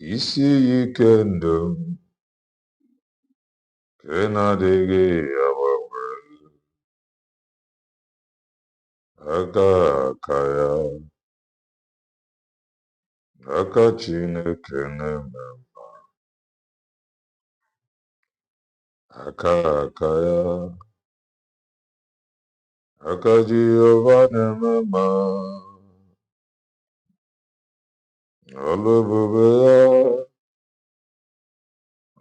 isi ike ndụ nke na-adịghị agbanwe aka ya aka Chineke na-eme mma aka ya aka Jehova na-eme mma ọlụ ebube ya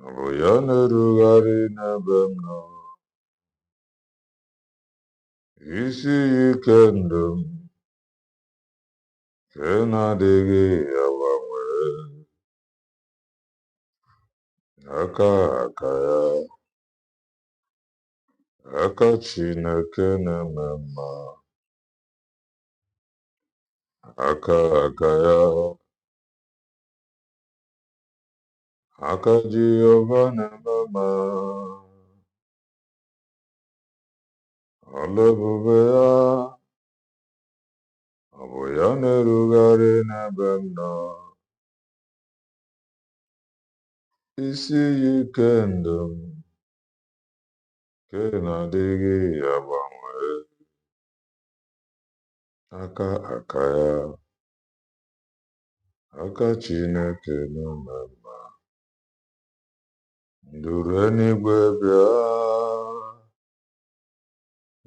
ọ bụ ya na-erugharị n'ebe m nọ isi ike ndụ nke na-adịghị agbanwe aka ya aka Chineke na-eme mma aka ya aka Jehova na-eme mma ọlụ ebube ya ọ bụ ya na-erugharị n'ebe m nọ isi ike ndụ nke na-adịghị agbanwe aka ya aka Chineke na-eme mma nduru eluigwe bịa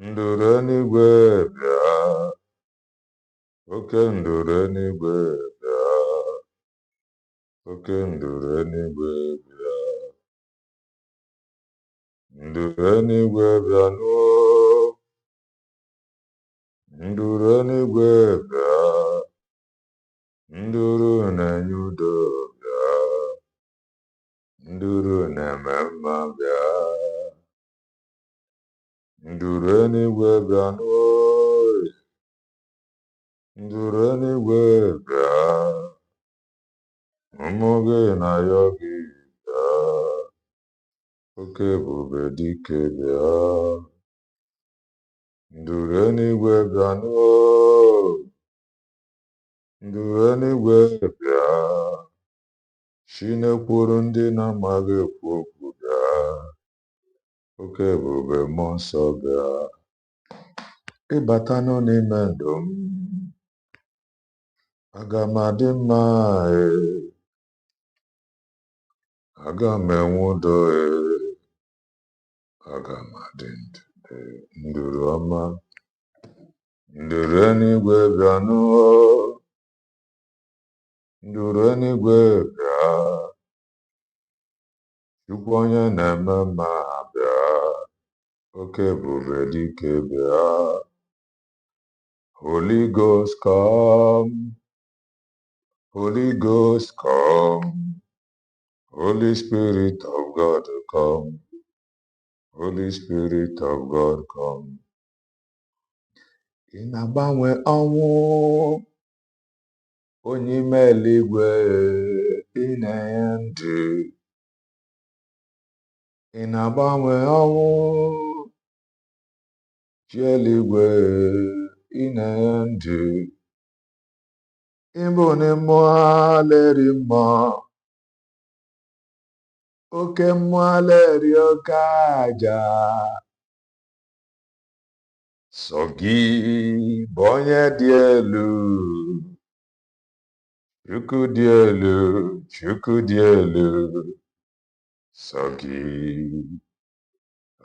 nduru eluigwe bịa oke nduru eluigwe bịa oke nduru eluigwe bịa nduru eluigwe bịa nuo nduru eluigwe bịa nduru na-enye udo bịa nduru na-eme mma bịa nduru eluigwe bịa nuo nduru eluigwe bịa ụmụ gị na-ayọ gị bịa oke ebube dike bịa nduru eluigwe bịa nuo nduru eluigwe bịa Chinekwuru ndị na-amaghị ekwu okwu bịa oke ebube mmụọ nsọ bịa ịbatanụ n'ime ndụ m aga m adị mma aga m enwe udo aga m adị ndụ nduru ọma nduru eluigwe bịa nuo nduru eluigwe bịa Chukwu onye na-eme mma bịa oke ebube dike bịa Holy Ghost come Holy Ghost come Holy Spirit of God come Holy Spirit of God come ị na-agbanwe ọnwụ onye ime eluigwe ị na-enye ndụ ị na-agbanwe ọnwụ chi eluigwe ị na-enye ndụ ịbụ n'mmụọ leri mmụọ oke mmụọ leri oke aja sọ gị bụ onye dị elu Chukwu dị elu Chukwu dị elu sọ gị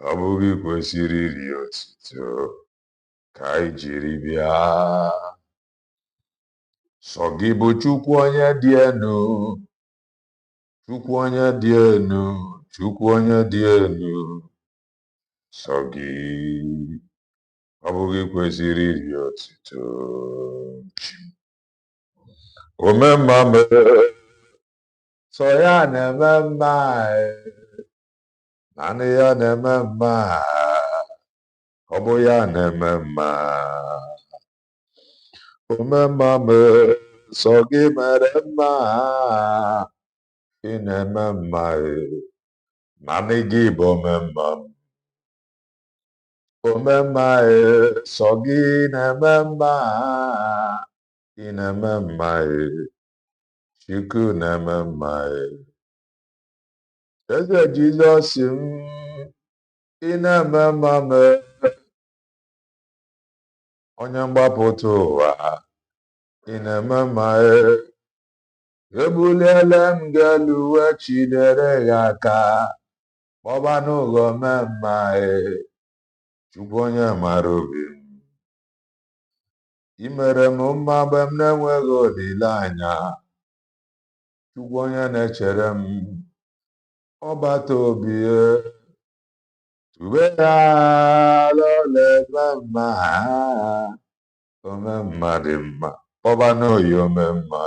ọ bụghị kwesịrị iri otuto ka anyị jiri bịa sọ gị bụ Chukwu onye dị elu Chukwu onye dị elu Chukwu onye dị elu sọ gị ọ bụghị kwesịrị iri otuto omemma mere sọ ya na-eme mma naanị ya na-eme mma ọ bụ ya na-eme mma omemma mere sọ gị mere mma ị na-eme mma naanị gị bụ omemma omemma sọ gị na-eme mma ị na-eme mma Chukwu na-eme mma. Eze Jizọs m, ị na-eme mma mee. Onye mgbapụta ụwa, ị na-eme mma. Ebuliela m gị elu wee chidere ya aka. Kpọba n'ụghọ mee mma. Chukwu onye mara obi m. I mere m mma mgbe m na-enweghị olileanya. Chukwu onye na-echere m. Ọbata obi tube ya lọle mma. Ome mma dị mma. Kpọba n'oyi ome mma.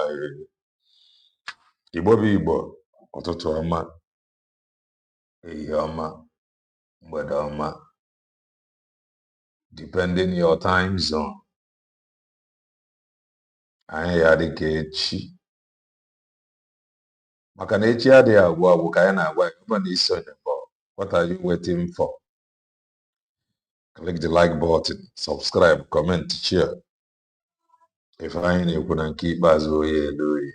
Igbo bụ Igbo, ụtụtụ ọma, ehihie ọma, mgbede ọma, depending your time zone. Anyị ya dị ka echi, maka na echi adịghị agwụ agwụ ka anyị na-agwa ya ọba na isonye for. What are you waiting for? Click the like button, subscribe, comment, share. If anyị na-ekwu na nke ikpeazụ oyi elu oyi.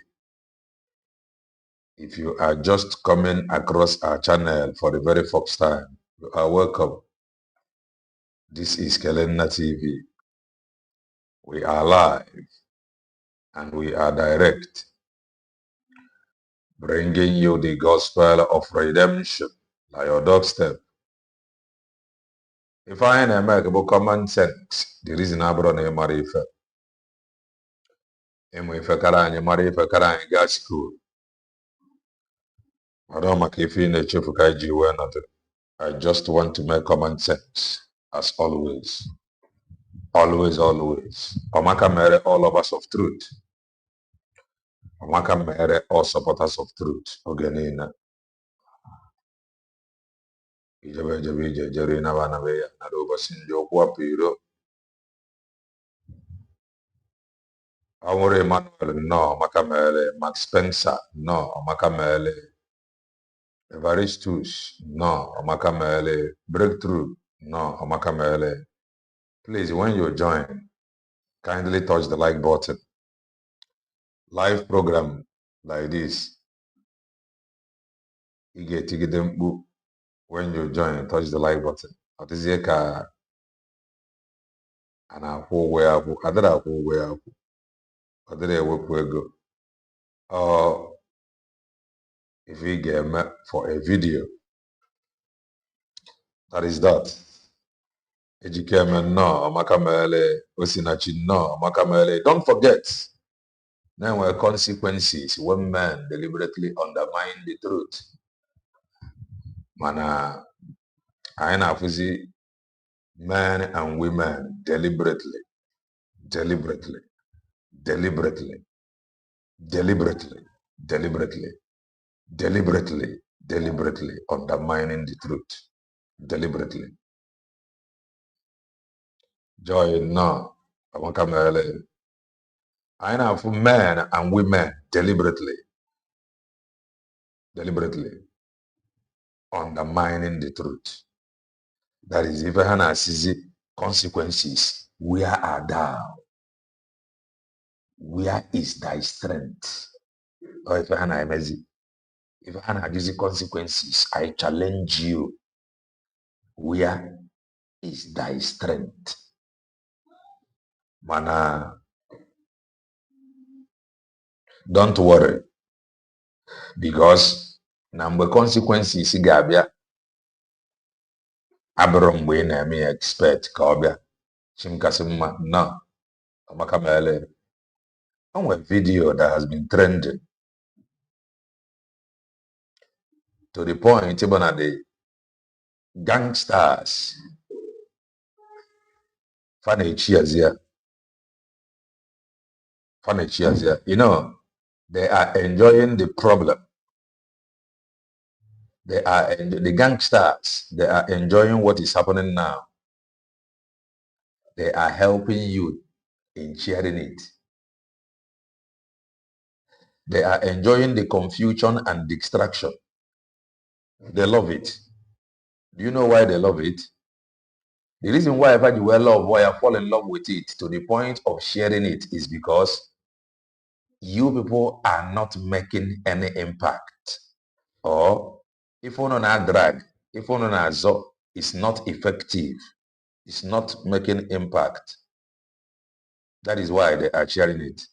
If you are just coming across our channel for the very first time, you are welcome. This is Kelenna TV. We are live and we are direct, bringing you the gospel of redemption by your doorstep. If I na-eme bụ common sense, the reason abụrụ na ịmara ife. Ịmụ ife kara anyị mara ife kara anyị gaa school. Ọdọ maka ife ị na-echefu ka iji wee nọdụ. I just want to make common sense, as always. Always, always. Omaka mere all of us of truth. Omaka mere all supporters of truth. Oge niile. Ijebe ejebe ije jere ịnaba anabe ya nara ụbọchị ndị okwu apụ iro. Ọ nwere Emmanuel nnọọ Omaka mere, Max Spencer nnọọ Omaka mere, Evaristus nnọọ Omaka mere, Breakthrough nnọọ Omaka mere. Please, when you join, kindly touch the like button. Live program like this, you get them mkpu. When you join, touch the like button. Ọ dịzie ka a na-akwụ ụgwọ ya akwụ, adịrị akwụ ụgwọ ya akwụ, ọ dịrị ewepụ ego. If we get for a video, that is that. Ejikeme nnọọ Omaka mere, Osinachi nnọọ Omaka mere. Don't forget, there were consequences when men deliberately undermine the truth. Mana anyị na-afụzi men and women deliberately undermining the truth. Deliberately. Joy no Omaka mere. I na-afụ men and women deliberately undermining the truth. That is, if I na-asịzi consequences, where are thou? Where is thy strength? Or if I na-emezi, if I na-ajụzi consequences, I challenge you. Where is thy strength? Mana, don't worry, because na mgbe consequences ga-abịa abụrụ mgbe ị na-eme ya expect ka ọ bịa. Chimkasị mma no Omaka mere. O nwere video that has been trending to the point even na the gangsters fanachiazia. You know, they are enjoying the problem. The gangsters, they are enjoying what is happening now. They are helping you in sharing it. They are enjoying the confusion and distraction. They love it. Do you know why they love it? The reason why you fall in love with it to the point of sharing it is because you people are not making any impact. Or if on a drag, if on a zo is not effective, it's not making impact. That is why they are sharing it.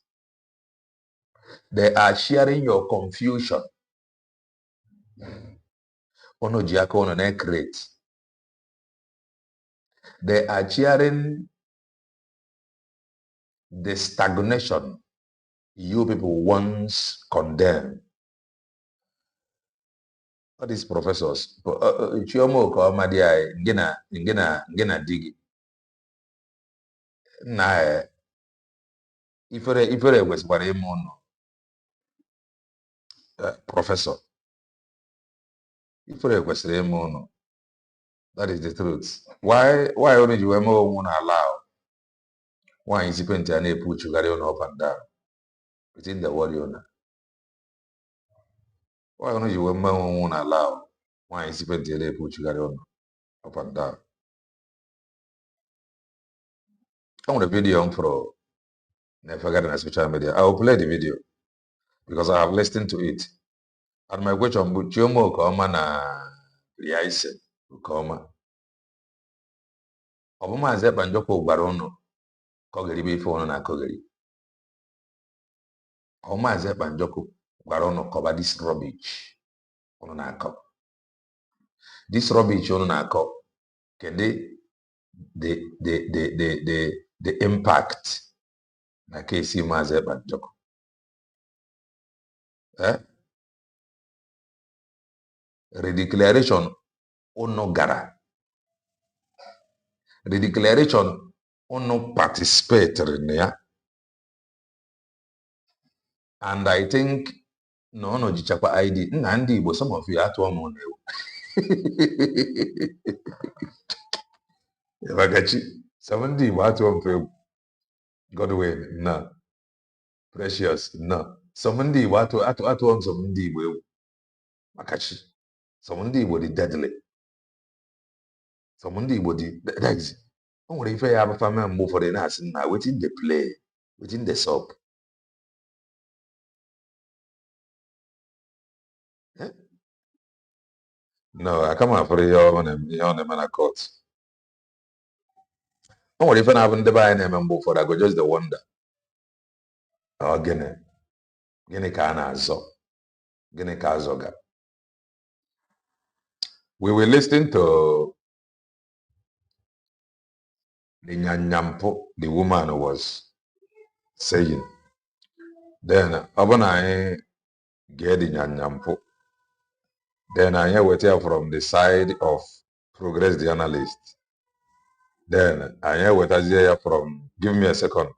They are sharing your confusion. Ono jiako ono na create. They are sharing the stagnation you people once condemned. All these professors, Chioma Okoma ngina digi. Na ifere kwesikwara ime ụnụ prọfesọ. Ifere kwesịrị ime ụnụ. That is the truth. Why only you were more allow? Why is it a na-epu chugari on up and down within the world owner? Why only you were more allow? Why is it a na-epu chugari on up and down? I want a video for never got on social media. I will play the video because I have listened to it. And my question, Chioma Okoma na Nwayi Okoma. Obama ze banjoko gwara ụnụ kọgiri bụ ife ụnụ na-akọgiri. Obama ze banjoko gwara ụnụ kọba this rubbish ụnụ na-akọ. This rubbish ụnụ na-akọ kedu the impact na kesi Maazị Banjoko. Redeclaration ụnụ gara. Redeclaration ụnụ participate in ya. And I think no ụnụ jichakwa ID. Nna ndị Igbo, some of you atụọ m na-ewu. Ebagachi, some ndị Igbo atụọ m egwu. Godwin, no. Precious, no. Some ndị Igbo atụọ m some ndị Igbo egwu. Makachi. Some ndị Igbo dị deadly. Some ndị Igbo dị deadly. O nwere ife ya abafa mee mgbe ụfọdụ na-asị na wetin dey play, wetin dey sup. No, I come after ihe ọ na-eme na court. O nwere ife na-abụ ndị be anyị na-eme mgbe ụfọdụ, I go just the wonder. Gịnị ka a na-azọ? Gịnị ka azọga? We were listening to the nyanyampo the woman was saying. Then, ọbụna anyị get the nyanyampo. Then I hear what from the side of Progress the analyst. Then I hear what I hear from. Give me a second.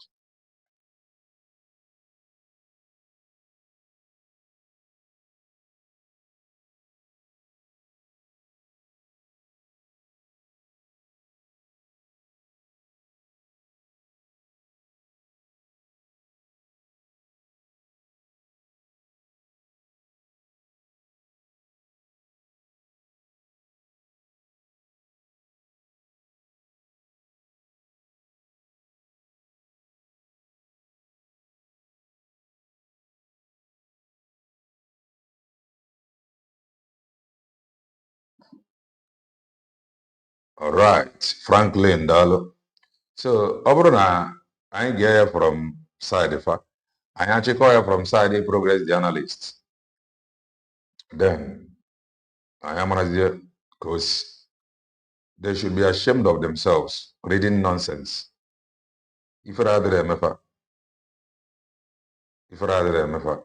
All right, Franklin Dalo. So, Obrona, I get from side if I actually call from side Progress the analyst. Then I am here because they should be ashamed of themselves reading nonsense. If rather MFA. If rather MFA.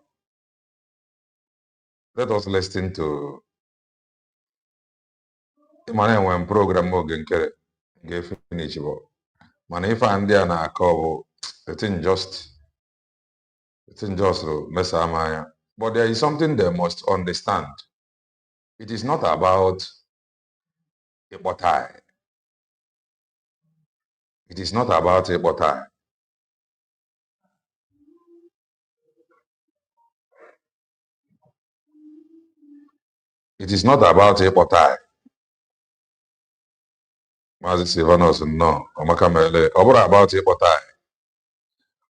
Let us listen to Imane when program get finish. Man, if I'm there na call it's just mess up. But there is something they must understand. It is not about a botai. It is not about a botai. It is not about a botai. Mazi Silvanos, no. Omakamele. About a botai.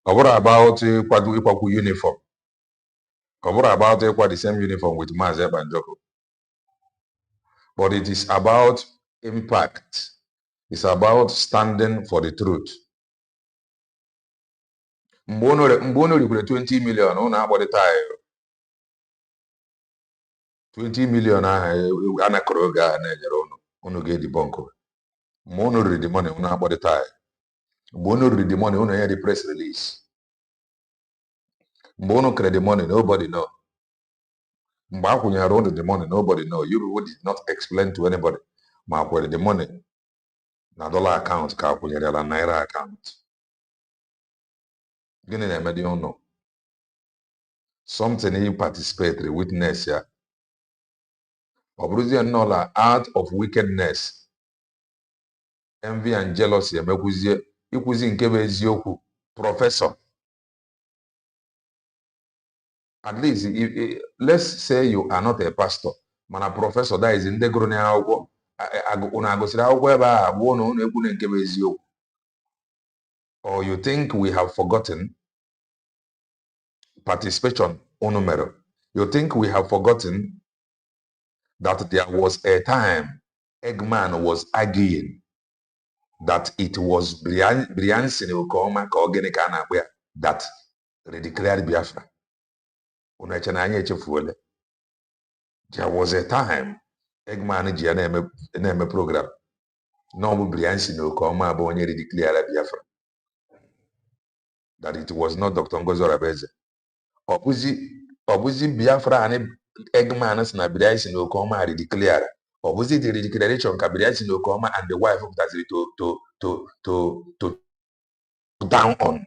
about ịkwakwu uniform. About the same uniform with Maazị Ekpanjọkụ. But it is about impact. It's about standing for the truth. Mgbe unu rikwere 20 million, unu akpọrịta anyị 20 million ahụ anakọrọ oge ahụ na-enyere unu ga-edibọnkụ. Mgbe unu riri the money, unu akpọrịta anyị. Mgbe unu riri the money, unu nye the press release. Mgbe unu kere the money, nobody know. Mgbe akwụnyere unu the money, nobody know. You people did not explain to anybody. Ma akwere the money na dollar account ka akwụnyere na naira account. Gịnị na-eme dị unu? Something you participatory witness ya. Ọ bụrụzie nnọọ out of wickedness, envy and jealousy emekwuzie ikwuzi nke bụ eziokwu. Professor, at least let's say you are not a pastor, mana professor that is ndị gụrụ n'akwụkwọ unu agụsịrị akwụkwọ ebe a abụọ na unu ekwu nke bụ eziokwu. Or you think we have forgotten participation unu mere? You think we have forgotten that there was a time Eggman was arguing that it was Briansin Okoma ka ogene ka na-akpọ ya that redeclared Biafra? Unu eche na anyị echefuole? There was a time Eggman ji ya na-eme program na ọ bụ Briansin Okoma bụ onye redeclared Biafra, that it was not Dr. Ngozi Orabeze. Ọ bụzi Biafra anyị Eggman si na Briansin Okoma redeclared. Or was it the declaration ka Briansin Okoma and the wife of Taziri to down on?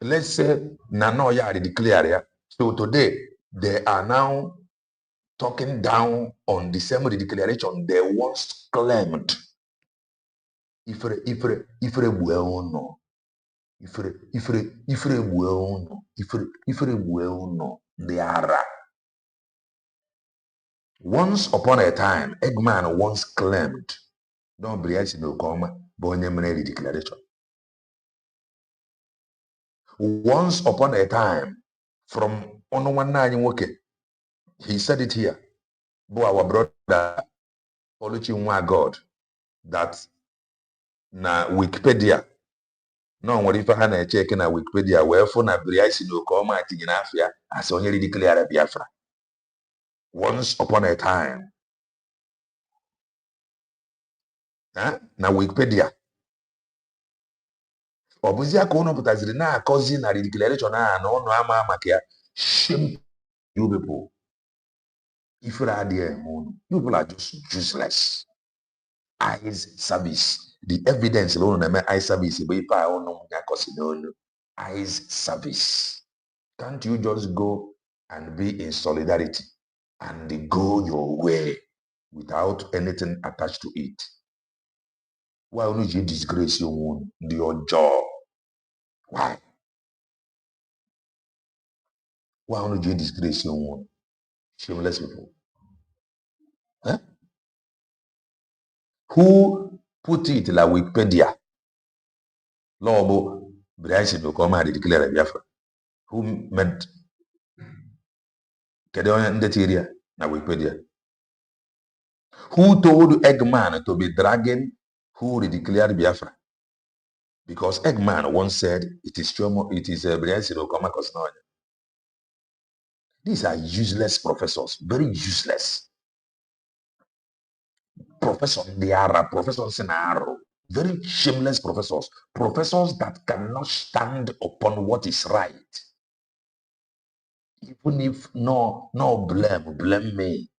Let's say Nanoya declared. So today they are now talking down on the same declaration they once claimed. Ifre bueono. Ifre bueono. They are. Once upon a time, Eggman once claimed, "Don't Briansin Okoma, Bonnie declaration." Once upon a time, from Onowanani, he said it here, "Bo our brother, Oluchi Nwa God, that na Wikipedia, no what if I had a check na Wikipedia, wherefore na Briansin Okoma in Afia, as only declared Biafra." Once upon a time. Na Wikipedia. Ọ bụzi aka unu pụtaziri na-akọzi na declaration a na ụnụ ama maka ya. Shame you people. Ifere adịghị eme unu. You people are just useless. Eyes service. The evidence na unu na-eme eye service bụ ife a unu ga-akọsi n'onu. Eyes service. Can't you just go and be in solidarity and go your way without anything attached to it? Why would you disgrace your own, your job? Why? Why would you disgrace your own? Shameless people. Huh? Who put it like Wikipedia? Lobo Briansin Okoma declared Biafra. Who made Kedon Ndetiria na Wikipedia? Who told Eggman to be dragging who declared Biafra? Because Eggman once said it is Briansin Okoma Kosnoya. These are useless professors, very useless. Professors, they are professors in Aro, very shameless professors, professors that cannot stand upon what is right. Even if no blame me.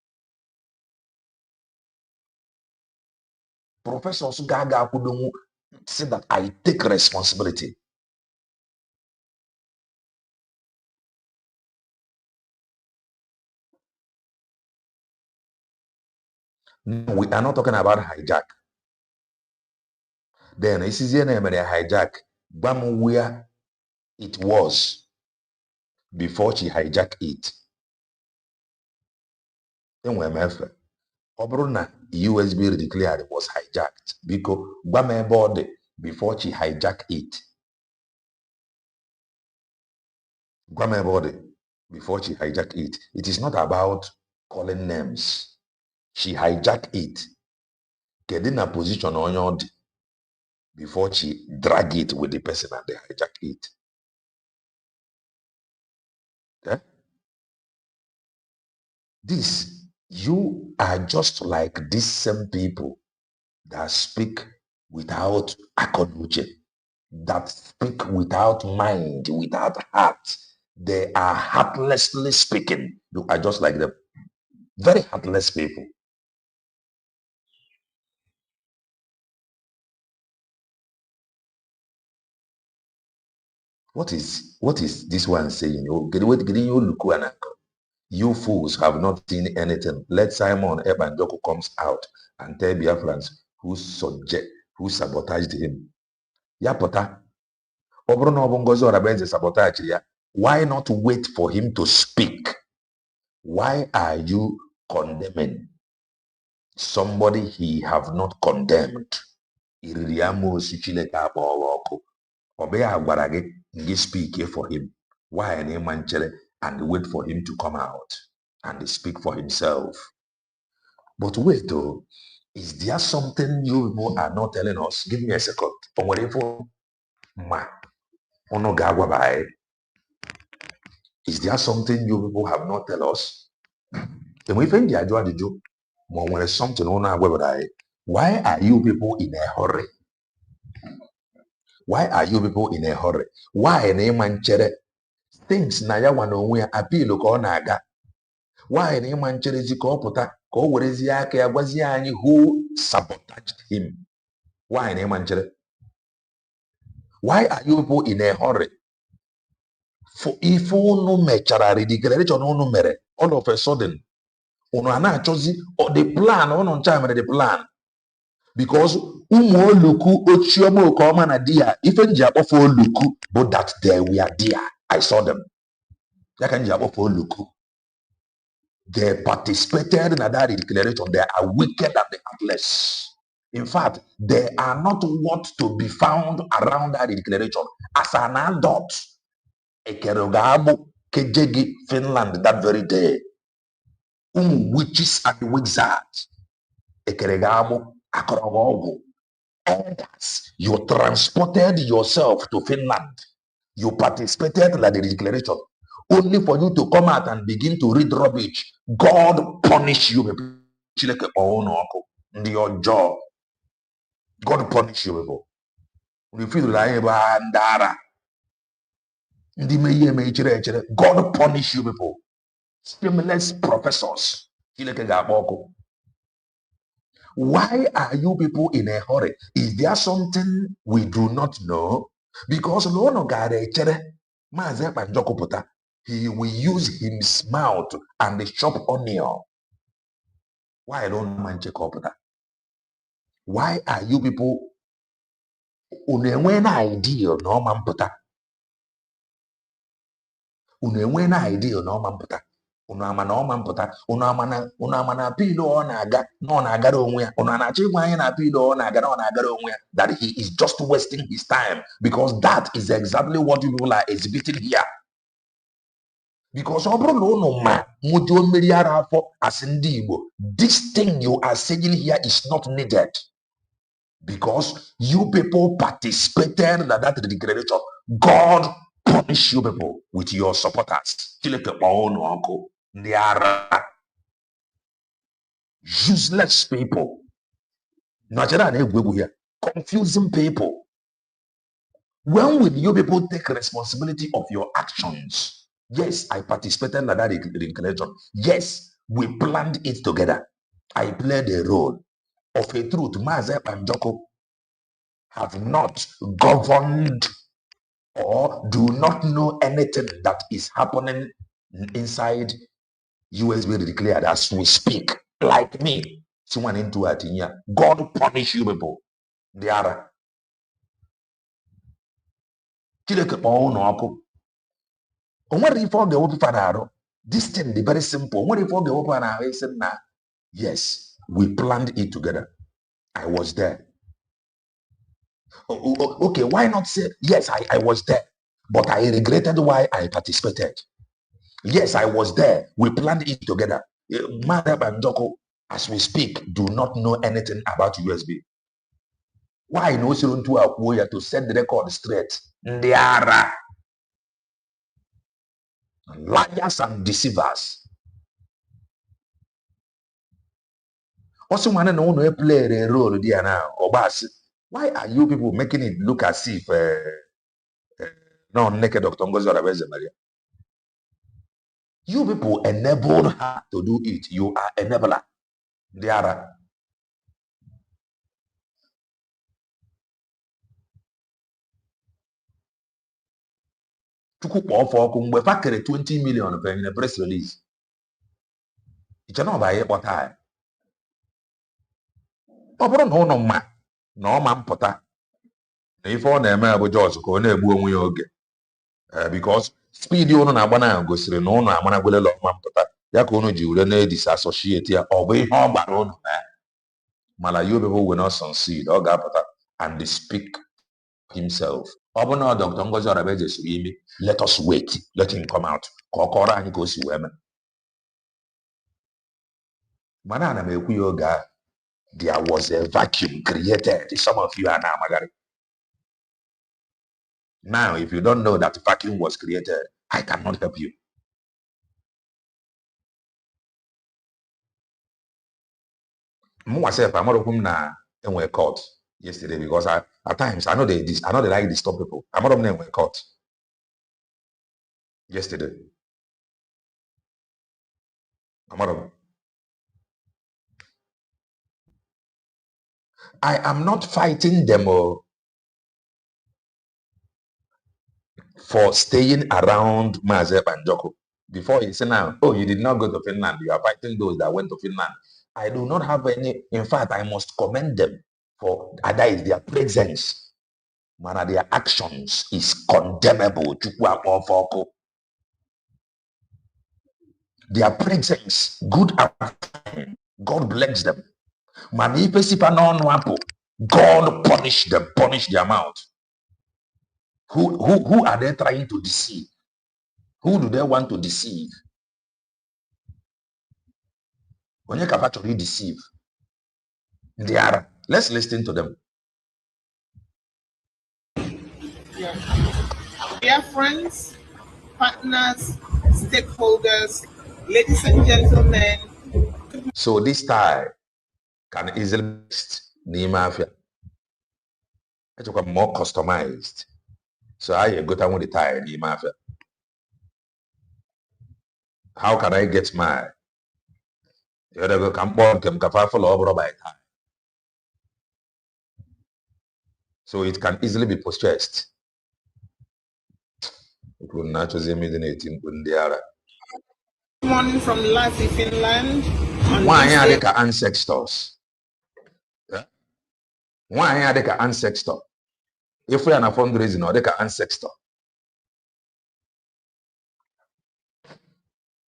Professors Gaga couldn't say that I take responsibility. No, we are not talking about hijack. Then this is a hijack. Bam where it was before she hijacked it. Then we have Obruna USB declared it was hijacked because Bam body before she hijacked it. Grandma body before she hijacked it. It is not about calling names. She hijacked it. Get in a position on your before she drag it with the person and they hijack it. Eh? This, you are just like these same people that speak without akonuche, that speak without mind, without heart. They are heartlessly speaking. You are just like them. Very heartless people. What is this one saying? You fools have not seen anything. Let Simon Ebanjoko comes out and tell Biafrans who sabotaged him. Ya pụta, ọ bụrụ na ọ bụ Ngozi Orabenze sabotage ya, why not wait for him to speak? Why are you condemning somebody he have not condemned? Iriri amoosu Chineke akpọọla ọkụ. Ọ bụ ya gwara gị speak for him. Why na ịma nchere and wait for him to come out and speak for himself? But wait though, is there something you people are not telling us? Give me a second. Is there something you people have not tell us? Why are you people in a hurry? Why are you people in a hurry? Why na ịma nchere things na ya nwa n'onwe ya appeal ka ọ na-aga? Why na ịma ncherezi ka ọ pụta ka ọ werezie aka ya gwazie anyị who sabotaged him? Why na ịma nchere? Why are you people in a hurry? For if unu mechara declaration unu mere, all of a sudden unu a na-achọzi the plan unu ncha mere the plan. Because ụmụ oluku Chioma Okoma na di ya ife nji akpọfe oluku but that they were there. I saw them. Ya ka nji akpọfe oluku. They participated in that declaration. They are wicked and they are heartless. In fact, they are not what to be found around that declaration. As an adult, Ekerogabu Kejegi, Finland, that very day. Witches and wizards. Ekeregabu Akorogogu. Elders, you transported yourself to Finland. You participated in the declaration. Only for you to come out and begin to read rubbish. God punish you. Your job. God punish you. People. You feel like God punish you people. Shameless professors. Why are you people in a hurry? Is there something we do not know? Because no one he will use his mouth and chop onion. Why don't man check up that? Why are you people unenwena idea no man puta? Unenwena idea no man puta? Unama no man puta? Unama na pilo on aga no na agara onwe unana chigwa na pilo on aga no na agara onwe that he is just wasting his time because that is exactly what people are exhibiting here. Because this thing you are saying here is not needed. Because you people participated in that declaration. God punish you people with your supporters. They are useless people. Confusing people. When will you people take responsibility of your actions? Yes, I participated in that declaration. Yes, we planned it together. I played a role. Of a truth, Maazị Panjoko have not governed or do not know anything that is happening inside USB declared as we speak. Like me, someone into it in here. God punish you people. They are. This thing is very simple. Yes, we planned it together. I was there. Okay, why not say, yes, I was there. But I regretted why I participated. Yes, I was there. We planned it together. Madam and Joko, as we speak, do not know anything about USB. Why no to a to set the record straight? They are liars and deceivers. Also, one and only play a role there now. Why are you people making it look as if no naked Dr. Ngozi Maria? You people enabled her to do it. You are enabler. They are. Chukwu kpọọ ọfọ ọkụ mgbe fa kere 20 million in a press release. Iche na ọba ihe kpọta ya. Ọ bụrụ na ụnụ mma na ọ ma mpụta na ife ọ na-eme bụ Jos ka ọ na-egbu onwe ya oge because speed ụnụ na-agba na gosiri na ụnụ amaragwelela ọma mpụta ya ka ụnụ ji were na-edisassociate ya ọ bụ ihe ọ gbara ụnụ mana you people will not succeed. Ọ ga-apụta and speak himself. Ọ bụ na Dr. Ngozi Orabeje siri imi, let us wait, let him come out ka ọ kọrọ anyị ka o si wee mee. Mana ana m ekwu ya oge ahụ, there was a vacuum created. Some of you are now magari. Now, if you don't know that vacuum was created, I cannot help you. Myself, I'm not na enwe court yesterday because at times I know they like disturb people. I'm not enwe court yesterday. I am not fighting them for staying around Mazep and Joko. Before he said now, oh, you did not go to Finland. You are fighting those that went to Finland. I do not have any. In fact, I must commend them for that is their presence. Man, their actions is condemnable. Their presence, good and fine. God bless them. God punish them, punish their mouth. Who are they trying to deceive? Who do they want to deceive? When you capture deceive, they are. Let's listen to them. Yeah. Dear friends, partners, stakeholders, ladies and gentlemen. So this tie can easily be mafia. It's more customized. So I go down with the tie in mafia. How can I get my so it can easily be purchased. Morning from Lassie, Finland. Why are they ancestors? Why are they ancestor? If we are a fundraising or they ancestor.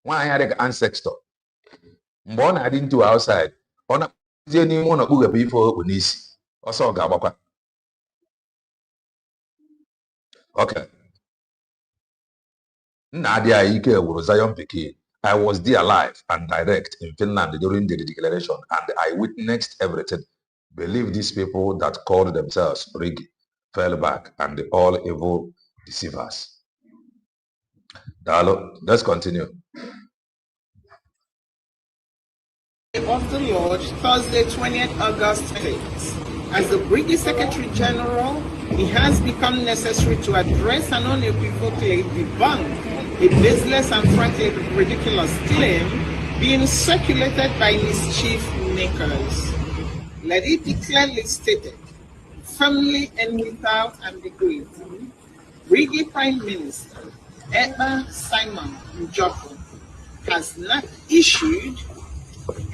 Why are they ancestor? Born I didn't do outside. On a any one of Google before Unisi. Also Gabaka. Okay. Nadia Ike was Zion Piki. I was there live and direct in Finland during the declaration, and I witnessed everything. Believe these people that called themselves Rigi fell back, and the all evil deceivers. Dialogue. Let's continue. Of the Lord, Thursday, 20th August 20th. As the British Secretary General, it has become necessary to address and unequivocally debunk a baseless and frankly ridiculous claim being circulated by mischief makers. Let it be clearly stated, firmly and without ambiguity, British Prime Minister Eba Simon Njoko has not issued,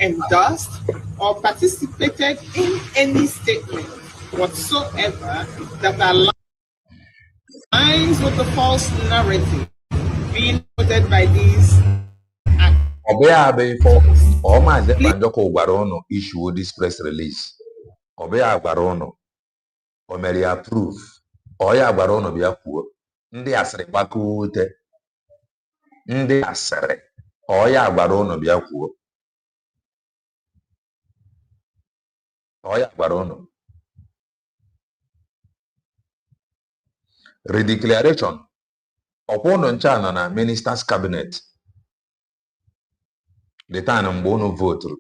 endorsed, or participated in any statement whatsoever that aligns with the false narrative being quoted by these actors. Issue this press release. Obea Barono, Omeria proof, Oya Barono Biapu, ndị asịrị gbakọute, ndị asịrị ọ ya gwara unu bịa kwuo, ọ ya gwara unu. Redeclaration ọkwa unu ncha nọ na ministers cabinet the time mgbe unu voturu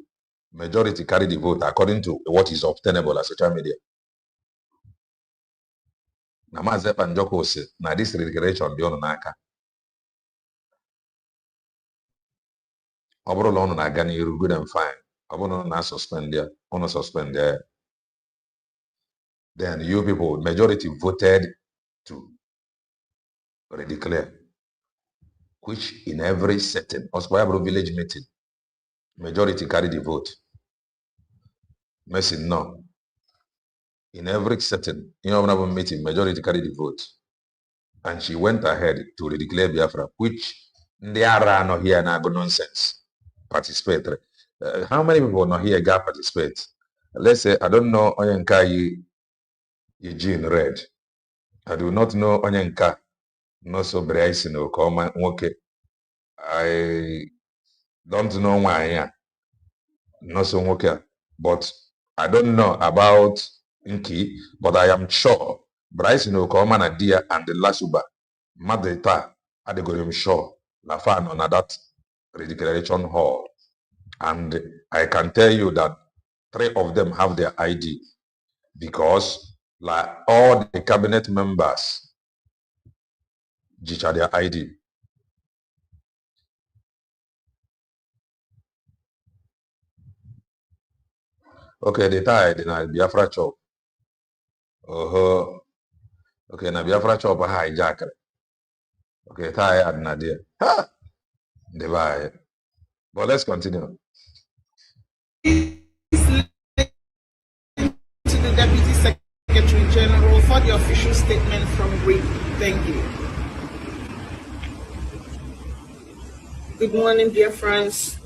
majority carry the vote according to what is obtainable at social media. Na Maazị Ekpanjọkụ si na this redeclaration dị unu n'aka. Ọ bụrụ na unu na-aga n'iru, good and fine. Ọ bụrụ na na-suspend ya, unu suspend ya. Then you people, majority voted to redeclare, which in every setting, Ospayabro village meeting, majority carry the vote. Messi no. In every setting, in our meeting, majority carry the vote. And she went ahead to redeclare Biafra, which they are not here now, nonsense. Participate. How many people not here got participate? Let's say, I don't know Onyenka Eugene Red. I do not know Onyenka. No so Bryce no Okoma Nwoke. I don't know why. No so Nwoke. But I don't know about Nki, but I am sure Bryce no Okoma na Dia and the Lasuba Madeta Adegorim Shaw Lafan on that redeclaration hall. And I can tell you that 3 of them have their ID because like all the cabinet members are their ID. Okay, the tie na Biafra chop. Okay, na Biafra chop hijack. Okay, tie ad na there. Ha! Divide. But let's continue. To the Deputy Secretary General for the official statement from Greek. Thank you. Good morning, dear friends.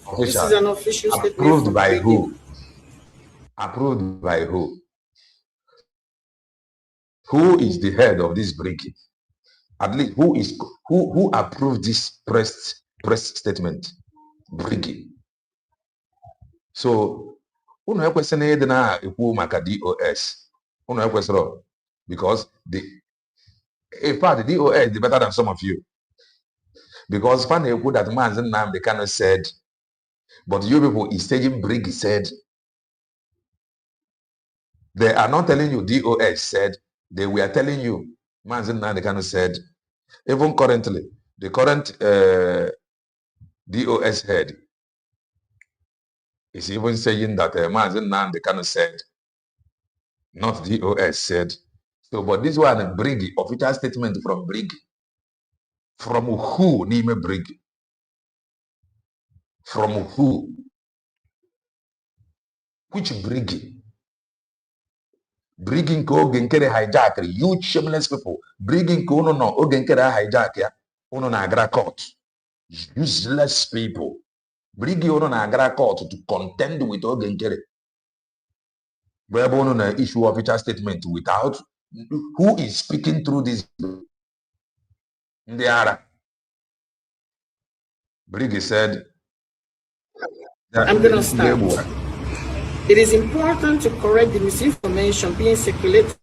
Official. This is an official statement. Approved by who? Approved by who? Who is the head of this breaking? At least who approved this press statement? Breaking. So unu ekwesịrị ịdị na-ekwu maka DOS. Unu ekwesịrị because in fact the DOS is better than some of you. Because fan ekwu that Maazị Nnamdi Kanu said, but you people is staging Briggy said. They are not telling you DOS said, they were telling you Maazị Nnamdi Kanu said. Even currently, the current DOS head is even saying that Maazị Nnamdi Kanu said, not DOS said. So, but this one, Briggy, official statement from Briggy. From who, Nime Briggy? From who? Which Briggy? Bringing ko genkere hijack, you shameless people. Bringing ko no genkere hijack ya. Uno na agra court. Useless people. Bringing uno na agra court to contend with genkere. Where uno na issue official statement without who is speaking through this. Ndiara. Briggy said. I'm gonna start. It is important to correct the misinformation being circulated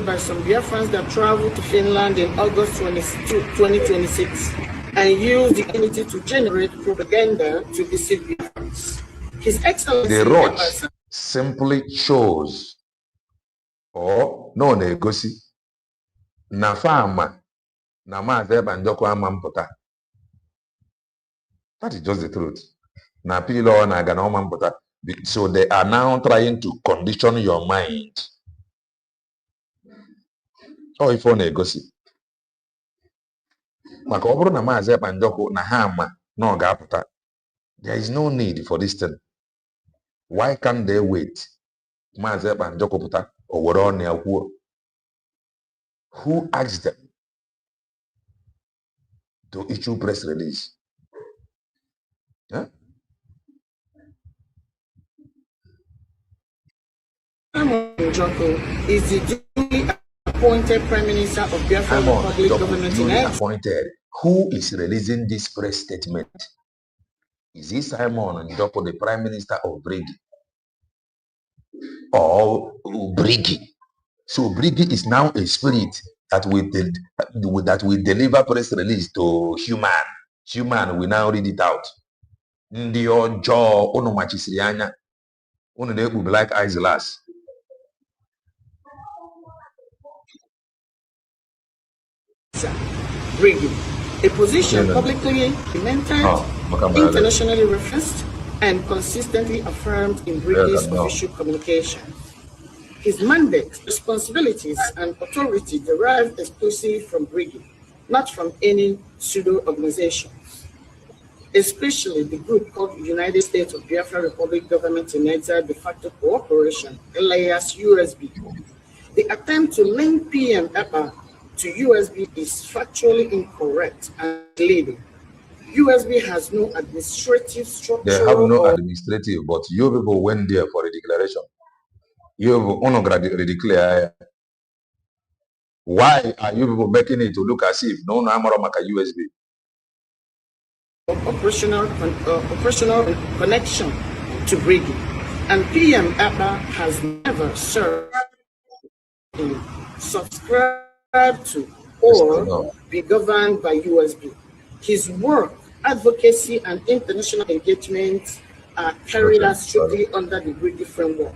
by some Biafrans that traveled to Finland in August 2026 and use the opportunity to generate propaganda to deceive Biafrans. His Excellency... The Roach simply chose, or no negosi, na fama, na Maazị Ekpanjọkụ ama mpụta. That is just the truth. Na pilo na aga na ọma mpụta. So they are now trying to condition your mind. Oh, if on negosi. Maka ọ bụrụ na Maazị Ekpanjọkụ na ha ama na ọ ga-apụta, there is no need for this thing. Why can't they wait? Maazị Ekpanjọkụ pụta o were ọnụ ya kwuo. Who asked them to issue press release? Huh? Is the duly appointed Prime Minister of Biafra Republic government in exile. Appointed. Who is releasing this press statement? Is it Simon Njoko, the Prime Minister of Brigi? Or Brigi? So Brigi is now a spirit that will deliver press release to human. Human will now read it out. Ndị ọjọọ unu machisiri anya unu na-ekpu black eyes glass. Brigi, a position publicly implemented, internationally referenced, and consistently affirmed in Brigi's official communication. His mandate, responsibilities, and authority derive exclusively from Brigi, not from any pseudo-organizations, especially the group called United States of Biafra Republic Government in Exile De Facto Cooperation, alias USB. The attempt to link PM EPA to USB is factually incorrect and misleading. USB has no administrative structure. They have no administrative, but you people went there for a declaration. You declare. Why are you people making it to look as if no Amoromaka USB? Operational connection to Brigi, and PM EPA has never served, subscribed to, or be governed by USB. His work, advocacy, and international engagement are carried out strictly under the Brigi framework.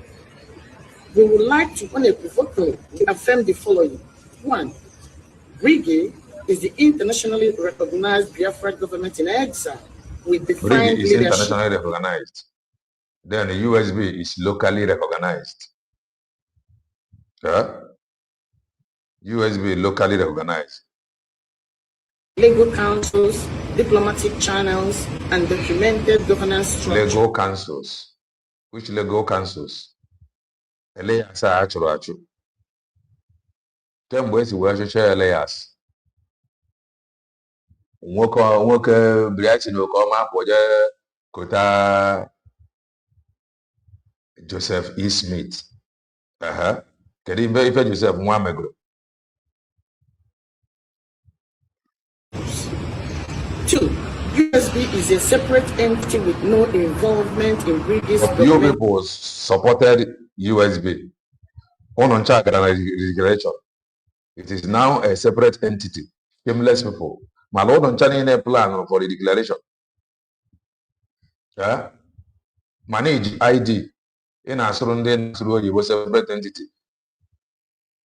We would like to unequivocally affirm the following. 1. Brigi is the internationally recognized Biafra government in exile with defined leadership. Brigi is internationally recognized. Then the USB is locally recognized. USB locally recognized. Legal councils, diplomatic channels, and documented governance structure. Legal councils. Which legal councils? Elias Achurachu. Kemgbe esi wee chọcha Elias. Nwoke Brighton Okoma kpoje kota Joseph E. Smith. Kedu ife Joseph nwa megoro? 2. USB is a separate entity with no involvement in Brigi's government. You people supported USB. It is now a separate entity. Shameless people. My Lord on China plan for the declaration. Manage ID in a surrounding through a separate entity.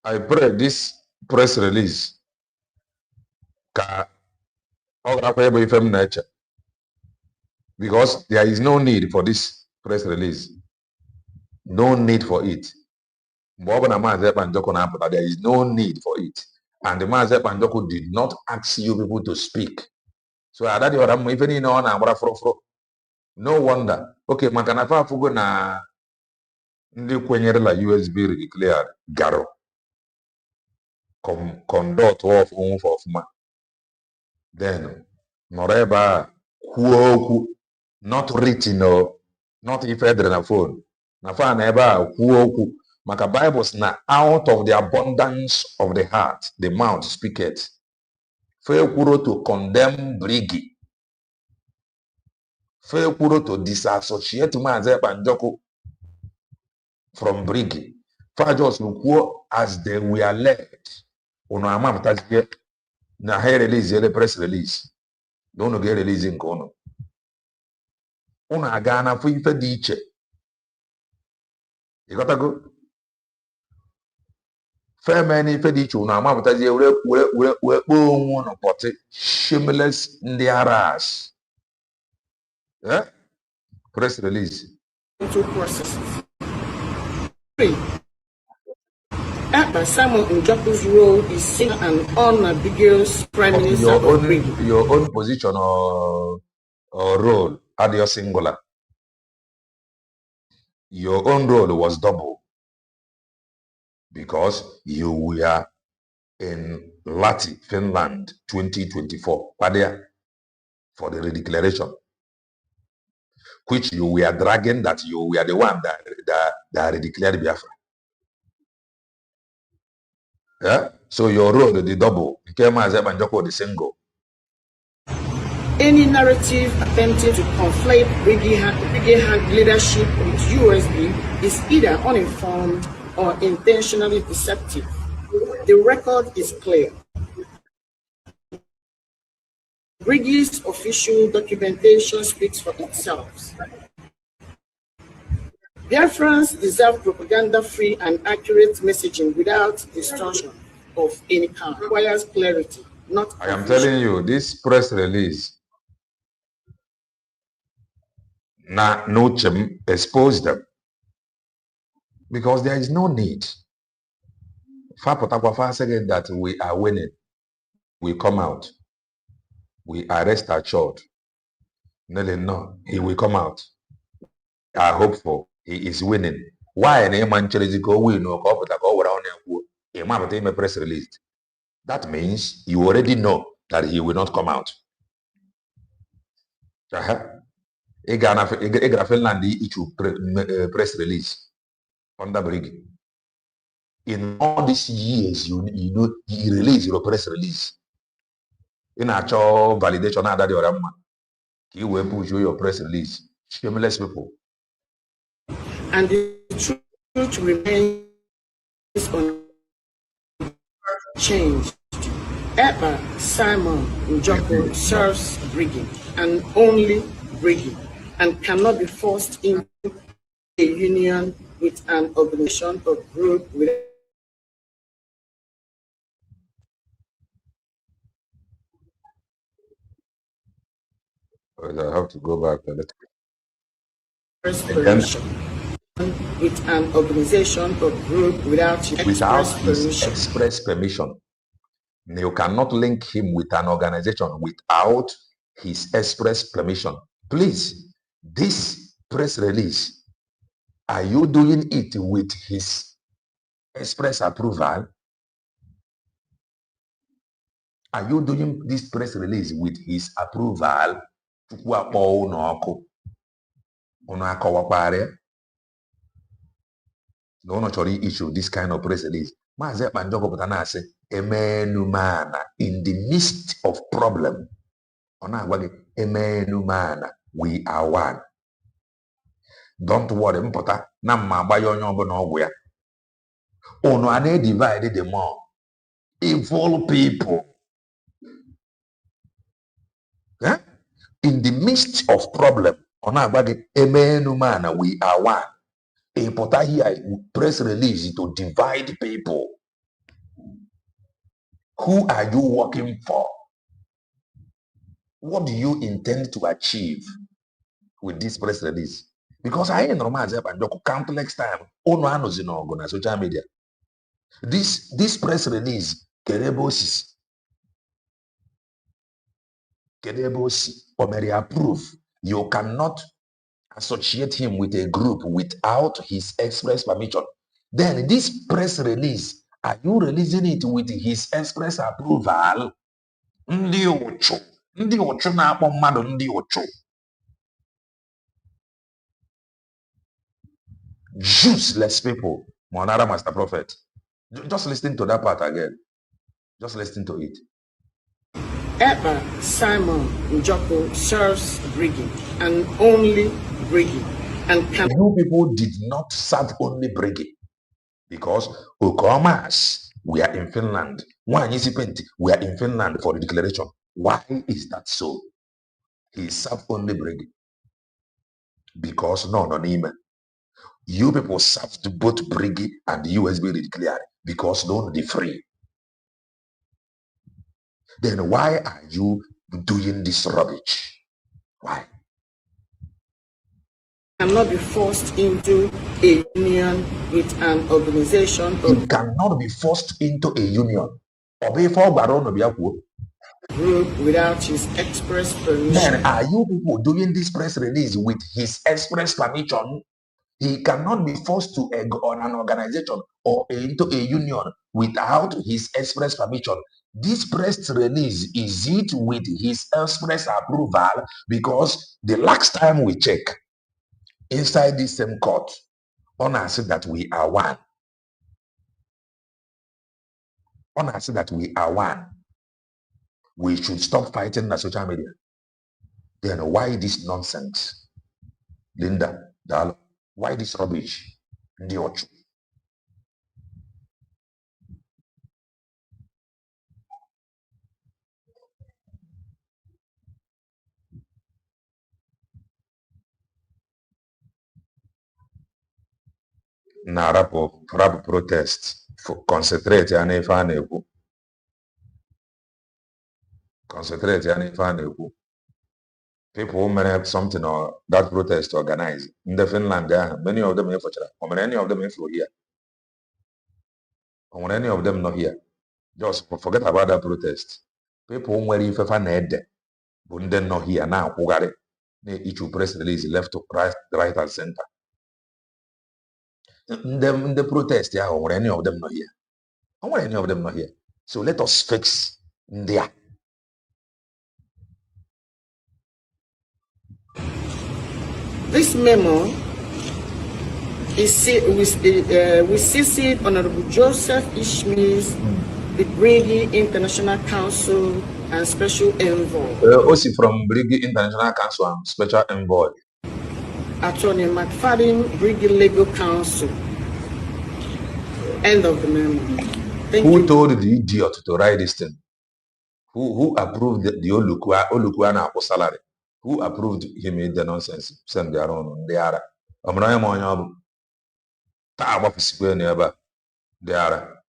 I pray this press release because there is no need for this press release. No need for it. There is no need for it. And the Maazị Panjoko did not ask you people to speak. So no wonder. Okay, makanafa fugo na ndị kwenyere la USB declared garo. Conduct of ọfụma. Then Noreba kwuo not written or not if edere na phone. Na fa na ebe a kwuo okwu. Maka Bibles na out of the abundance of the heart, the mouth speaketh. Fekwuro to condemn Brigi. Fekwuro to disassociate Maazị Panjoko from Brigi. Fajos kwuo as they were led. Uno amamtazie na he release the press release. Don't get releasing kono. Uno agana fu ife di iche. You gotta go. Femeni fedichu na maputazie we no pote shameless ndiaras. Press release. 2 processes. 3. Simon Njoku's role is seen and unambiguous Prime Minister your own position or role at your singular. Your own role was double. Because you were in Lati, Finland, 2024, for the redeclaration, which you were dragging that you were the one that redeclared Biafra. Yeah? So your role the double. The single. Any narrative attempting to conflate brigade leadership with USB is either uninformed or intentionally deceptive. The record is clear. Brigade's official documentation speaks for itself. Biafrans deserve propaganda-free and accurate messaging without distortion of any kind. It requires clarity, not confusion. I am telling you, this press release, Nochem exposed them. Because there is no need. Saying that we are winning. We come out. We arrest our child. No, he will come out. I are hopeful. He is winning. Why an man go win or go around a press release? That means you already know that he will not come out. Finland press release on the brig. In all these years, you know, he release your press release. In actual validation, that the other man, he will push your press release. Shameless people. And the truth remains unchanged. Ever Simon Njoko serves brigging and only brigging and cannot be forced into a union with an organization or group with I have to go back a little. Permission. With an organization or group without his express permission. You cannot link him with an organization without his express permission. Please, this press release, are you doing it with his express approval? Are you doing this press release with his approval? No issue this kind of press release. In the midst of problem, we are one. Don't worry, mpota na mma onye ọbụla ọgwụ ya. Unu a na-divide the more evil people. Yeah? In the midst of problem, we are one. Impota here press release to divide people. Who are you working for? What do you intend to achieve with this press release? Because I ain't normal countless time on social media. This press release, Kerebosi, Omeri approve. You cannot associate him with a group without his express permission. Then this press release, are you releasing it with his express approval? Ndị uchu na-akpọ mmadụ ndị uchu. Useless people. Monara Master Prophet. Just listen to that part again. Just listen to it. Ever Simon Njoko serves brigging and only brigging. And you people did not serve only brigging. Because Okomas, we are in Finland. We are in Finland for the declaration. Why is that so? He served only brigging. Because no, you people served both brigging and USB declared because don't be free. Then why are you doing this rubbish? Why? Cannot be forced into a union with an organization. You cannot be forced into a union. Group without his express permission. Then are you people doing this press release with his express permission? He cannot be forced to on an organization or into a union without his express permission. This press release, is it with his express approval? Because the last time we check, inside this same court, honor said that we are one. On us that we are one. We should stop fighting the social media. Then why this nonsense? Linda, Dalo, why this rubbish? Ndi ochu. Na rap protest. Concentrate ya na ife a na-ekwu. Concentrate ya na ife a na-ekwu. People who something or that protest organized in the Finland, many of them here for or any of them here. Or any of them not here. Just forget about that protest. People who if ever need but then not here now. Who got it? Each press release left to right and center. The protest, yeah, or any of them not here. Or any of them not here. So let us fix there. This memo is we CC Honorable Joseph Ishmael, the Briggy International Council and Special Envoy. Also from Briggy International Council and Special Envoy. Attorney McFadden, Briggy Legal Council. End of the memo. Who told the idiot to write this thing? Who approved the Olukwa na salary? Who approved him in the nonsense? Send their own. They are. Omraya monyo. Ta wa fisikwe ni eba. They are.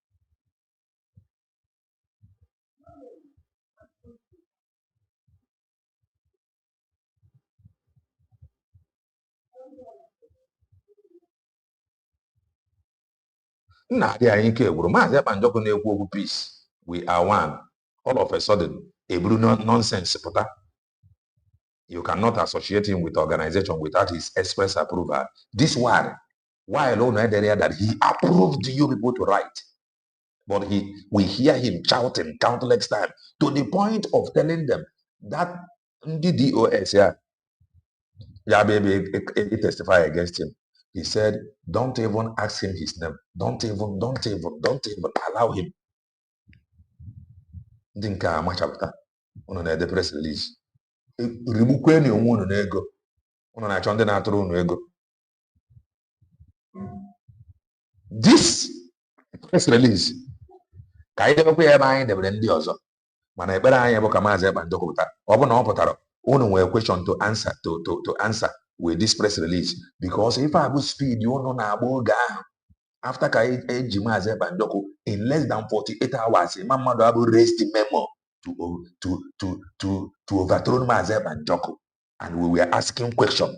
Nah, they are in Keburu. Maazị Akpanjọkụ na-ekwu okwu peace. We are one. All of a sudden, a blue nonsense. You cannot associate him with organization without his express approval. This one, why alone area that he approved you people to write. But we hear him shouting countless times to the point of telling them that the DOS, baby, testify against him. He said, don't even ask him his name. Don't even allow him. Dinka machapta. Uno na the press release. Ribukweni onwe na ego. Uno na achọ ndị na-atụrụ unu ego. This press release ka anyị debekwa ya ebe anyị debere ndị ọzọ. Mana ekpere anyị bụ ka Maazị Akpanjọkụ pụtara. Ọ bụ na ọ pụtara, unu nwere question to answer with this press release, because if I go speed unu na-agba oge ahụ after ka eji Maazị Akpanjọkụ in less than 48 hours ma mmadụ abụ raised the memo to overthrow Maazị Akpanjọkụ, and we were asking question.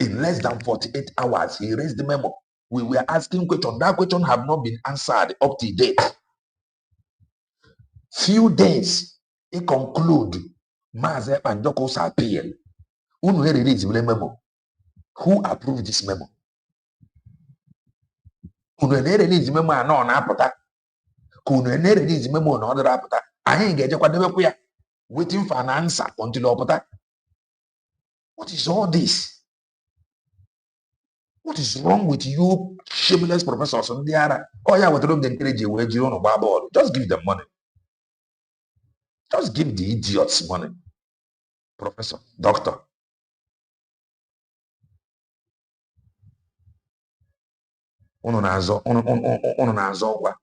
In less than 48 hours he raised the memo. We were asking question. That question have not been answered up to date. Few days he conclude Maazị Akpanjọkụ's appeal. Unu release the memo. Who approved this memo? Unu release the memo na ọ na-apụta. Ka unu release the memo na ọ dịrị apụta. Anyị ga-ejekwa debekwa ya waiting for an answer until ọ pụta. What is all this? What is wrong with you shameless professors? Ndị ara ya wetara oge nkereji wee jiri ụnụ gbaa bọọlụ. Just give them money. Just give the idiots money. Professor, doctor. Unu na-azọ ọkwa.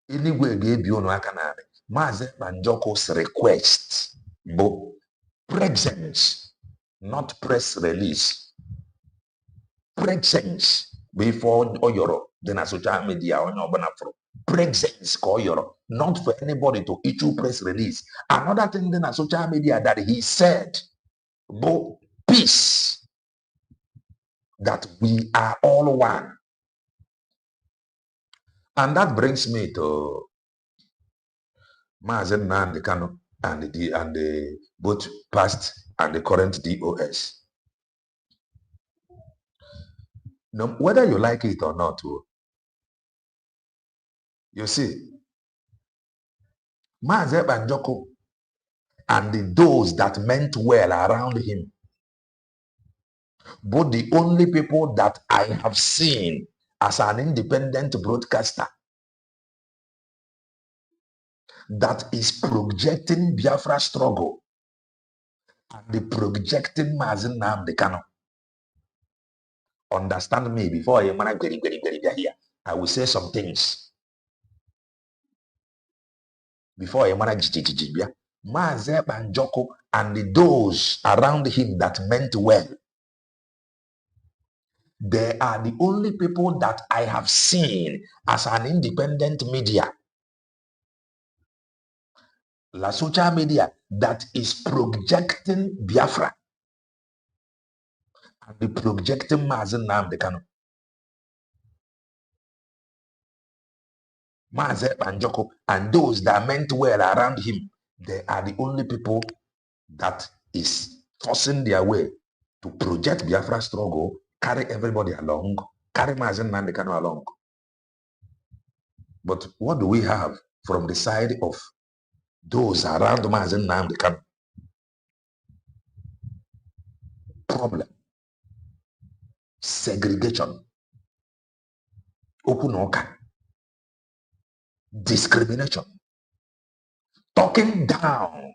Eluigwe ga-ebi unu aka n'ala. Maazị Akpanjọkụ's request bụ presence, not press release. Presence before oyoro dị na social media onye ọbụla fụrụ. Presence ka oyoro, not for anybody to issue press release. Another thing dị na social media that he said bụ peace, that we are all one. And that brings me to Maazị Nnamdi Kanu and the both past and the current DOS. No, whether you like it or not, you see, Maazị Akpanjọkụ and those that meant well around him, but the only people that I have seen as an independent broadcaster that is projecting Biafra struggle and the projecting Mazi Nnamdi Kanu. Understand me before you here. I will say some things. Before you Mazi Banjoko and those around him that meant well. They are the only people that I have seen as an independent media, la social media, that is projecting Biafra and the projecting Mazi Nnamdi Kanu. Mazi Banjoko and those that meant well around him, they are the only people that is forcing their way to project Biafra struggle, carry everybody along, carry Mazi Nnamdi Kanu along. But what do we have from the side of those around Mazi Nnamdi Kanu? Problem. Segregation. Open oka. Discrimination. Talking down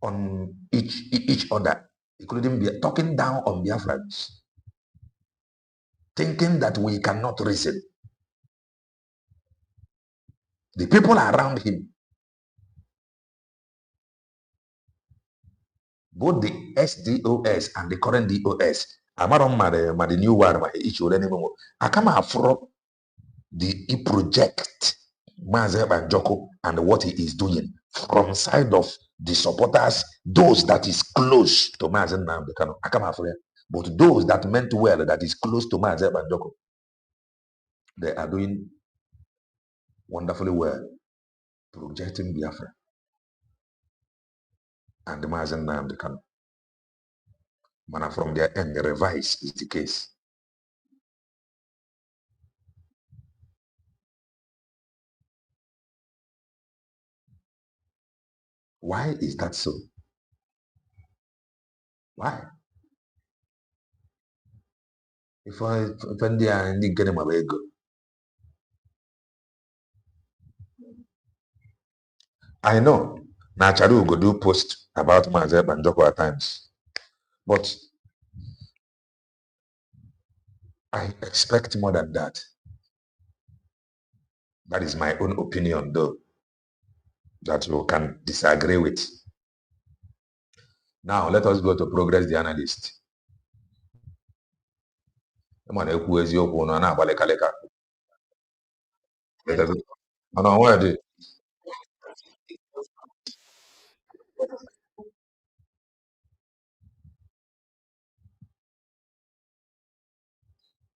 on each other, including talking down on Biafrans. Thinking that we cannot reason. The people around him, both the SDOS and the current DOS, I'm not the new one, I come afro the project Mazi Banjoko and what he is doing from side of the supporters, those that is close to Mazi Nnamdi Kanu. I come afro. But those that meant well, that is close to Mazi Banjoko, they are doing wonderfully well, projecting Biafra and Mazi Nnamdi Kanu. Man, from their end, the revise is the case. Why is that so? Why? If I didn't get him a ego. I know Nacharu go do post about Mazi Banjoko at times, but I expect more than that. That is my own opinion, though, that you can disagree with. Now, let us go to Progress the Analyst.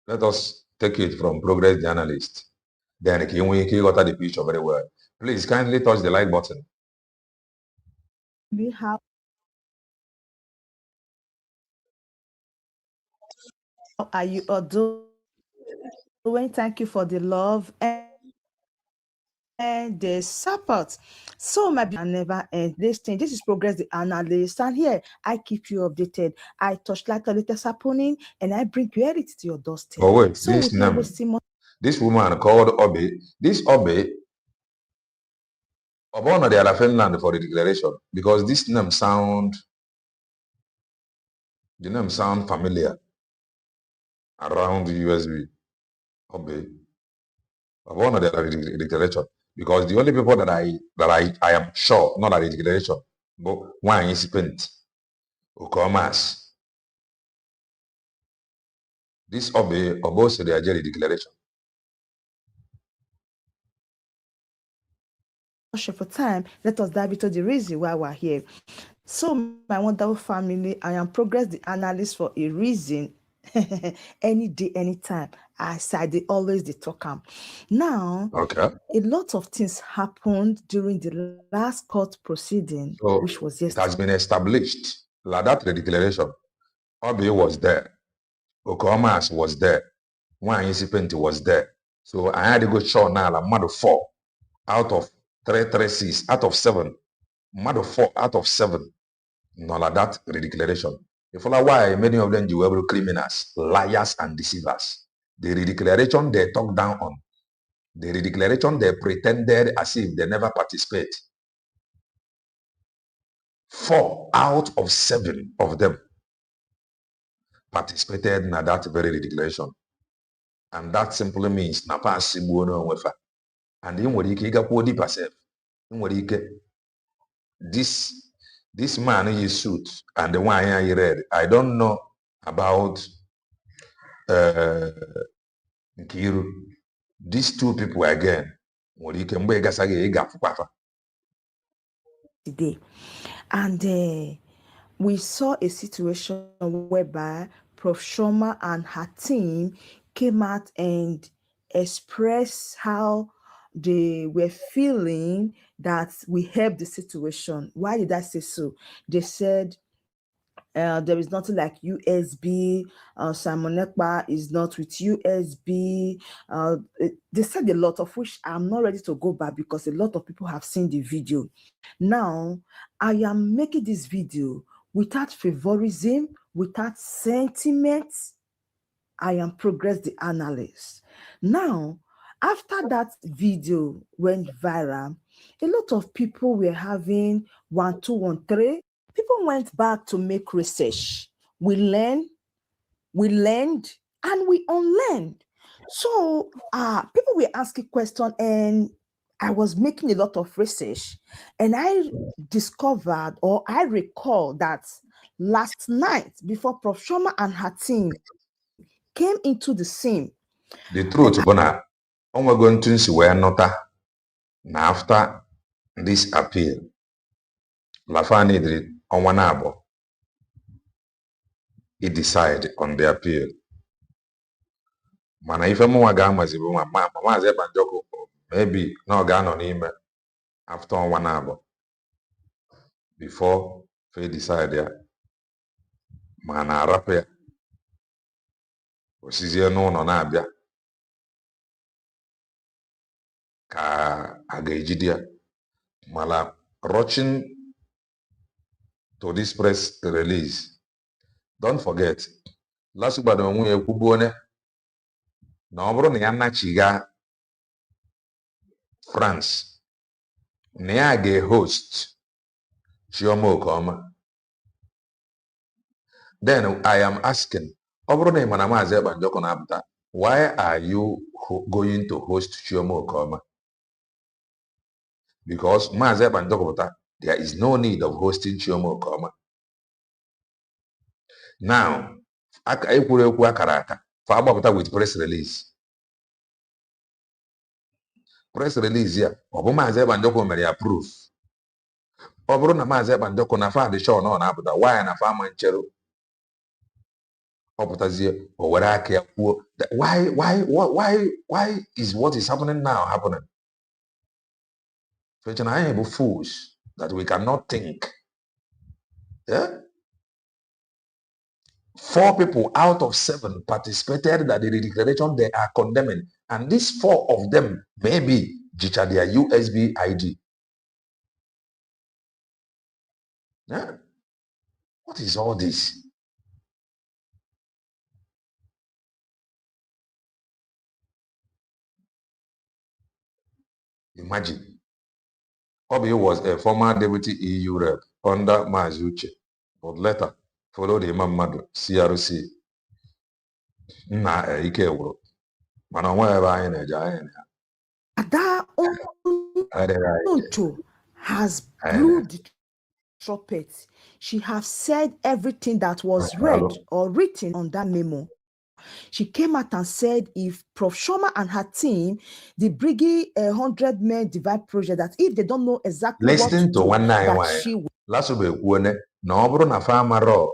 Let us take it from Progress the Analyst. Then you got the picture very well. Please kindly touch the like button. How are you all doing? Thank you for the love and the support. So my never end. This is Progress the Analyst, and here I keep you updated. I touch like the latest happening, and I bring reality to your doorstep. Oh wait, so this woman called Obi. This Obi, born of the Finland for the declaration, because this name sound familiar around the USB. Obi, born of the declaration, because the only people that I am sure, not at the declaration, but one is spent Okomas. This Obi oppose the Algeria declaration. For time, let us dive into the reason why we're here. So, my wonderful family, I am Progress the Analyst for a reason. Any day, anytime. They always the talk. Now, okay, a lot of things happened during the last court proceeding, so which was yesterday. It has been established like that the declaration. Obi was there. Okomas was there. One incipient was there. So I had to go show now like mother 4 out of 336 out of 7. Mother 4 out of 7. No, like that redeclaration. You follow why many of them were criminals, liars, and deceivers. The redeclaration they talk down on The declaration, they pretended as if they never participate. 4 out of 7 of them participated in that very declaration. And that simply means na pass and in what you go deep yourself. In what you this man in his suit and the one I read, I don't know about Nkiru. These 2 people again, what you can today. And we saw a situation whereby Prof. Chioma and her team came out and expressed how they were feeling that we helped the situation. Why did I say so? They said there is nothing like USB. Simon Ekpa is not with USB. They said a lot, of which I'm not ready to go back because a lot of people have seen the video. Now, I am making this video without favorism, without sentiments. I am Progress the Analyst. Now, after that video went viral, a lot of people were having 1, 2, 1, 3. People went back to make research. We learned, and we unlearned. So people were asking questions, and I was making a lot of research, and I discovered, or I recall, that last night, before Prof. Chioma and her team came into the scene. The truth, Bona, we're going to see where not after this appeal. Lafani did on one abo. He decided on the appeal. Mana ife mwa ga mazibu mama ze banjoko maybe no ga no n'ime after one abo before they decide ya mana arapụ ya osizie n'ụlọ na-abịa ka a ga-ejide ya mana rushing to this press release. Don't forget last week onwe ya ekwubu onye na ọ bụrụ na ya nachiga France na ya ga-host Chioma Okoma. Then I am asking, ọ bụrụ na ị mana Maazị Ekpanjọkụ na-apụta, why are you going to host Chioma Okoma? Because Maazị Ekpanjọkụ pụta, there is no need of hosting Chioma Okoma. Now, ekwuru ekwu akara aka fa agbapụta with press release. Press release ya, ọ bụ Maazị Ekpanjọkụ mere ya proof. Ọ bụrụ na Maazị Ekpanjọkụ na fa dị sure na ọ na-apụta, why na fa ama ncheru? Oputazie or why is what is happening now happening? Such an able fools that we cannot think. Yeah? 4 people out of 7 participated that the declaration they are condemning, and these 4 of them maybe jicha their USB ID. Yeah? What is all this? Imagine. Obi was a former deputy EU rep under Nwayi Isiocha, but later followed Imam Madu, CRC. Na ike wuru. Mana onwe ebe anyị na-eje anyị na. Ada Onto has blew the trumpet. She has said everything that was read or written on that memo. She came out and said if Prof. Chioma and her team, the bringing 100-men divine project, that if they don't know exactly what to do, that she will. Last week, when na ọ bụrụ na fa amarọ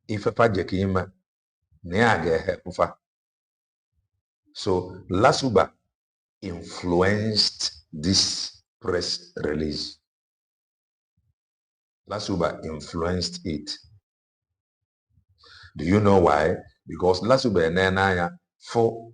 ife fa jeke ime na ya ga-ehepụfa. So Lasuba influenced this press release. Lasuba influenced it. Do you know why? Because Lasuba enenaya for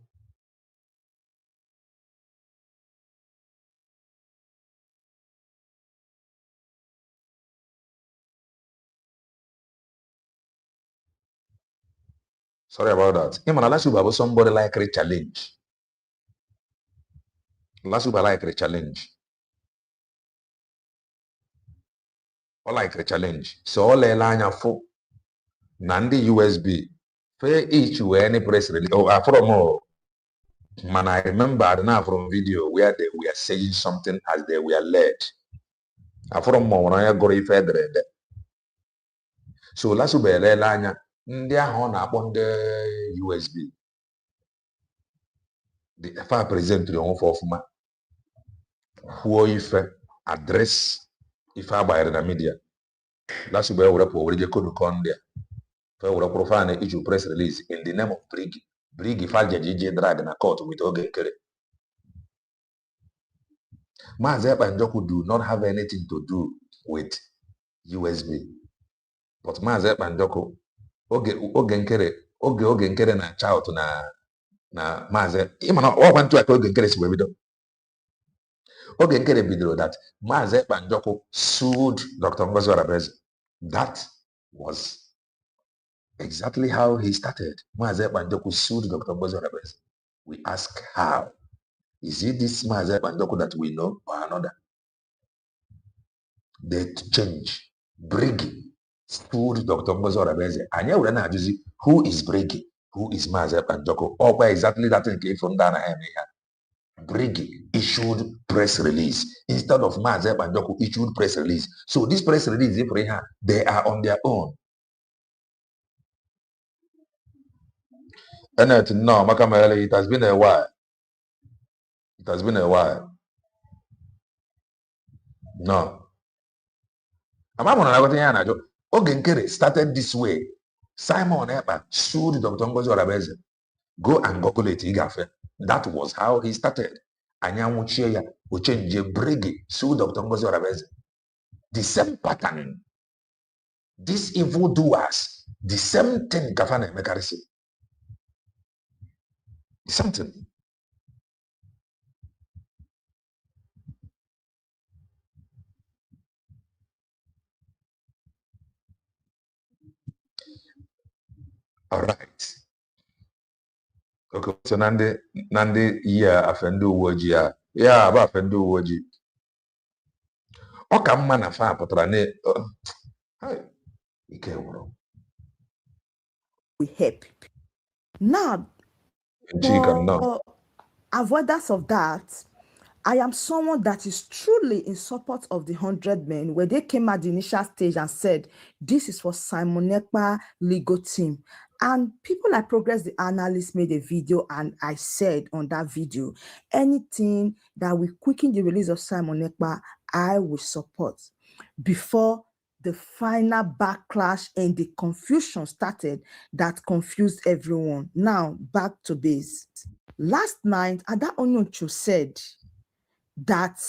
sorry about that. Imana Lasuba was somebody like a challenge. Last week I like a challenge. I like a challenge. So all the line for Nandi USB. Fair each way any press release. Oh, from more. Man, I remember now from video where they were saying something as they were led. From more when I go further. So last week I line ndị ahụ na-akpọ ndị USB. The fire present to the home for Fuma. Who if address if I buy in the media. Last week I would have already could come there. Would have profile issue press release in the name of Briggy. Briggy filed JJ drag in a court with Ogekere. Maazị Ekpanjoku do not have anything to do with USB. But Maazị Ekpanjoku oge nkere na child na Maazị ịma na ọ kwantu aka oge nkere si wee bido. Oge nkere bidoro that Maazị Ekpanjoku sued Dr. Ngozi Orabeze. That was exactly how he started. Maazị Ekpanjoku sued Dr. Ngozi Orabeze. We ask how. Is it this Maazị Ekpanjoku that we know or another? They change. Briggy sued Dr. Ngozi Orabeze. And here we're not using who is Briggy, who is Maazị Ekpanjoku. Or where exactly that thing came from Dana here. Briggy issued press release instead of Maazị Ekpanjoku issued press release. So this press release, they are on their own. And no, Makamele, it has been a while. It has been a while. No. Ogenkere started this way. Simon Ekpa sued Dr. Ngozi Orabeze. Go and Google it, Igafe. That was how he started. Anyanwu Chieya, Ochenje Briggy sued Dr. Ngozi Orabeze. The same pattern. These evildoers, the same thing Gafana Mekarisi. The same thing. All right. Okay, so Nandi yeah, afendu woji ya. Yeah, aba afendu woji. Oka mma na fa pụtara ne. Ike wụrụ. We help. Now, for avoidance of that, I am someone that is truly in support of the 100 men where they came at the initial stage and said, this is for Simon Ekpa legal team. And people like Progress the Analyst made a video, and I said on that video, anything that will quicken the release of Simon Ekpa, I will support. Before the final backlash and the confusion started that confused everyone. Now, back to base. Last night, Ada Onyoncho said that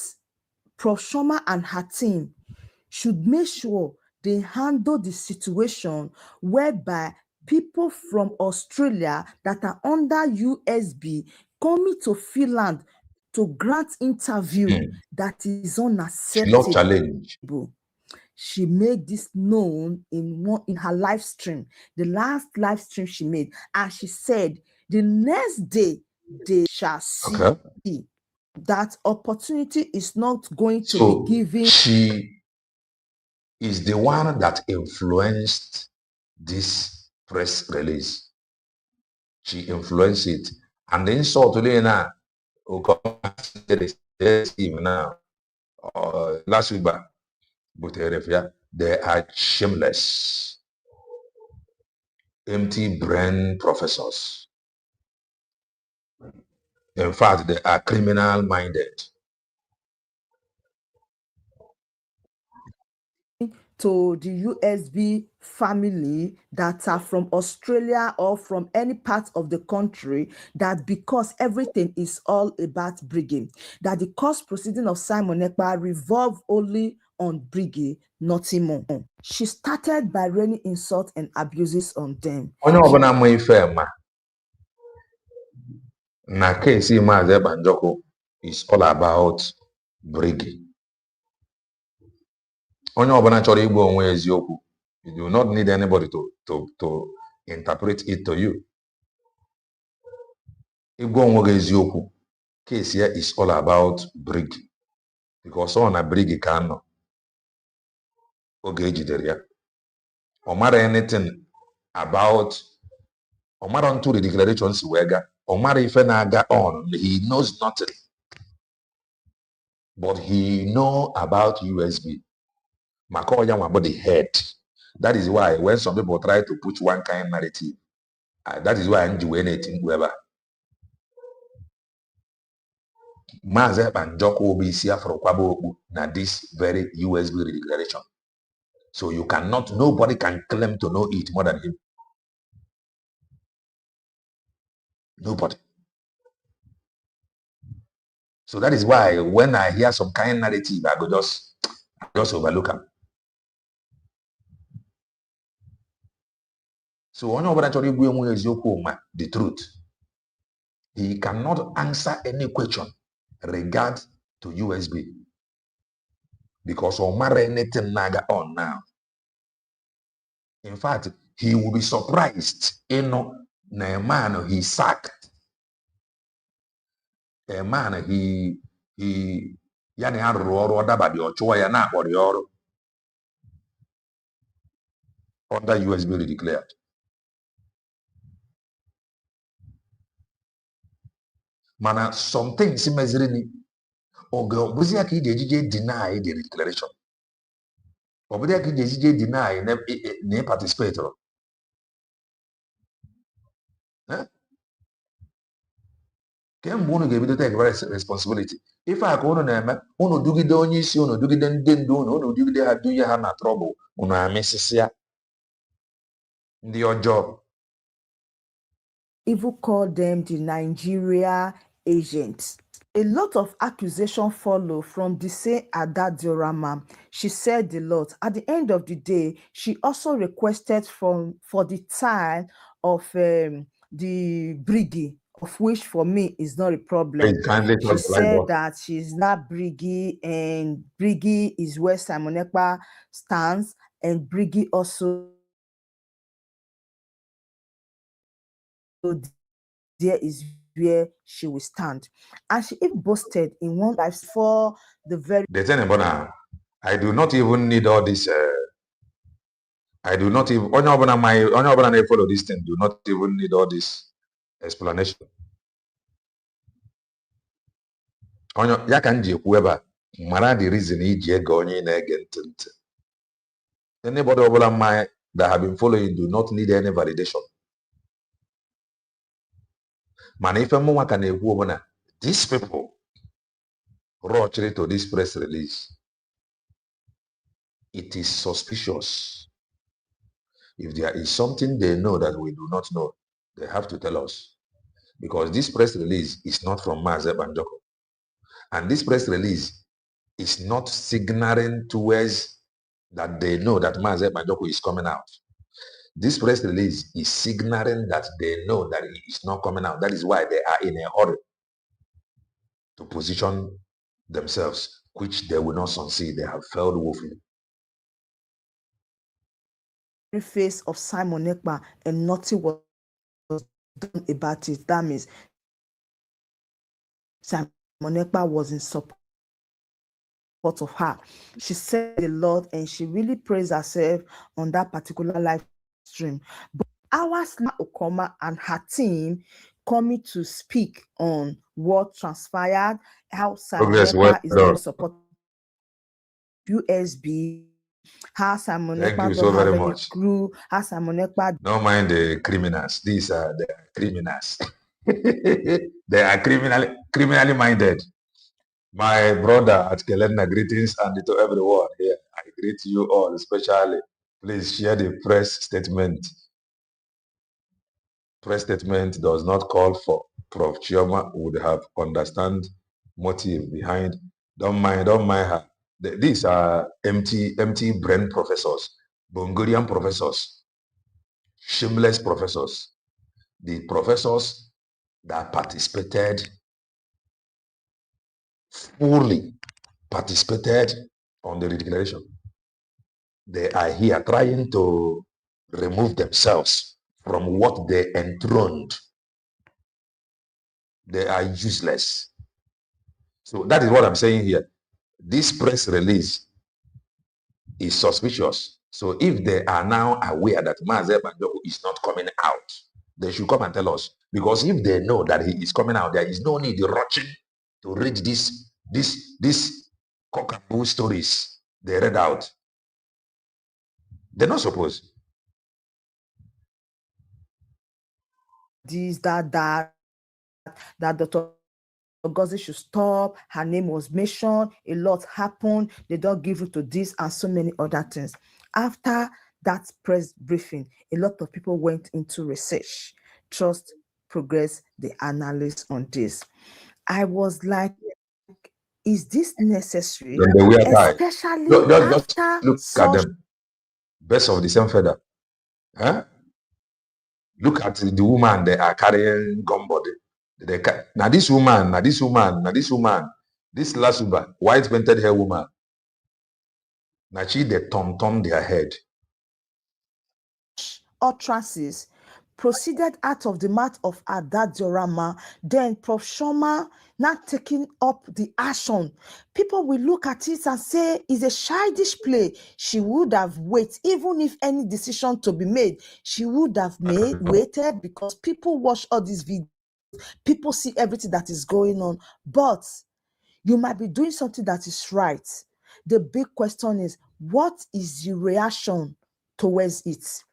Prof. Chioma and her team should make sure they handle the situation whereby people from Australia that are under USB coming to Finland to grant interview that is unacceptable. Challenge. She made this known in her live stream, the last live stream she made, and she said the next day they shall see that opportunity is not going to be given. She is the one that influenced this press release. She influenced it. And then so today now, now last week back, but they are shameless, empty brain professors. In fact, they are criminal minded. To the USB family that are from Australia or from any part of the country, that because everything is all about Briggy, that the court proceeding of Simon Ekpa revolve only on Briggy, nothing more. She started by raining insults and abuses on them. Na case Maazị Ekpanjoku is all about Briggy. Onye ọbụla chọrọ igbu onwe eziokwu, you do not need anybody to interpret it to you. Igbu onwe gị eziokwu, case here is all about Brig. Because on a Brig can okay, or matter anything about or matter onto the declarations wega or matter if naga on, he knows nothing. But he know about USB. Makoya about the head. That is why when some people try to put one kind of narrative, that is why I'm doing anything whoever. Maze Banjoko will be here for Kwabo na this very USB declaration. So you cannot, nobody can claim to know it more than him. Nobody. So that is why when I hear some kind of narrative, I go just overlook them. So when actually the truth, he cannot answer any question regard to USB because Omar anything naga on now. In fact, he will be surprised. You know, a man he sacked. A man he yani arụrụ dabadi ọchụwa ya na-akpọrọ ya ọrụ under USB declared. Mana some things meziri ni oge ọbụzi ya ka ị ga-ejije deny the declaration. Ọbụzi ya ka ị ga-ejije deny na participate. Kemgbe unu ga-ebido take responsibility. Ife a ka unu na-eme, unu dugide onye isi unu, dugide ndị ndu unu dugide ha dunye ha na trouble, unu amịsịsịa ndị ọjọọ. Even call them the Nigeria agents. A lot of accusation follow from the same Ada Diorama. She said a lot. At the end of the day, she also requested for the time of the Briggy, of which for me is not a problem. She said that she's not Briggy, and Briggy is where Simon Ekpa stands, and Briggy also there is where she will stand. And she even boasted in one life for the very... The thing about I do not even need all this. I do not even, onye ọbụla na-follow this thing do not even need all this explanation. Ya ka m ji ekwu ebe a, mara the reason iji ege onye na-ege ntị ntị. Anybody ọbụla mma that have been following do not need any validation. Mana ife mụnwa ka na-ekwu ọbụla, these people rushing to this press release. It is suspicious. If there is something they know that we do not know, they have to tell us. Because this press release is not from Maze Banjoko. And this press release is not signaling towards that they know that Maze Banjoko is coming out. This press release is signaling that they know that it is not coming out. That is why they are in a hurry to position themselves, which they will not succeed. They have failed woefully. Face of Simon Ekpa, and nothing was done about it. That means Simon Ekpa was in support of her. She said a lot, and she really praised herself on that particular live stream. But hours Chioma Okoma and her team coming to speak on what transpired, how Simon Ekpa is very supportive USB, how Simon Ekpa so very much. Crew, how Simon Ekpa... Don't mind the criminals. These are the criminals. They are criminally minded. My brother at Kelena, greetings and to everyone here. I greet you all, especially. Please share the press statement. Press statement does not call for Prof. Chioma would have understand motive behind. Don't mind her. These are empty brain professors, Bongorian professors, shameless professors, the professors that participated fully on the declaration. They are here trying to remove themselves from what they enthroned. They are useless. So that is what I'm saying here. This press release is suspicious. So if they are now aware that Mazi Banjoku is not coming out, they should come and tell us. Because if they know that he is coming out, there is no need rushing to read this cock and bull stories they read out. They're not supposed. This, that Dr. Ngozi should stop. Her name was mentioned. A lot happened. They don't give it to this and so many other things. After that press briefing, a lot of people went into research. Trust Progress, the analyst on this. I was like, is this necessary? Then they wear tie. Especially Just after look at such them. Best of the same feather. Huh? Look at the woman they are carrying gun body. Now this woman, this Lasuba, white painted hair woman, now she they tom their head. utterances proceeded out of the mouth of Ada Diorama, then Prof. Chioma not taking up the action. People will look at it and say it's a childish play. She would have waited, even if any decision to be made, she would have waited, because people watch all these videos, people see everything that is going on. But you might be doing something that is right. The big question is, what is the reaction towards it?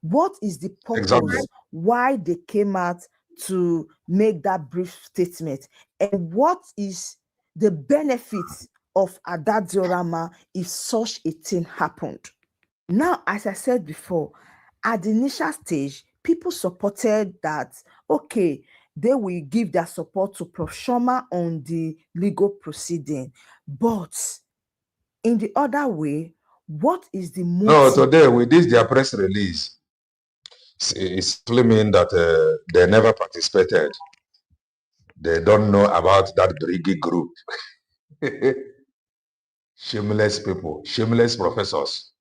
What is the purpose? Exactly. Why they came out to make that brief statement? And what is the benefits of Ada Diorama if such a thing happened? Now, as I said before, at the initial stage, people supported that, okay, they will give their support to Prof. Chioma on the legal proceeding. But in the other way, what is the motive? No, today with this their press release, it's claiming that they never participated. They don't know about that Briggy group. Shameless people, shameless professors.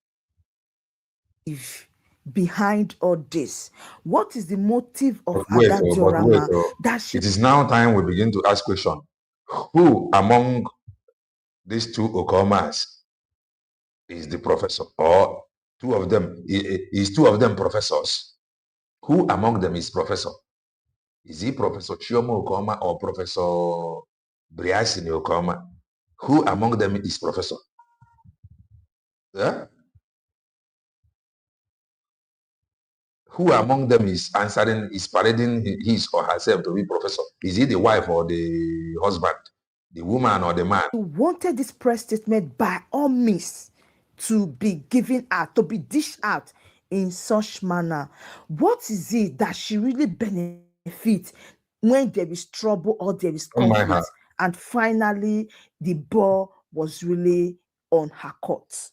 Behind all this, what is the motive of Ada Diorama? It is now time we begin to ask question. Who among these two Okomas is the professor? Or two of them, is two of them professors? Who among them is professor? Is he Professor Chioma Okoma or Professor Briasini Okoma? Who among them is professor? Yeah? Who among them is parading his or herself to be professor? Is he the wife or the husband? The woman or the man? You wanted this press statement by all means to be given out, to be dished out in such manner. What is it that she really benefits when there is trouble or there is conflict? And finally, the ball was really on her court.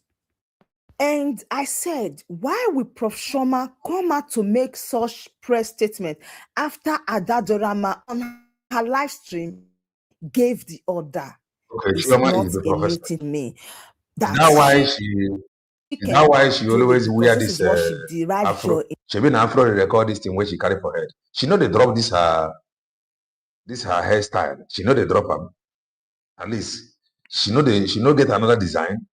And I said, why would Prof. Chioma come out to make such press statement after Ada Diorama on her live stream gave the order? Okay, It's Chioma not is the a professor. new thing to me. Is that why she always wear this afro? She been afro record this thing where she carry for head. She know they drop this her hairstyle. She know they drop them. At least she know get another design.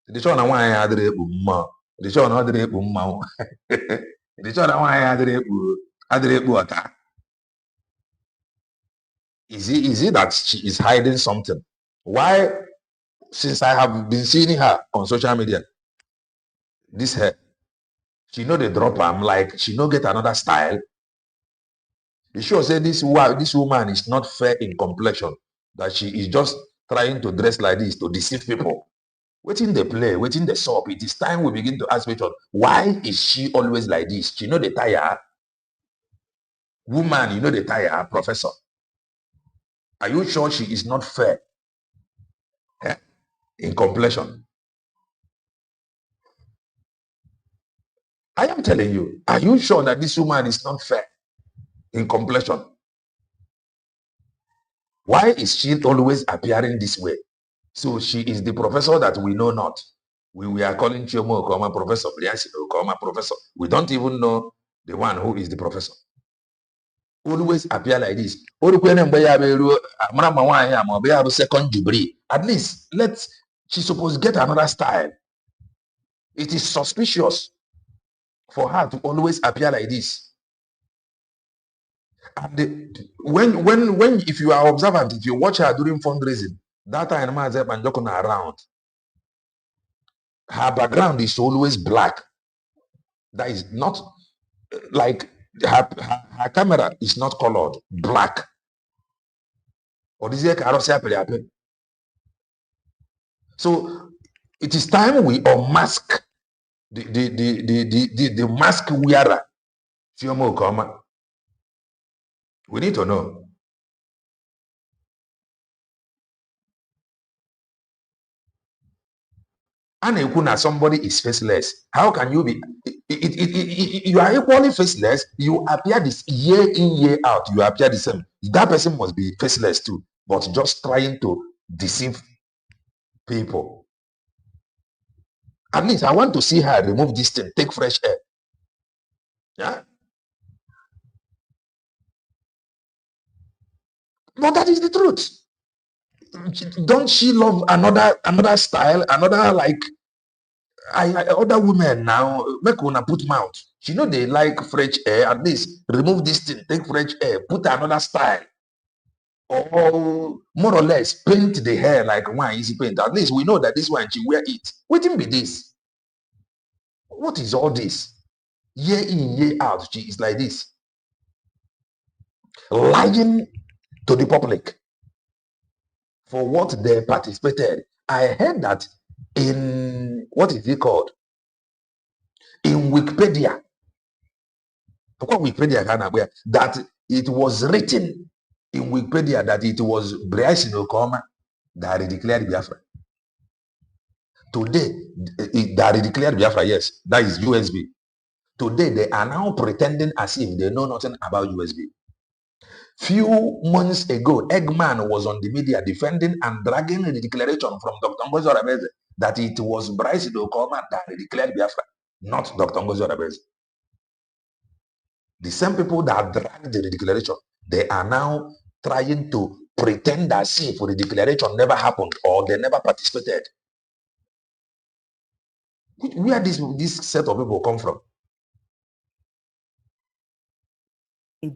The show na why I adere ekpu mma. The show na adere ekpu mma. The show na why I adere ekpu ota. Is it that she is hiding something? Why, since I have been seeing her on social media, this hair, she know they drop am, like she no get another style. The show say this woman is not fair in complexion, that she is just trying to dress like this to deceive people. Waiting the play, waiting the soap. It is time we begin to ask question, why is she always like this? She know the tire. Woman, you know the tire, professor. Are you sure she is not fair in complexion? I am telling you, are you sure that this woman is not fair in complexion? Why is she always appearing this way? So she is the professor that we know not. We are calling Chioma Okoma Professor, Briasini Okoma Professor. We don't even know the one who is the professor. always appear like this. Second jubilee. At least she's supposed to get another style. It is suspicious for her to always appear like this. And when if you are observant, if you watch her during fundraising, that time Maazị Banjoko na around, her background is always black. That is not like her camera is not colored, black. So it is time we unmask the mask wearer, Chioma Okoma. We need to know. And if somebody is faceless, how can you be? You are equally faceless. You appear this year in, year out. You appear the same. That person must be faceless too, but just trying to deceive people. At least I want to see her remove this thing, take fresh air. Yeah. But that is the truth. Don't she love another style, another like other women now make una put mouth. She know they like fresh air. At least remove this thing, take fresh air, put another style, or more or less paint the hair like one easy paint. At least we know that this one she wear it. Wouldn't be this. What is all this? Year in, year out, she is like this, lying to the public for what they participated. I heard that in what is it called? In Wikipedia, that it was written in Wikipedia that it was Nwayi Okoma that declared Biafra. Today, that declared Biafra, yes, that is USB. Today, they are now pretending as if they know nothing about USB. Few months ago, Eggman was on the media defending and dragging the declaration from Dr. Ngozi Orebeze that it was Nwayi Okoma that declared Biafra, not Dr. Ngozi Orebeze. The same people that dragged the declaration, they are now trying to pretend as if the declaration never happened or they never participated. Where this set of people come from?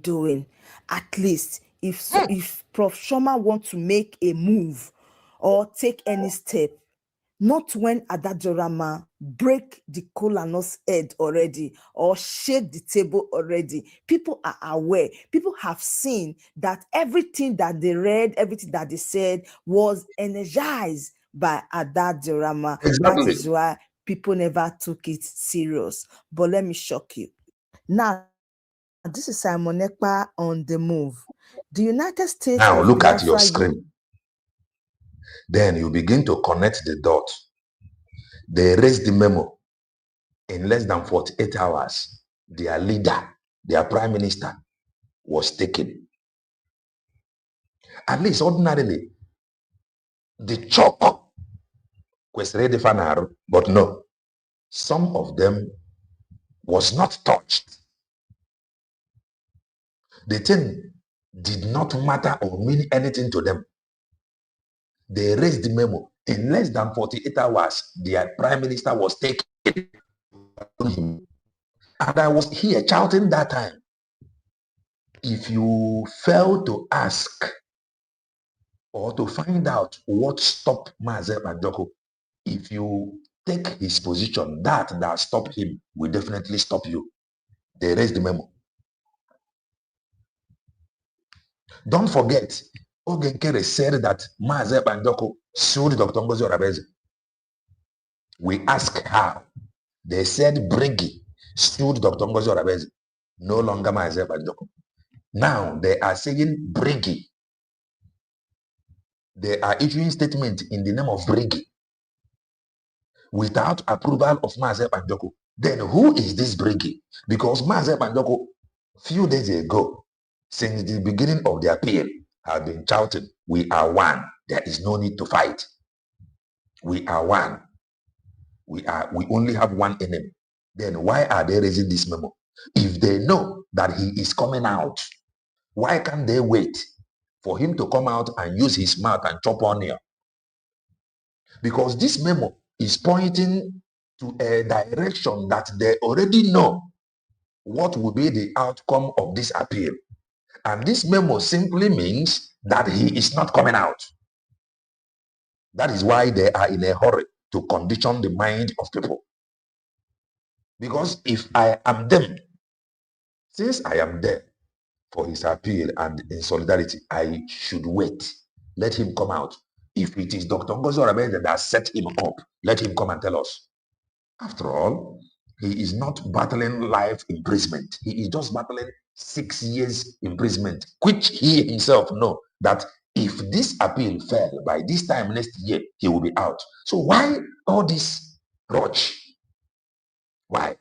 Doing at least if Prof. Chioma want to make a move or take any step, not when Adajorama break the Kolanos head already or shake the table already. People are aware. People have seen that everything that they read, everything that they said was energized by Adajorama. Exactly. That is why people never took it serious. But let me shock you. Now, this is Simon Ekpa on the move. The United States now of look Biafra at your screen. Then you begin to connect the dots. They raised the memo in less than 48 hours. Their leader, their prime minister, was taken. At least ordinarily, the chop was ready for now, but no. Some of them was not touched. The thing did not matter or mean anything to them. They raised the memo. In less than 48 hours, their prime minister was taken. And I was here shouting that time. If you fail to ask or to find out what stopped Maazị Banjoko, if you take his position, that stopped him will definitely stop you. They raised the memo. Don't forget, Ogenkere said that Maazị Banjoko sued Dr. Ngozi Orebeze. We asked how. They said Briggy sued Dr. Ngozi Orebeze, no longer Maazị Banjoko. Now they are saying Briggy. They are issuing statement in the name of Briggy without approval of Maazị Banjoko. Then who is this Briggy? Because Maazị Banjoko, few days ago, since the beginning of the appeal, have been shouting, we are one. There is no need to fight. We are one. We only have one enemy. Then why are they raising this memo? If they know that he is coming out Why can't they wait for him to come out and use his mouth and chop onion? Because this memo is pointing to a direction that they already know what will be the outcome of this appeal. And this memo simply means that he is not coming out. That is why they are in a hurry to condition the mind of people. Because if I am them, since I am there for his appeal and in solidarity, I should wait. Let him come out. If it is Dr. Ngozi Orameze that set him up, let him come and tell us. After all, he is not battling life imprisonment. He is just battling 6 years imprisonment, which he himself know that if this appeal fell by this time next year, he will be out. So why all this rush? Why?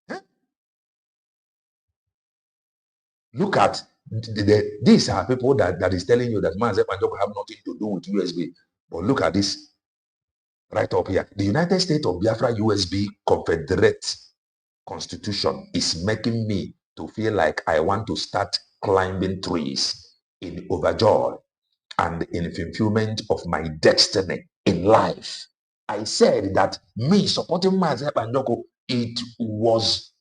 Huh? Look at these are people that is telling you that Mazi Panjoko have nothing to do with USB. But look at this right up here. The United States of Biafra USB Confederate Constitution is making me to feel like I want to start climbing trees in overjoy and in fulfillment of my destiny in life. I said that me supporting Mazi Panjoko, it was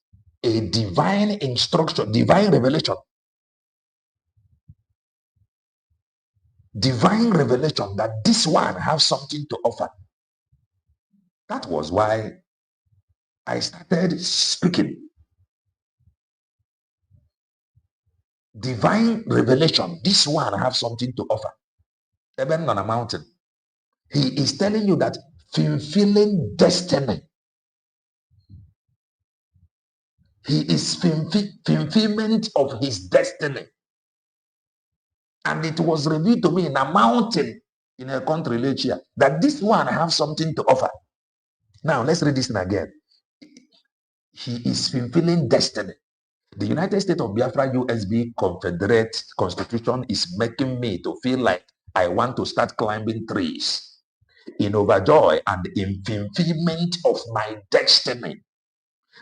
a divine instruction, divine revelation. Divine revelation that this one has something to offer. That was why I started speaking. Divine revelation. This one has something to offer. Even on a mountain. He is telling you that fulfilling destiny. He is fulfillment of his destiny. And it was revealed to me in a mountain in a country late here that this one has something to offer. Now let's read this again. He is fulfilling destiny. The United States of Biafra USB Confederate Constitution is making me to feel like I want to start climbing trees in overjoy and in fulfillment of my destiny.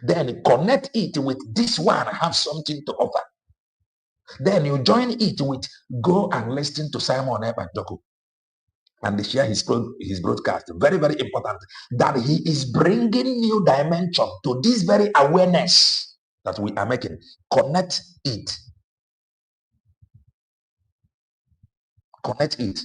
Then connect it with this one, have something to offer. Then you join it with go and listen to Simon Ebanjoko and share his broadcast. Very, very important that he is bringing new dimension to this very awareness that we are making. Connect it. Connect it.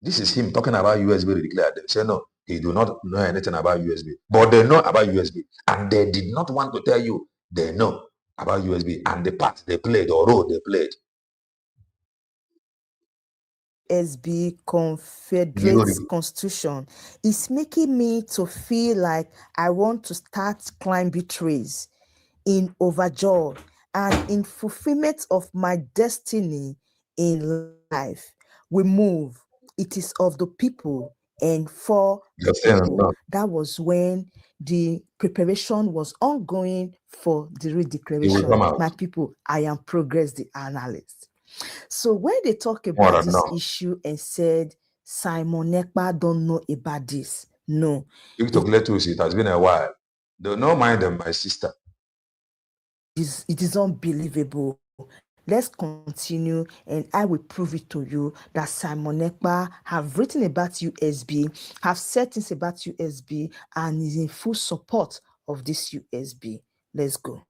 This is him talking about USB declared. They say no, he do not know anything about USB. But they know about USB. And they did not want to tell you they know about USB and the part they played or role they played. SB Confederate Constitution is making me to feel like I want to start climbing trees in overjoy and in fulfillment of my destiny in life. We move. It is of the people and for the people. That was when the preparation was ongoing for the redeclaration. My people, I am Progress the Analyst. So when they talk about this issue and said Simon Ekpa don't know about this, no. It has been a while. Don't mind them, my sister. It is unbelievable. Let's continue and I will prove it to you that Simon Ekpa have written about USB, have said things about USB and is in full support of this USB. Let's go.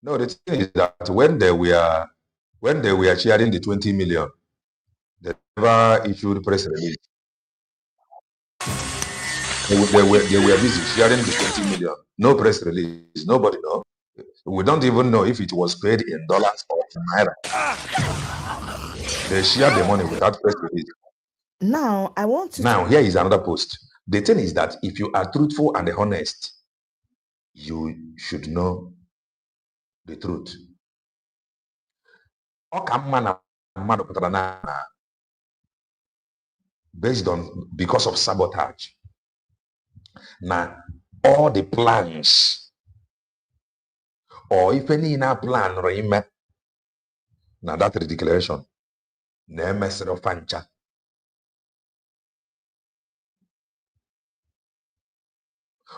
No, the thing is that when they were sharing the 20 million, they never issued press release. They were busy sharing the 20 million. No press release. Nobody knows. We don't even know if it was paid in dollars or naira. They shared the money without press release. Now, I want to... Now, here is another post. The thing is that if you are truthful and honest, you should know the truth. Based on, because of sabotage. Now, all the plans, or if any in a plan, now that declaration,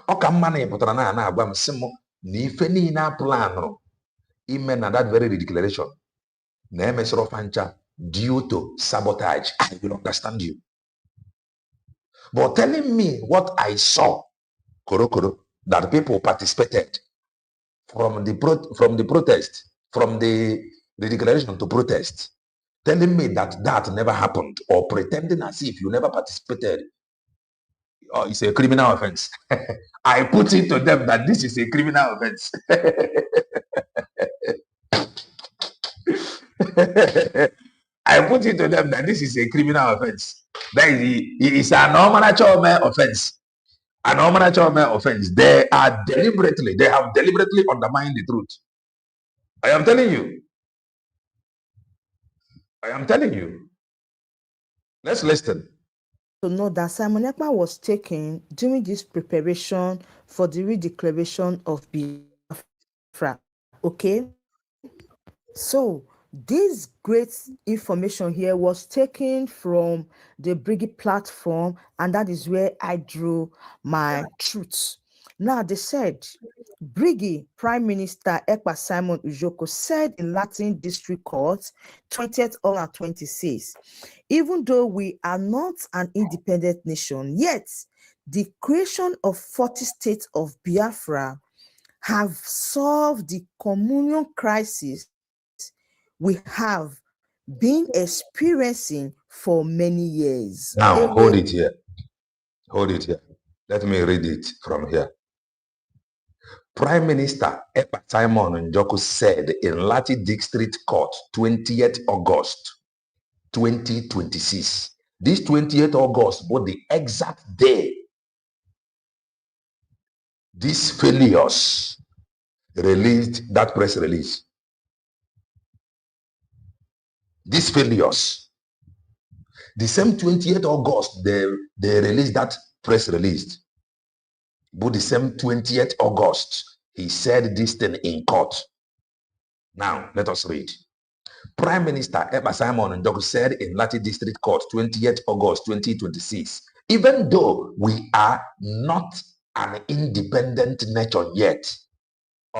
Ọka mma na ịpụtara na-agwa m sị m na ife niile a planụrụ ime na that very declaration na emesịrị ọfancha due to sabotage. I will understand you. But telling me what I saw, korokoro, that people participated from the protest, from the declaration to protest, telling me that never happened, or pretending as if you never participated, it's a criminal offense. I put it to them that this is a criminal offense. I put it to them that this is a criminal offense. That is an Chioma offense. An Chioma offense. They have deliberately undermined the truth. I am telling you. Let's listen. To know that Simon Ekpa was taken during this preparation for the redeclaration of Biafra. Okay? So this great information here was taken from the Briggy platform, and that is where I drew my truth. Now, they said, Briggy Prime Minister Ekpa Simon Isiocha said in Latin District Court, 20th August 26, even though we are not an independent nation, yet the creation of 40 states of Biafra have solved the communion crisis we have been experiencing for many years. Now, hold it here. Let me read it from here. Prime Minister Ekpa Simon Isiocha said in Lati District Court, 20th August 2026. This 20th August was the exact day these failures released that press release. These failures. The same 20th August, they released that press release. But the same 20th August, he said this thing in court. Now, let us read. Prime Minister Ekpa Simon Isiocha said in Lati District Court, 20th August 2026, even though we are not an independent nation yet,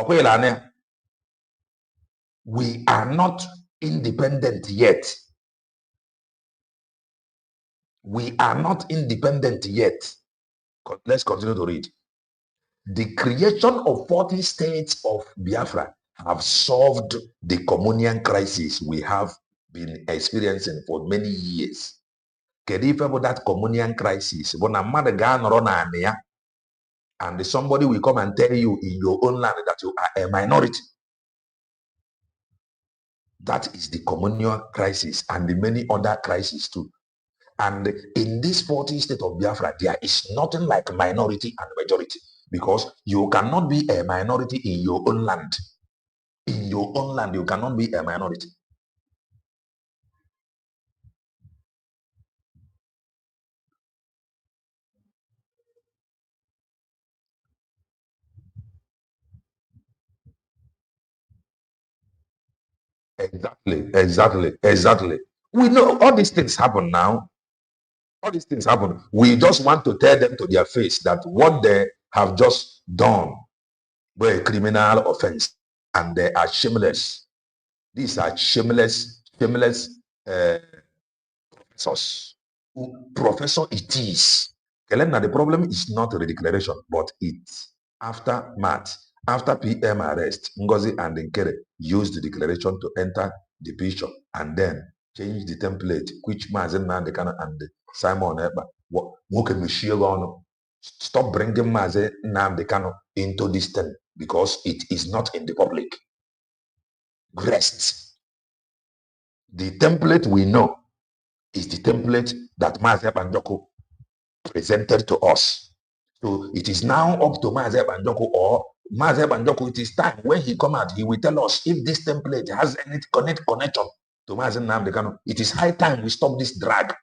we are not independent yet. We are not independent yet. Let's continue to read. The creation of 40 states of Biafra have solved the communion crisis we have been experiencing for many years. Kedu ife bụ that communion crisis? Bụ na mmadụ ga-anọrọ naanị ya, and somebody will come and tell you in your own land that you are a minority. That is the communion crisis and the many other crises too. And in this 40 state of Biafra, there is nothing like minority and majority, because you cannot be a minority in your own land. In your own land, you cannot be a minority. Exactly. We know all these things happen now. All these things happen. We just want to tell them to their face that what they have just done were a criminal offense, and they are shameless. These are shameless professors. Professor it is. Kelena, the problem is not the declaration, but it's aftermath. After PM arrest, Ngozi and Nkere used the declaration to enter the picture and then change the template, which Mazen Nandekana and Simon Eba. Stop bringing Mazen Nandekano into this thing because it is not in the public. Rest. The template we know is the template that Mazen Banjoko presented to us. So it is now up to Mazen Banjoko or Mazen Banjoko. It is time when he come out, he will tell us if this template has any connection to Mazen Nandekano. It is high time we stop this drag.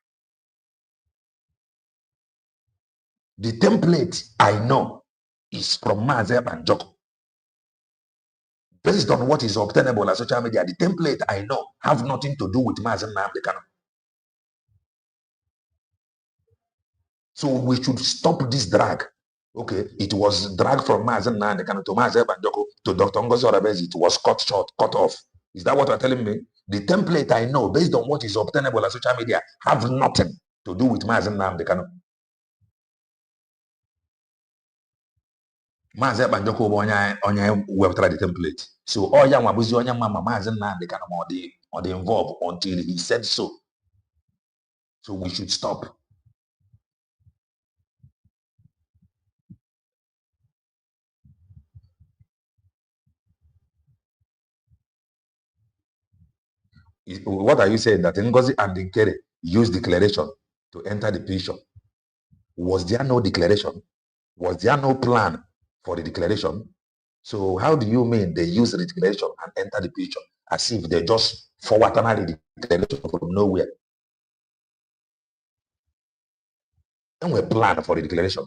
The template I know is from Mazen Banjoko. Based on what is obtainable on social media, the template I know have nothing to do with Mazen Nandekano. So we should stop this drag. Okay, it was dragged from Mazen Nande to Mazen Banjoko to Dr. Ngozi Orabezi. It was cut short, cut off. Is that what you're telling me? The template I know, based on what is obtainable on social media, have nothing to do with Mazen Nande Kano. Mazen Banjoko onye webtra the template. So all young wabuzi onya mama Mazen Nande Kano or they involved until he said so. So we should stop. What are you saying? That Ngozi and Nkere used declaration to enter the picture? Was there no declaration? Was there no plan for the declaration? So how do you mean they use the declaration and enter the picture as if they just forward the declaration from nowhere? And we plan for the declaration.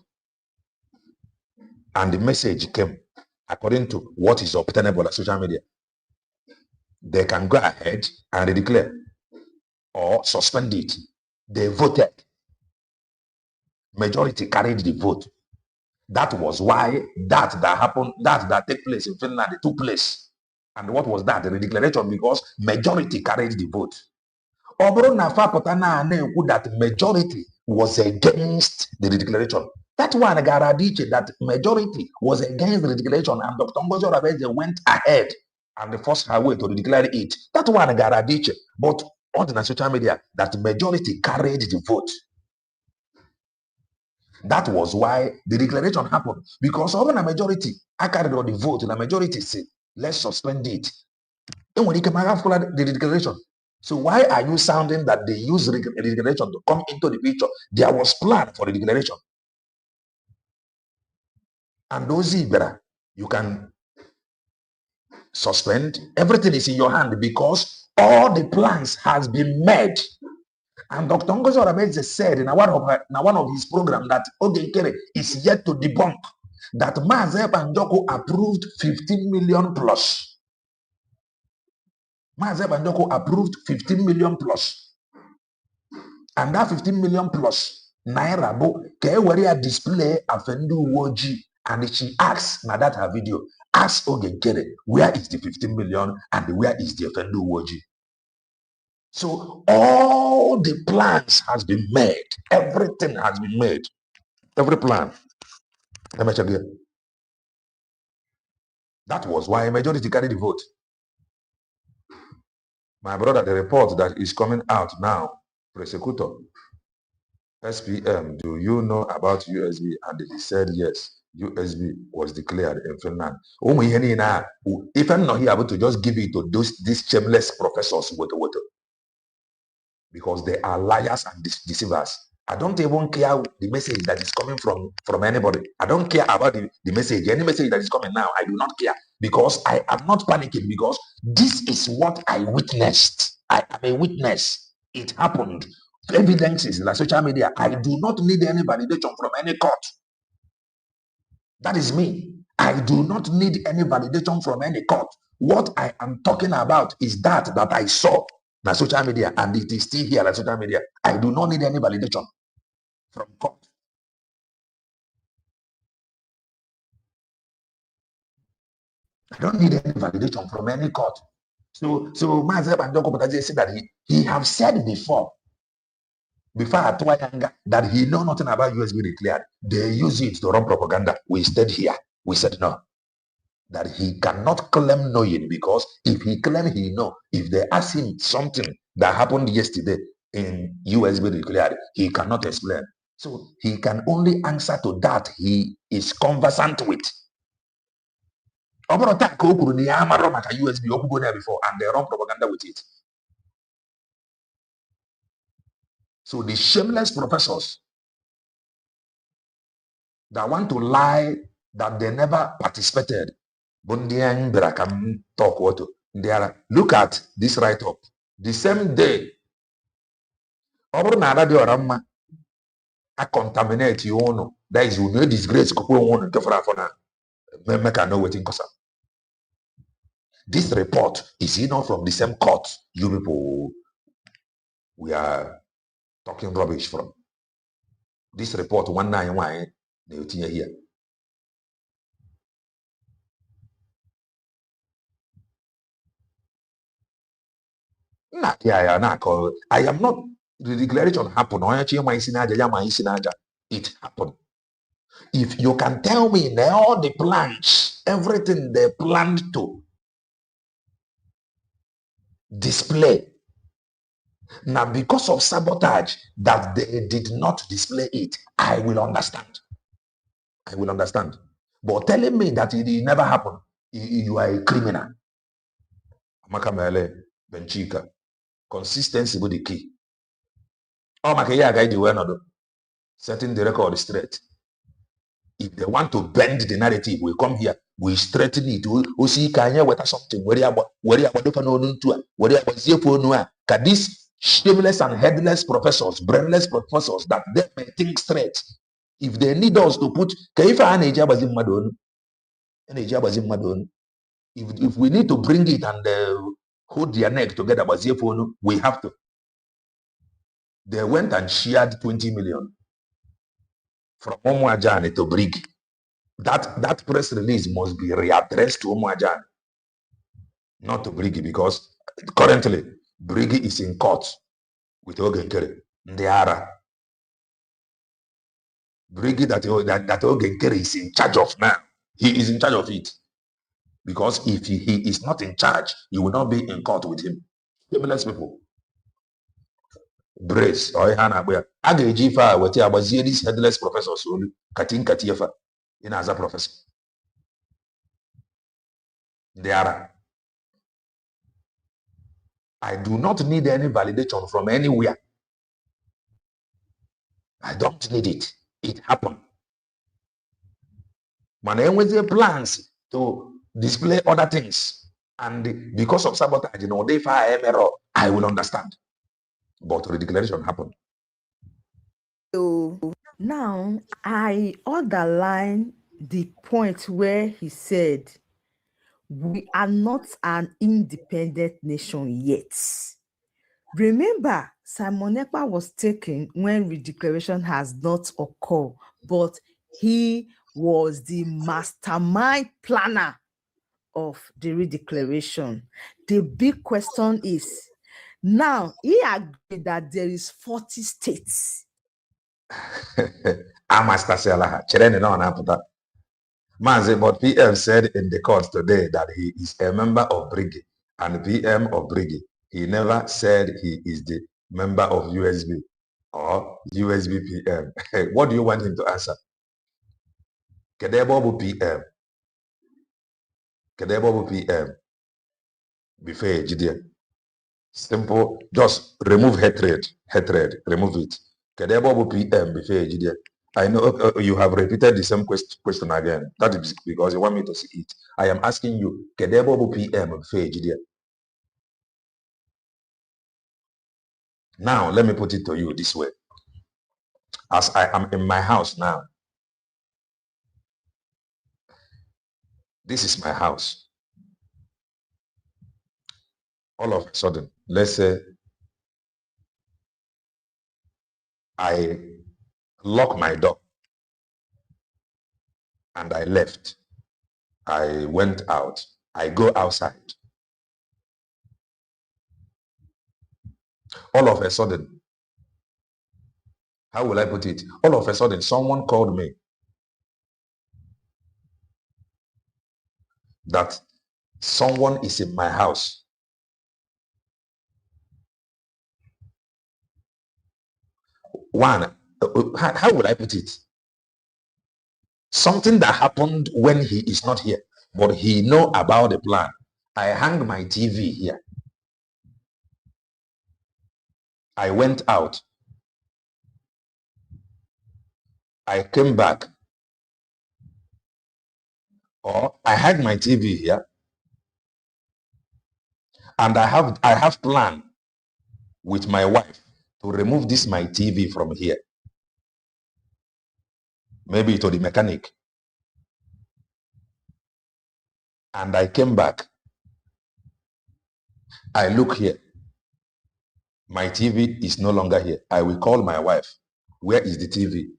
And the message came according to what is obtainable on social media. They can go ahead and declare or suspend it. They voted. Majority carried the vote. That was why that happened, that take place in Finland, it took place. And what was that? The declaration, because majority carried the vote. That majority was against the declaration. That one Garadiche, that majority was against the declaration, and Dr. Ngozi Orabeze went ahead and forced her way to declare it. That one Garadiche. But on the social media, that majority carried the vote. That was why the declaration happened. Because over a majority, I carried on the vote, and the majority said, let's suspend it. And when you can have the declaration. So why are you sounding that they use the declaration to come into the picture? There was plan for the declaration. And those Ibera, you can suspend. Everything is in your hand because all the plans has been made. And Dr. Ngozi Orabeze said in one of his programs that Ogenkere is yet to debunk that Mazen Banjoko approved 15 million plus. Mazen Banjoko approved 15 million plus. And that 15 million plus naira bo ke display Afendu Woji, and she asks na that her video, ask Ogenkere, where is the 15 million and where is the Afendu Woji? So all the plans has been made. Everything has been made. Every plan. Let me check again. That was why a majority carried the vote. My brother, the report that is coming out now, prosecutor, SPM, do you know about USB? And he said yes, USB was declared in Finland. If I'm not here able to just give it to these shameless professors with because they are liars and deceivers. I don't even care the message that is coming from anybody. I don't care about the message. Any message that is coming now, I do not care because I am not panicking because this is what I witnessed. I am a witness. It happened. Evidences in the social media. I do not need any validation from any court. That is me. I do not need any validation from any court. What I am talking about is that I saw na social media, and it is still here na social media. I do not need any validation from court. I don't need any validation from any court. So Mazen Banjoko said that he have said before Atwayanga, that he know nothing about USB declared. They use it to run propaganda. We stayed here. We said no. That he cannot claim knowing, because if he claim he know, if they ask him something that happened yesterday in USB declared, he cannot explain. So he can only answer to that he is conversant with. USB before, and they run propaganda with it. So the shameless professors that want to lie that they never participated, look at this write-up. The same day, I contaminate you ono. That is, you know, disgrace. This report is not from the same court you people we are talking rubbish from. This report 191 here. I am not, the declaration happened. It happened. If you can tell me now all the plans, everything they planned to display, now because of sabotage that they did not display it, I will understand. I will understand. But telling me that it never happened, you are a criminal. Makamele, Benchika. Consistency with the key. Oh, Makaya guide you well, setting the record straight. If they want to bend the narrative, we come here, we straighten it. We see Kanye with something. Can these shameless and headless professors, brainless professors, that they may think straight, if they need us to put, if we need to bring it and hold their neck together, we have to. They went and shared 20 million from Omwajani to Brig. That press release must be readdressed to Omwajani, not to Brigi, because currently Brigi is in court with Ogenkere. Ndiara. Brigi that Ogenkere is in charge of now. He is in charge of it. Because if he is not in charge, he will not be in court with him. Shameless people. Brace or Hana where Agajifa, what these headless professors will Katin Katiefa in as a professor. Ndiara. I do not need any validation from anywhere. I don't need it. It happened. When there plans to display other things, and because of sabotage, they fire error, I will understand. But the declaration happened. So now I underline the point where he said, we are not an independent nation yet. Remember, Simon Ekpa was taken when redeclaration has not occurred, but he was the mastermind planner of the redeclaration. The big question is, now he agreed that there is 40 states. But PM said in the court today that he is a member of Brigi and PM of Brigi. He never said he is the member of USB or USB PM. What do you want him to answer? Kedebo PM. Kedebo PM. Before Gideon. Simple. Just remove hatred. Hatred. Remove it. Kedebo PM before Gideon. I know you have repeated the same question again. That is because you want me to see it. I am asking you, Kedebo PM before Gideon. Now, let me put it to you this way. As I am in my house now, this is my house. All of a sudden, let's say I lock my door and I left. I went out. I go outside. All of a sudden, how will I put it? All of a sudden, someone called me that someone is in my house. One, how would I put it? Something that happened when he is not here, but he know about the plan. I hang my TV here. I went out. I came back. Or I had my TV here. And I have plan with my wife to remove this my TV from here. Maybe to the mechanic. And I came back. I look here. My TV is no longer here. I will call my wife. Where is the TV?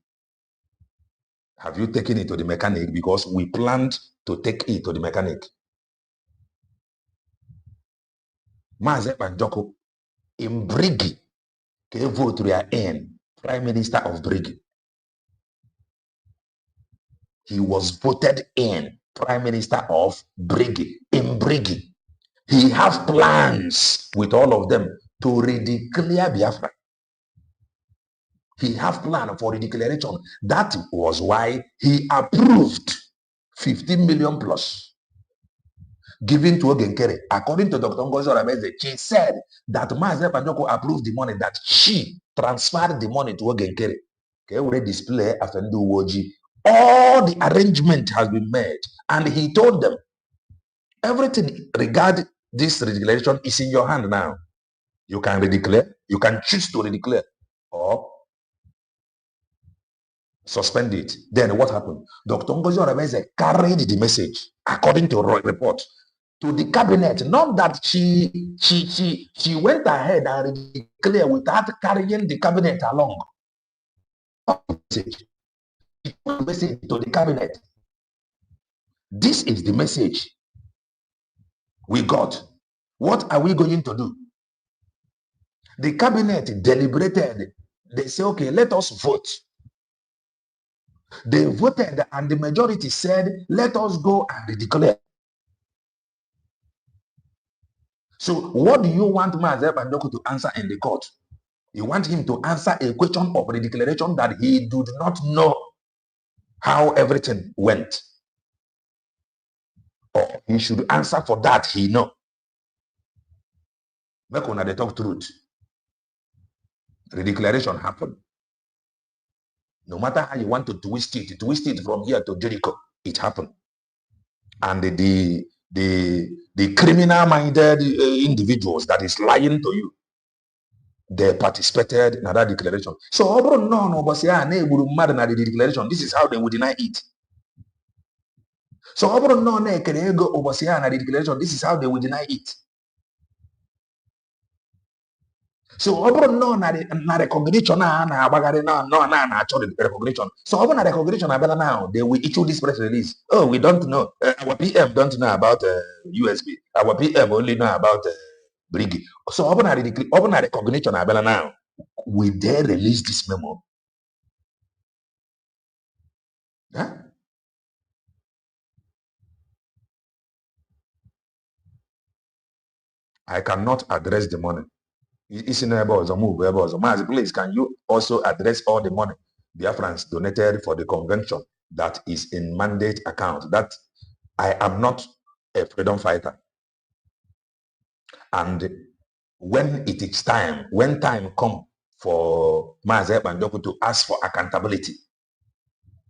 Have you taken it to the mechanic? Because we planned to take it to the mechanic. Maze Banjoko, in Brigi, ke vote in Prime Minister of Brigi. He was voted in Prime Minister of Brigi, in Brigi. He has plans with all of them to redeclare Biafra. He has plan for the declaration. That was why he approved 15 million plus given to Ogenkere. According to Dr. Ngozi Orameze, she said that Maazị Panjoko approved the money, that she transferred the money to Ogenkere. Okay, we display Afendu Woji. All the arrangement has been made, and he told them everything regarding this redeclaration is in your hand now. You can redeclare, you can choose to redeclare, or suspend it. Then what happened? Dr. Ngozi Orameze carried the message, according to report, to the cabinet. Not that she went ahead and declared without carrying the cabinet along. Message. She put the message to the cabinet. This is the message we got. What are we going to do? The cabinet deliberated. They say, okay, let us vote. They voted, and the majority said, let us go and declare. So what do you want Maazị Panjoko to answer in the court? You want him to answer a question of the declaration that he did not know how everything went. Or he should answer for that he know. Make una dey talk truth. The declaration happened. No matter how you want to twist it from here to Jericho, it happened. And the criminal-minded individuals that is lying to you, they participated in that declaration. So, the declaration, this is how they would deny it. So, the declaration, this is how they would deny it. So, na recognition recognition. So, na recognition now, they will issue this press release. Oh, we don't know. Our PM don't know about USB. Our PM only know about Brigi. So, na recognition now. Will they release this memo? Huh? I cannot address the money. It's in move. Please, can you also address all the money Biafrans donated for the convention that is in mandate account? That I am not a freedom fighter. And when it is time, when time comes for Maazị Panjoko to ask for accountability,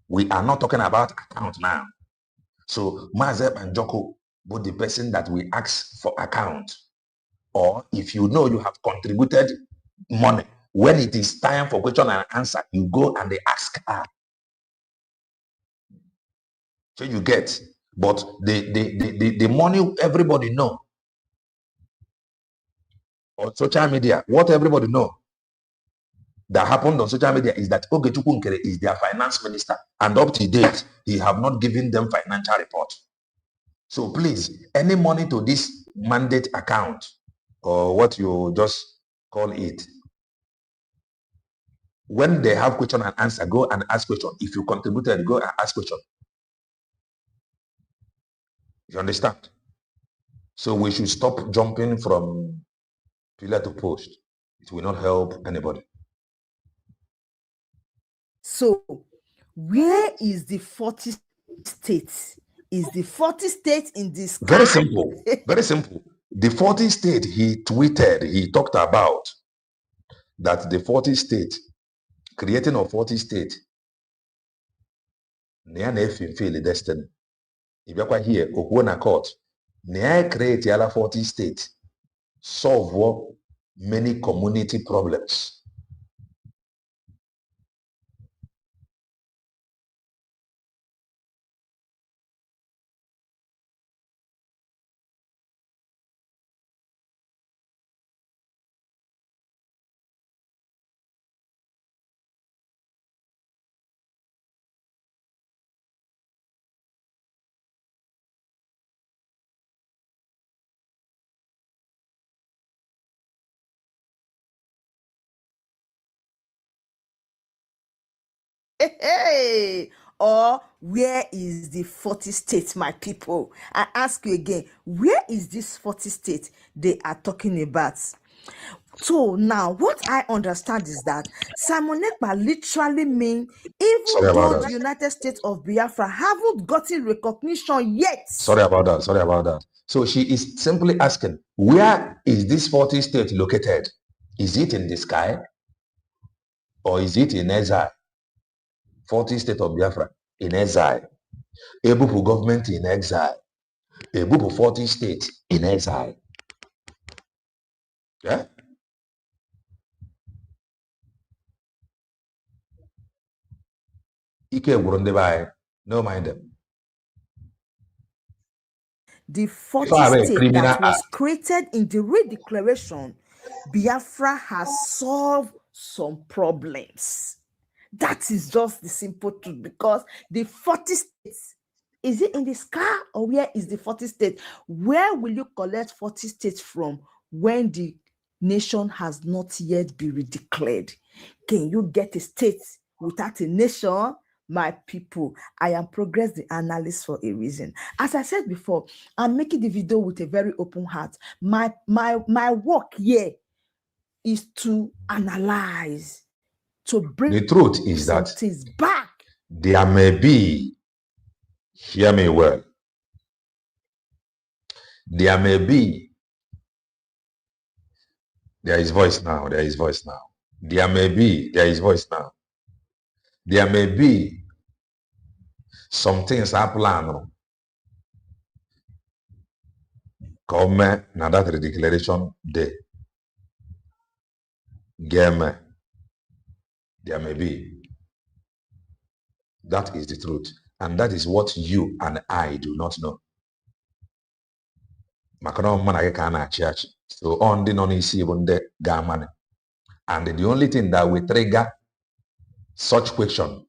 we are not talking about account now. So Maazị Panjoko, but the person that we ask for account, or if you know you have contributed money, when it is time for question and answer, you go and they ask her. So you get, but the money everybody know on social media, what everybody know that happened on social media is that Ogechukwu Nkere is their finance minister, and up to date, he have not given them financial report. So please, any money to this mandate account, or what you just call it, when they have question and answer, go and ask question. If you contributed, go and ask question. You understand? So we should stop jumping from pillar to post. It will not help anybody. So, where is the 40 states? Is the 40 states in this? Very simple. Very simple. The 40 state he tweeted, he talked about that the 40 state, creating of 40 state, fail the destiny. If you're here, Okona court, create 40 state, solve many community problems. Or where is the 40 state, my people? I ask you again, where is this 40 state they are talking about? So now what I understand is that Simon Ekpa literally mean Sorry even about though the that. United States of Biafra haven't gotten recognition yet. Sorry about that. Sorry about that. So she is simply asking, where is this 40 state located? Is it in the sky or is it in exile? 40 state of Biafra in exile. Ebupu government in exile. Ebupu 40 state in exile. Yeah? Ike gwuru ndị be anyị. No mind them. The 40 If I have a state criminal that was act, created in the redeclaration, Biafra has solved some problems. That is just the simple truth, because the 40 states, is it in the sky or where is the 40 states? Where will you collect 40 states from when the nation has not yet been redeclared? Can you get a state without a nation? My people, I am Progress the Analyst for a reason. As I said before, I'm making the video with a very open heart. My work here is to analyze, to bring the truth is some that things back. there may be, hear me well, there may be, there is voice now, there is voice now. There may be, there is voice now. There may be some things I plan. Come na that redeclaration day. Game. There may be. That is the truth. And that is what you and I do not know. So on the non-isi even the gaman. And the only thing that will trigger such question,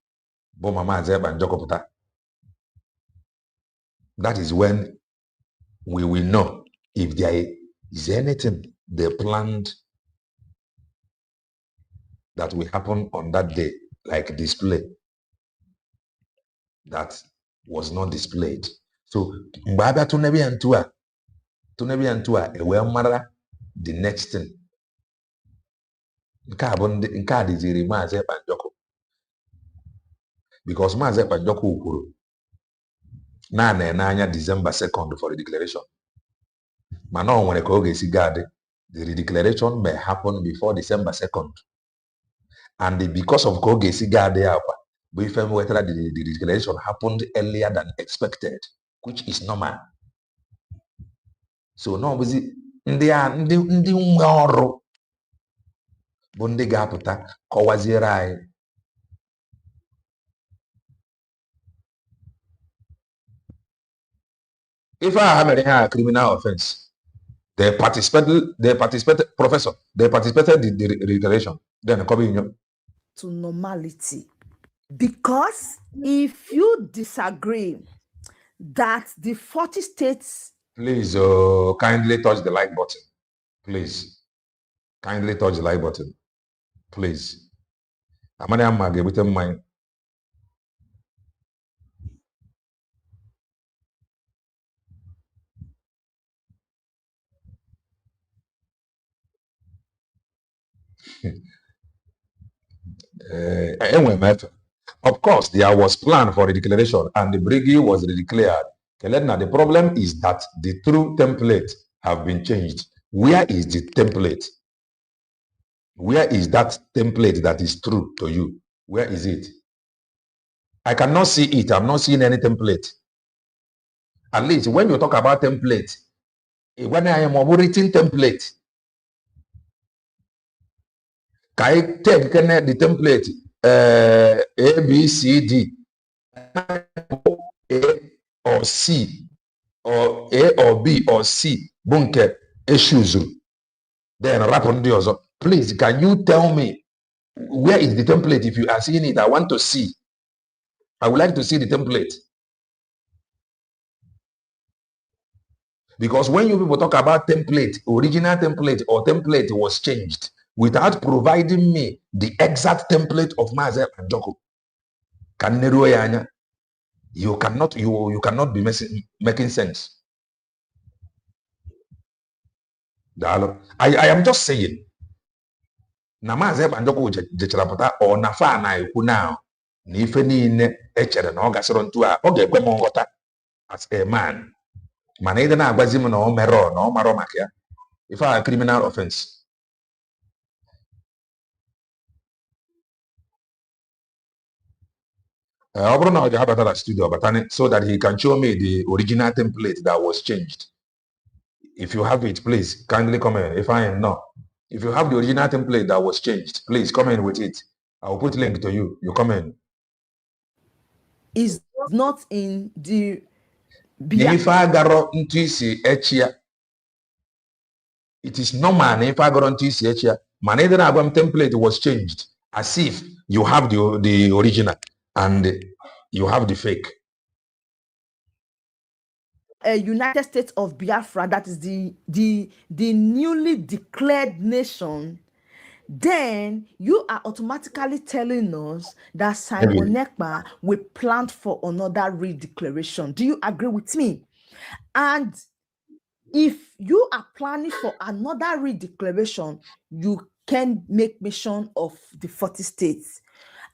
that is when we will know if there is anything they planned that will happen on that day, like display, that was not displayed. So, the next thing. Because Maazị Ekpanjọkụ kwuru na December 2nd for the declaration. Mana o nwere ka ọ ga-esi gadị. The declaration may happen before December 2nd. And because of ka ọ ga-esi gadị akwa, bụ ife wetara the declaration happened earlier than expected, which is normal. So na ọ bụzi ndị nwe ọrụ bụ ndị ga-apụta kọwaziere anyị. If I have a criminal offense, they participated, Professor, they participated in the reiteration. Then coming to normality. Because if you disagree that the 40 states... Please kindly touch the like button. Please. Kindly touch the like button. Please. Of course, there was plan for the declaration and the brigade was declared. The problem is that the true template have been changed. Where is the template? Where is that template that is true to you? Where is it? I cannot see it. I'm not seeing any template. At least when you talk about template, when I am a written template, can I take the template A, B, C, D, A or C, or A or B or C, bunker issues. Then wrap on the other. Please, can you tell me where is the template? If you are seeing it, I want to see. I would like to see the template. Because when you people talk about template, original template or template was changed without providing me the exact template of Maazị Ekpanjọkụ. You cannot be making sense. I am just saying. Na Maazị Ebanjọkwa jechara pụta ọ na fa na-ekwu na ife niile echere na ọ gasịrị ntu a ọ ga-ekwe m nghọta as a man, mana ịdị na-agwazi m na ọ merọ na ọ marọ maka ya ife a criminal offense. Ọ bụrụ na ọ ga-abata na studio batani so that he can show me the original template that was changed. If you have it, please kindly comment. If I am not, if you have the original template that was changed, please comment with it. I will put link to you. You comment. Is not in the If I got into it is normal if I got into man, either template was changed as if you have the original and you have the fake. United States of Biafra, that is the newly declared nation, then you are automatically telling us that Simon Ekpa will plan for another redeclaration. Do you agree with me? And if you are planning for another redeclaration, you can make mention of the 40 states.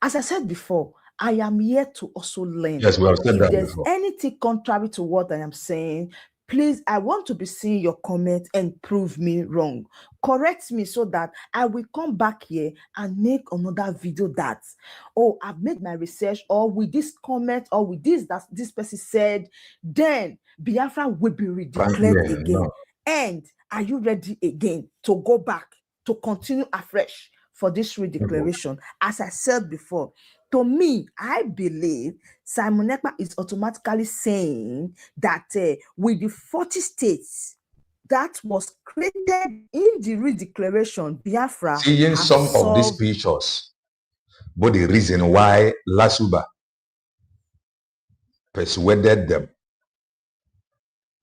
As I said before, I am here to also learn. Yes, we have said that there's before. Anything contrary to what I am saying, please, I want to be seeing your comment and prove me wrong. Correct me so that I will come back here and make another video that, oh, I've made my research, or with this comment, or with this that this person said, then Biafra will be redeclared again. No. And are you ready again to go back, to continue afresh for this redeclaration? As I said before, to me, I believe Simon Ekpa is automatically saying that with the 40 states that was created in the redeclaration, Biafra. Seeing some of these pictures, but the reason why Lasuba persuaded them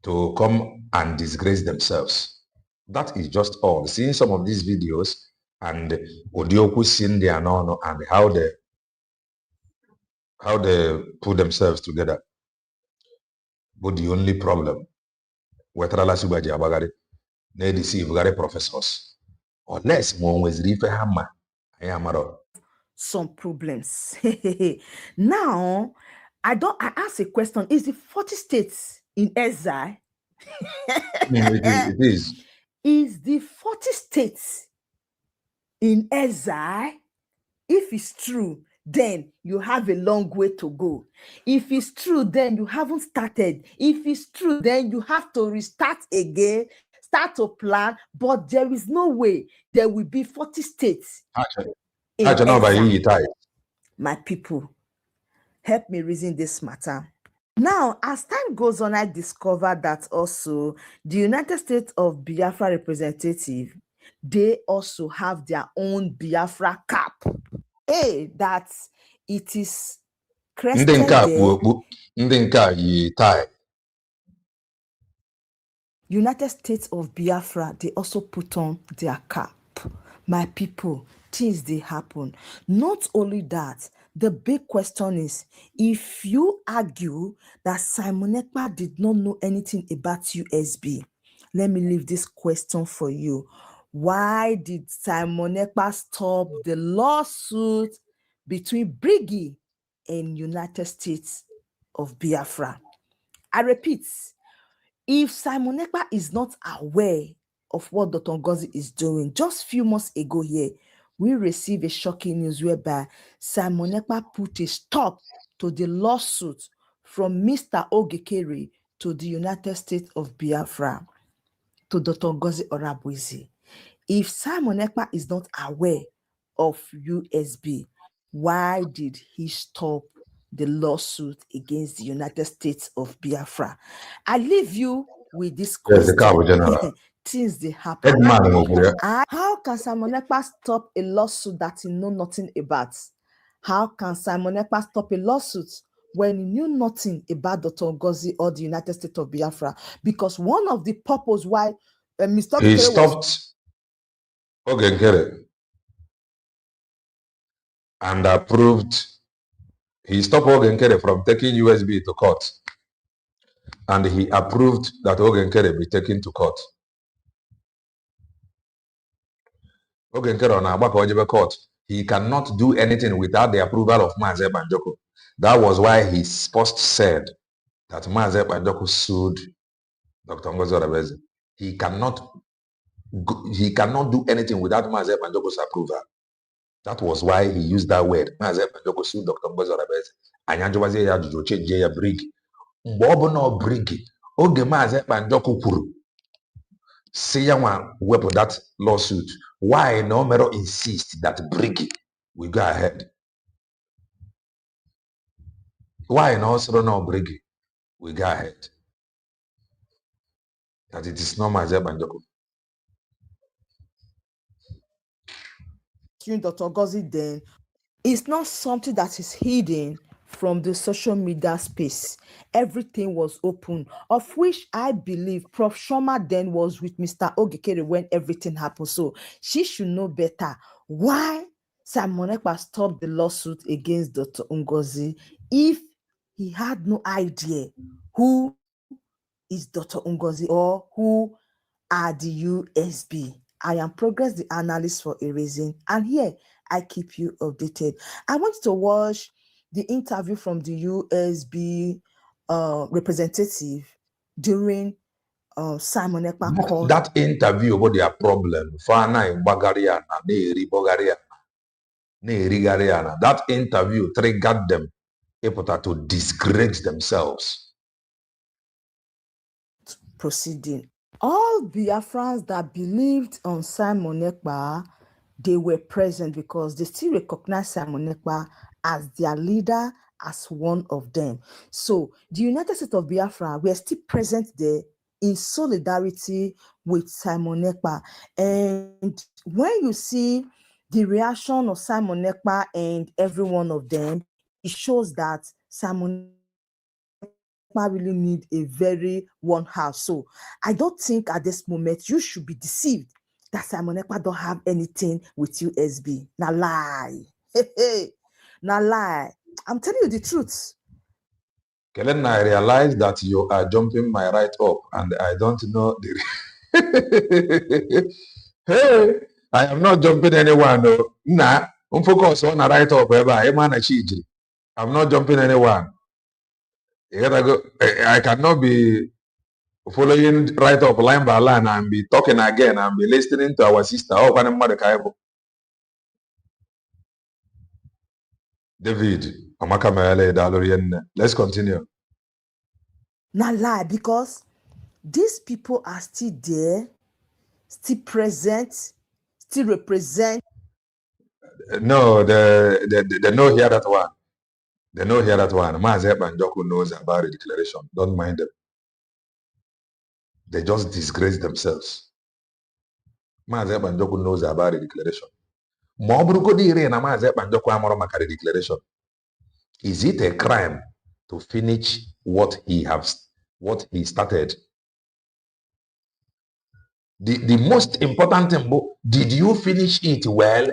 to come and disgrace themselves. That is just all. Seeing some of these videos and Odioku seeing their nono and how they put themselves together. But the only problem with Lasuba Jabagari, they deceive professors. Unless one was refer hammer, some problems. Now, I ask a question: is the 40 states in exile? It is. Is the 40 states in exile? If it's true, then you have a long way to go. If it's true, then you haven't started. If it's true, then you have to restart again, start to plan, but there is no way there will be 40 states in exile. My people, help me reason this matter. Now, as time goes on, I discovered that also the United States of Biafra representative, they also have their own Biafra cap. Hey, that it is crested there. United States of Biafra, they also put on their cap. My people, things they happen. Not only that, the big question is, if you argue that Simon Ekpa did not know anything about USB, let me leave this question for you. Why did Simon Ekpa stop the lawsuit between Briggy and United States of Biafra? I repeat, if Simon Ekpa is not aware of what Dr. Ngozi is doing, just a few months ago here, we received a shocking news whereby Simon Ekpa put a stop to the lawsuit from Mr. Ogekere to the United States of Biafra, to Dr. Ngozi Orabuizi. If Simon Ekpa is not aware of USB, why did he stop the lawsuit against the United States of Biafra? I leave you with this question. Things they happen. How can Simon Ekpa stop a lawsuit that he know nothing about? How can Simon Ekpa stop a lawsuit when he knew nothing about Dr. Ngozi or the United States of Biafra? Because one of the purpose why Mr. He stopped Ogekere and approved He stopped Ogenkere from taking USB to court. And he approved that Ogenkere be taken to court. Ogenkere on Agbaka Ojebe court, he cannot do anything without the approval of Mazi Banjoko. That was why he first said that Mazi Banjoko sued Dr. Ngozi Orebeze. He cannot do anything without Mazi Banjoko's approval. That was why he used that word. Mazi Banjoko sued Dr. Ngozi Orebeze. Anyanjowazie ya juju change ya brig. Mgbe ọ bụ na ọ brig, oge Mazi Banjoko kwuru say wepụ that lawsuit. Why no Mero insist that Briggy will go ahead? Why no Briggy will go ahead? That it is not Mazi Banjoko. Dr. Ngozi then, it's not something that is hidden from the social media space. Everything was open, of which I believe Prof. Chioma then was with Mr. Ogekere when everything happened. So she should know better why Simon Ekpa stopped the lawsuit against Dr. Ngozi if he had no idea who is Dr. Ngozi or who are the USB. I am Progress the Analyst for a reason, and here I keep you updated. I want you to watch the interview from the USB representative during Simon Ekpa call. That interview about their problem, that interview triggered them to disgrace themselves. Proceeding. All Biafrans that believed on Simon Ekpa, they were present because they still recognize Simon Ekpa as their leader, as one of them. So the United States of Biafra were still present there in solidarity with Simon Ekpa. And when you see the reaction of Simon Ekpa and every one of them, it shows that Simon really need a very one house. So I don't think at this moment you should be deceived that Simon Ekpa don't have anything with USB. Now lie. Now lie. I'm telling you the truth. Kellen, I realize that you are jumping my right up and I don't know the hey, I am not jumping anyone. No. Nah, I'm focused on a right up. I'm not jumping anyone. You gotta go. I cannot be following right up line by line and be talking again and be listening to our sister. Oh, David, let's continue. Not lie, because these people are still there, still present, still represent. No, they know here that one. They know here that one. Mazi Banjoko knows about the declaration. Don't mind them. They just disgrace themselves. Mazi Banjoko knows about the declaration. Declaration. Is it a crime to finish what he started? The most important thing, did you finish it well?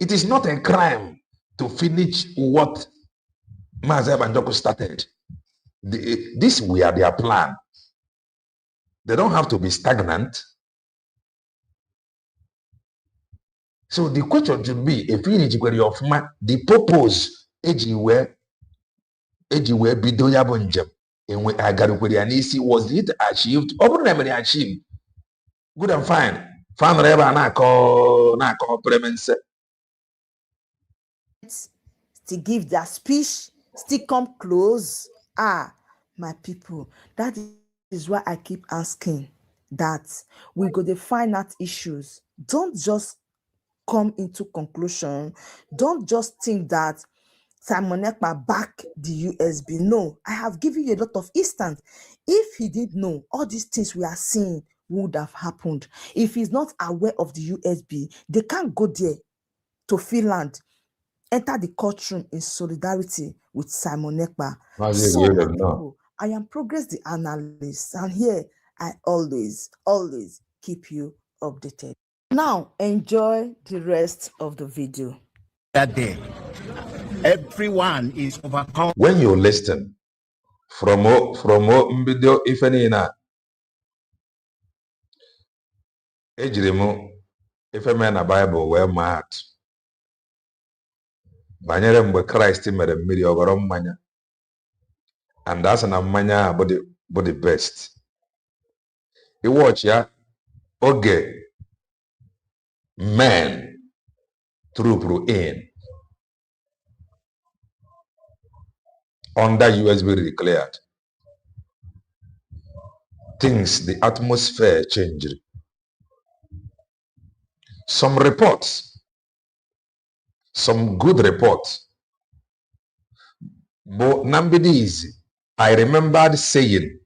It is not a crime to finish what Mazi Banjoko started. This were their plan. They don't have to be stagnant. So the question should be, if you need of the purpose, bido ya njem enwe agarukwere ya n'isi, was it achieved? Ọ bụrụ na emere achieve, good and fine. Fan ebe a na-akọ premense. To give their speech, still come close. My people, that is why I keep asking that we go to find out issues. Don't just come into conclusion. Don't just think that Simon Ekpa back the USB. No, I have given you a lot of instance. If he did know, all these things we are seeing would have happened. If he's not aware of the USB, they can't go there to Finland, enter the courtroom in solidarity with Simon Ekpa. So, people, I am Progress the Analyst, and here I always keep you updated. Now, enjoy the rest of the video. That day, Everyone is overcome. When you listen from mbido ife niile ejiri m ife mee na Bible wee maa atụ banyere mgbe Kraịst mere mmiri ọ ghọrọ mmanya, and asị na mmanya a bụ the best. Iwatch ya oge men trooped in under USB declared, things, the atmosphere changed. Some reports, some good reports, but Nambidi, I remembered saying,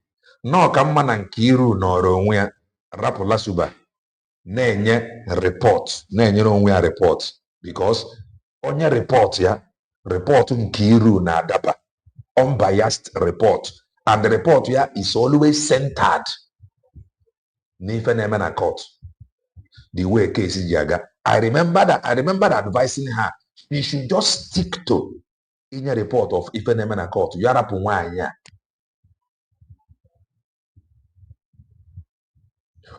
no kama na Nkiru nọrọ onwe ya rapụ Lasuba na-enye report, na-enyere onwe ya report, because onye report ya, report Nkiru na-adaba, unbiased report, and the report ya is always centered n'ife na-eme na court, the way case ji aga. I remember advising her she should just stick to inye report of ife na-eme na court, ya rapụ nwaanyị a.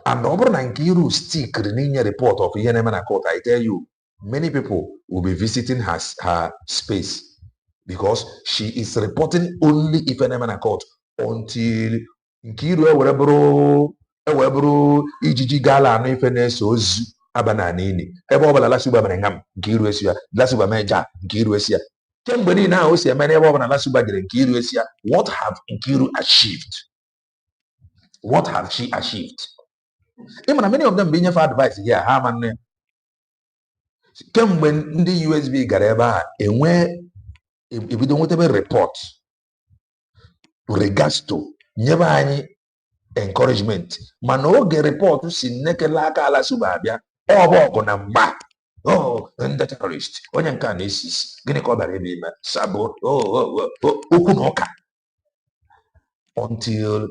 And over Nkiru stick the report of Yenemana court, I tell you, many people will be visiting her space, because she is reporting only if Yenemana court until Nkiru ewebro ijiji gala no ife na-eso ozu abana nini ebe obala Lasuba menengam Nkiru esia Lasuba meja Nkiru esia kemgbe ni na o si eme ebe obala Lasuba gere Nkiru esia. What have Nkiru achieved? What have she achieved? Even many of them being for advice here, ha man. Came when the USB gareba and where if we don't whatever report regards to never any encouragement. Mano get report to see neke laka la subabia or gonna mba. Oh, and the terrorist, Onyankanesis, Guinea Sabo, Okunoka. Until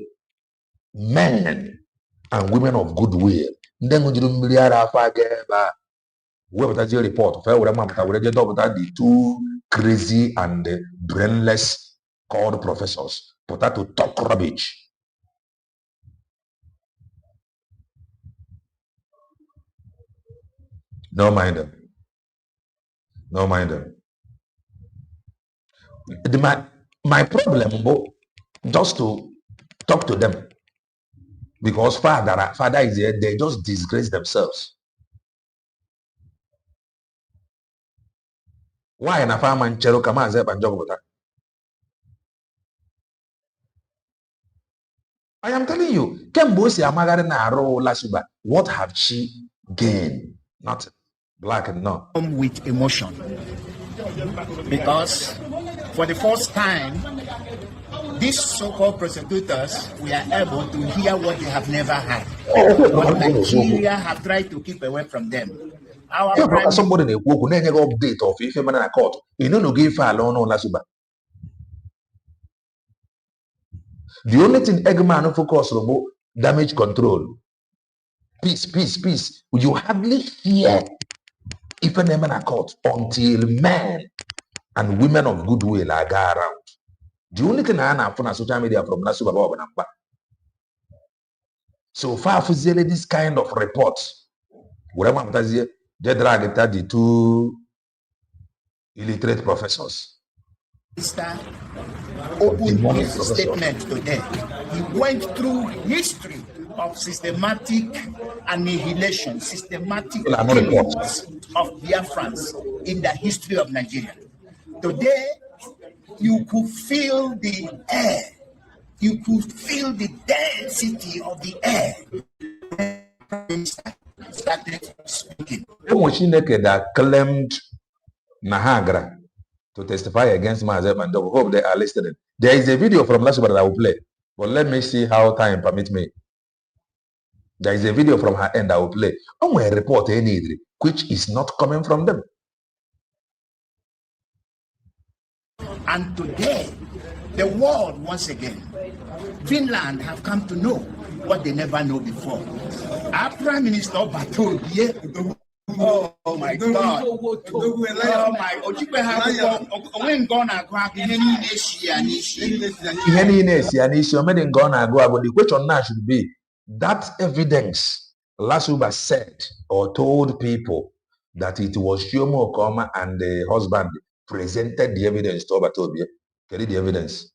men and women of goodwill. Then when you do report, the two crazy and brainless called professors, to talk rubbish. No mind them. No mind them. My problem, just to talk to them. Because father is there, they just disgrace themselves. Why na farmer nchero kama ze banjogota? I am telling you, Kembosi amagare na aro Lasuba. What have she gained? Nothing. Black and no. With emotion, because for the first time, these so-called prosecutors were able to hear what they have never had. What Nigeria have tried to keep away from them. Somebody in a update of if you're in court, you know, give file on Lasuba. The only thing Eggman focus on damage control. Peace. You hardly hear if a name in a court until men and women of goodwill are around. The only thing I have on social media from Lasuba Bob number. So far, this kind of reports, whatever I'm saying, they drag the two illiterate professors. Mr. opened his statement today. He went through history of systematic annihilation, systematic killings of Biafrans in the history of Nigeria. Today, you could feel the air. You could feel the density of the air. Started speaking. That claimed Nahagra to testify against Mazep and hope they are listening. There is a video from Lasuba that I will play, but let me see how time permits me. There is a video from her end I will play. I'm going to report any which is not coming from them. And today, the world once again, Finland have come to know what they never know before. Our Prime Minister Batol Oh my God. Oh my the question now should be that evidence Lasuba said or told people that it was Chioma Okoma and the husband presented the evidence to Obatobia. Get the evidence.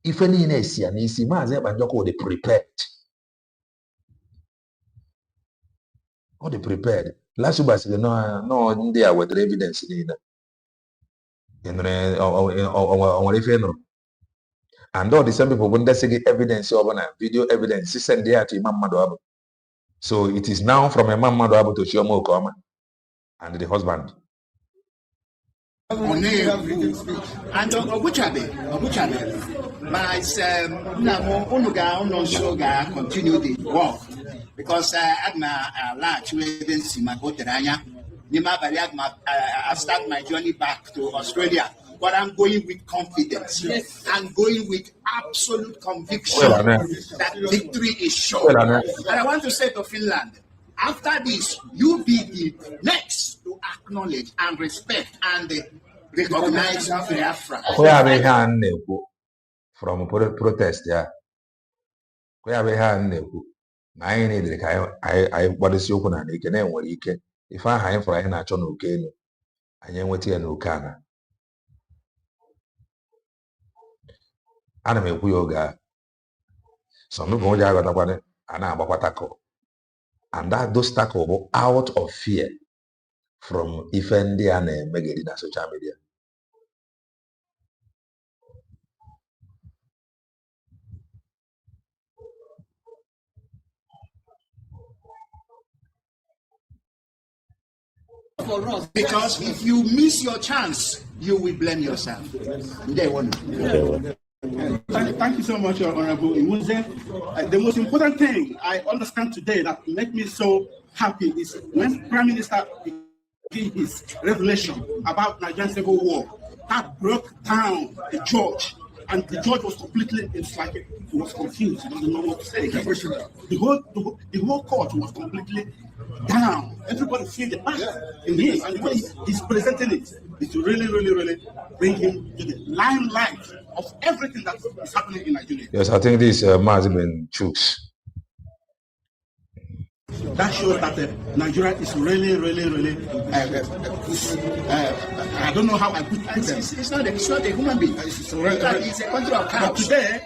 If any is they prepared. Or they prepared. Lasuba said, no, they are with the evidence. And all the same people when they say evidence over video evidence, she send there to Imam Madoabo. So it is now from Imam Madoabo to Chioma Okoma and the husband. And Oguchabe, my continue the work because I start my journey back to Australia. But I'm going with confidence. Yes. I'm going with absolute conviction that victory is sure. And I want to say to Finland, after this, you be the next to acknowledge and respect and recognize Biafra. From protest, yeah. If I have for a natural cane, I am with you anime yoga. Some people got and that those tackle out of fear from Ifendi and Megadi social media. For us, because if you miss your chance, you will blame yourself. Thank you so much, Honorable Imuze. The most important thing I understand today that makes me so happy is when Prime Minister gave his revelation about Nigerian civil war, that broke down the judge, and the judge was completely, it's like he was confused, he doesn't know what to say. The whole court was completely down. Everybody feels the passion in him, and the way he's presenting it is to really, really, really bring him to the limelight of everything that is happening in Nigeria. Yes, I think this must have been chooks. That shows that Nigeria is really, really, really. I don't know how I put it. It's not a human being. It's a country of cows. But today,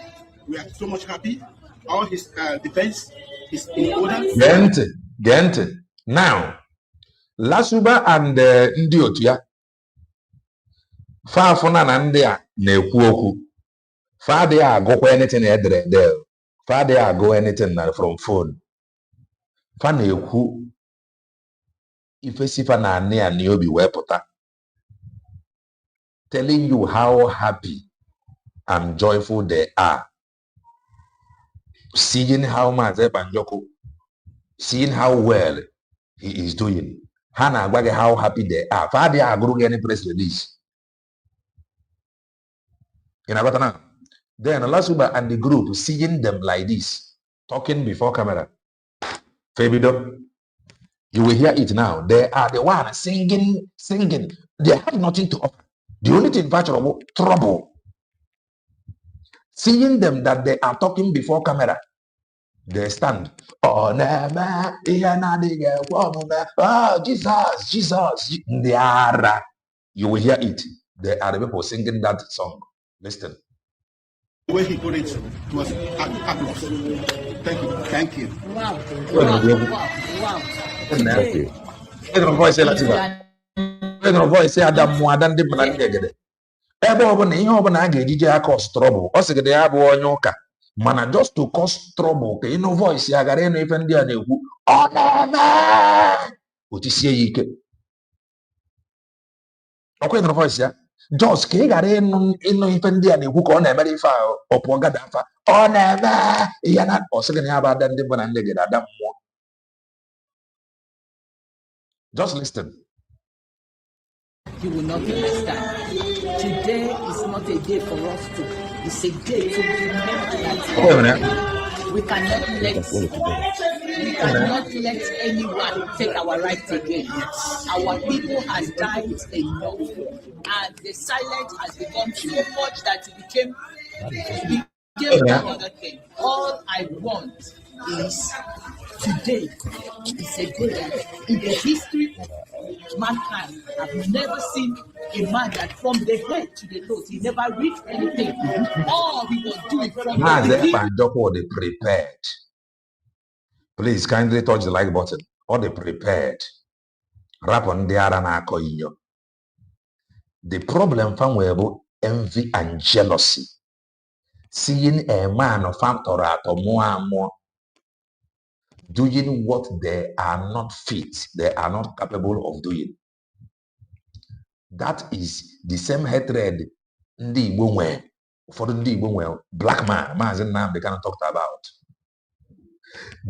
we are so much happy. All his defense is in order. Gente. Now, Lasuba and Ndiotia. Far from Nandia, Nekuoku. Far they are go anything there. Far they are go anything from phone. Far Neku. If a sifana near Niobi wepota. Telling you how happy and joyful they are. Seeing how much Banjoko, seeing how well he is doing. Hana Bagge, how happy they are. Far they are going any press release. In Abatana. Then Lasuba and the group seeing them like this, talking before camera. Fabido, you will hear it now. They are the ones singing. They have nothing to offer. The only thing virtual trouble. Seeing them that they are talking before camera, they stand. Oh, Jesus. They are. You will hear it. They are the people singing that song. Listen. The way he put it was applause. Thank you. Wow. Thank you. Voice Adam Mwadan de Managade. Ebe ọbụna ihe ọbụla a ga-ejije ya cause trouble. Ọ sị gị ya bụ onye ụka. Mana just to cause trouble ka ịnụ voice ya gara ịnụ ife ndị a na-ekwu ọ na-eme otisie ya ike. Ọkwa ịnụrụ voice ya just ka ị gara ịnụ ife ndị a na-ekwu ka ọ na-emere ife ahụ ọ pụọ gada afa ọ na-eme ihe na ọ sị gị na ya bụ ada ndị bụ na ndị gị ada mmụọ. Just listen. You will not understand. Today is not a day for us to. It's a day to remember that we cannot let We cannot let anyone take our rights again. Our people has died enough, and the silence has become so much that it became another thing. All I want is today is a day that in the history of mankind, I've never seen a man that from the head to the toes, he never reached anything. All he was doing from the beginning. They prepared. Please kindly touch the like button. Or they prepared. Rap on the other. The problem from where envy and jealousy. Seeing a man of factor or more and more doing what they are not fit, they are not capable of doing. That is the same hatred ndị Igbo nwere. Ụfọdụ ndị Igbo nwere black man, Maazị Nnamdi Kanu talked about.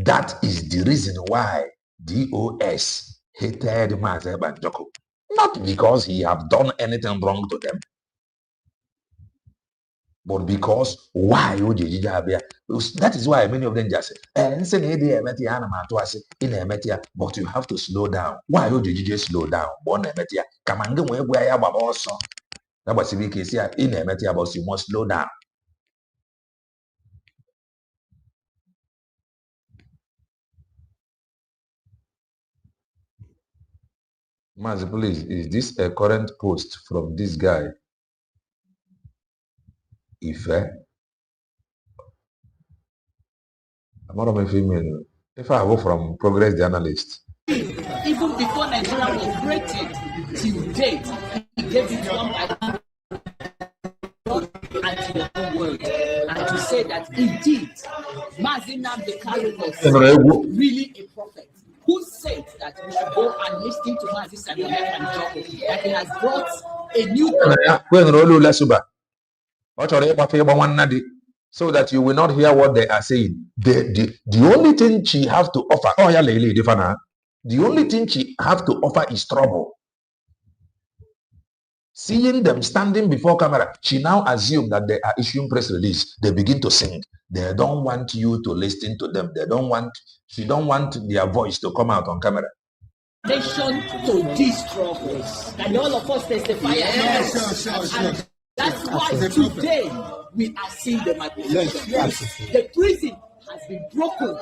That is the reason why DOS hated Maazị Banjoko. Not because he have done anything wrong to them, but because why would you? That is why many of them just say, but you have to slow down. Why would you just slow down? That was the case here in Emetia, but you must slow down. Mazi, please, is this a current post from this guy? If I'm not a female. If I go from Progress the Analyst. Even before Nigeria was created, till date, he gave it one by one and to the whole world. And to say that indeed, Mazi Nnamdi Kanu was really a prophet who said that we should go and listen to Mazi Simon and John, that he has brought a new so that you will not hear what they are saying. The only thing she has to offer, the only thing she has to offer is trouble. Seeing them standing before camera, she now assumes that they are issuing press release. They begin to sing. They don't want you to listen to them. She don't want their voice to come out on camera. Nation to these struggles. And all of us testify. Yes. And that's why today we are seeing the manifestation. Yes. The prison has been broken.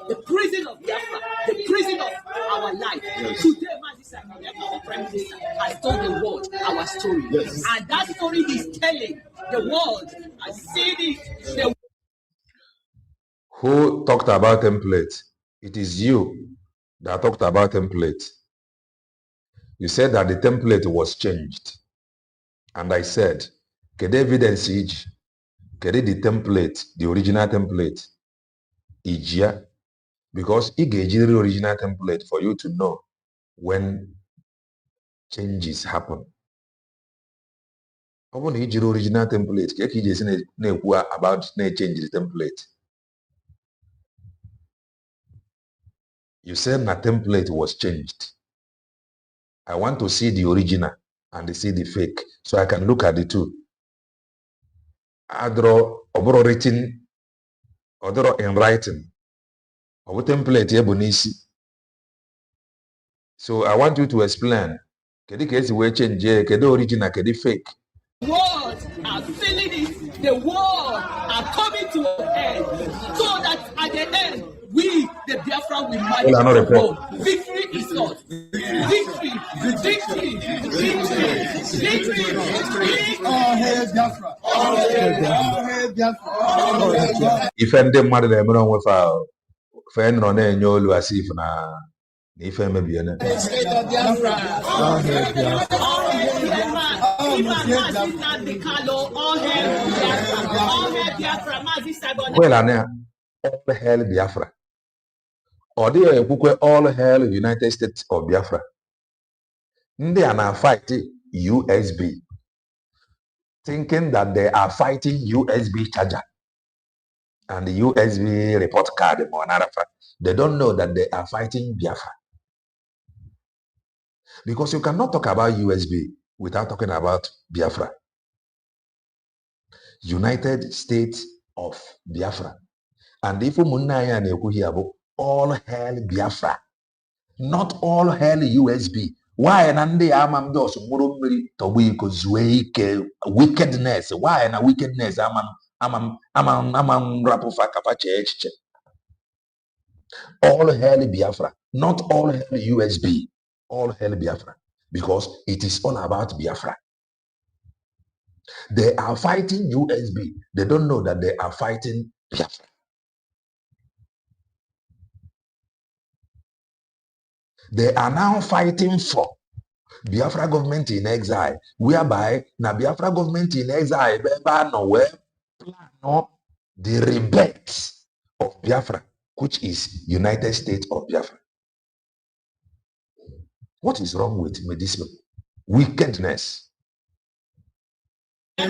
The prison of Biafra, the prison of our life. Yes. Today, Mazi Simon, our Prime Minister, has told the world our story. Yes. And that story is telling the world has seen it. Who talked about template? It is you that talked about template. You said that the template was changed. And I said, get evidence each. Get the template, the original template. Ijia. Because it gave you the original template for you to know when changes happen. I want the original template. About change the template. You said that template was changed. I want to see the original and see the fake, so I can look at the two. I draw written, or draw in writing, or template ebonisi. So I want you to explain. Kedi case we change, kedi original, kedi fake. The world are feeling it. The world are coming to an end, so that at the end, we, the Biafra, will manage to go. Victory is not. Victory. All hail Biafra. All hail Biafra. If I'm the mother, I'm not with our friend on any new asif na. If I'm a Biafra. All hail Biafra. Well, all hail Biafra. Or they all hail United States of Biafra. They are now fighting USB, thinking that they are fighting USB charger and the USB report card. They don't know that they are fighting Biafra. Because you cannot talk about USB without talking about Biafra. United States of Biafra. And if Munaya Nekuhiabo, all hail Biafra, not all hail USB. Why na ndị amam dos mụrụ mmiri tọgbọ iko zuo ike wickedness? Why na wickedness amam rapụfa kafa chee echiche? All hail Biafra, not all hail USB. All hail Biafra, because it is all about Biafra. They are fighting USB. They don't know that they are fighting Biafra. They are now fighting for Biafra government in exile, whereby na Biafra government in exile plan the rebirth of Biafra, which is United States of Biafra. What is wrong with this wickedness? Yeah,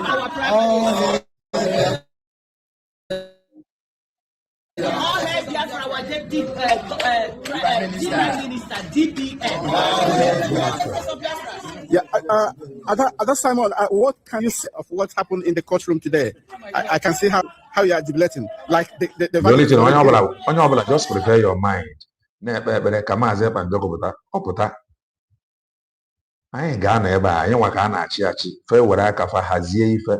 Other Simon, what can you say of what happened in the courtroom today? I can see how you are debating. Like the onye just prepare your mind. Anyị ga-anọ ebe a, anyị nwa ka a na-achị achị fe were aka fa hazie ife.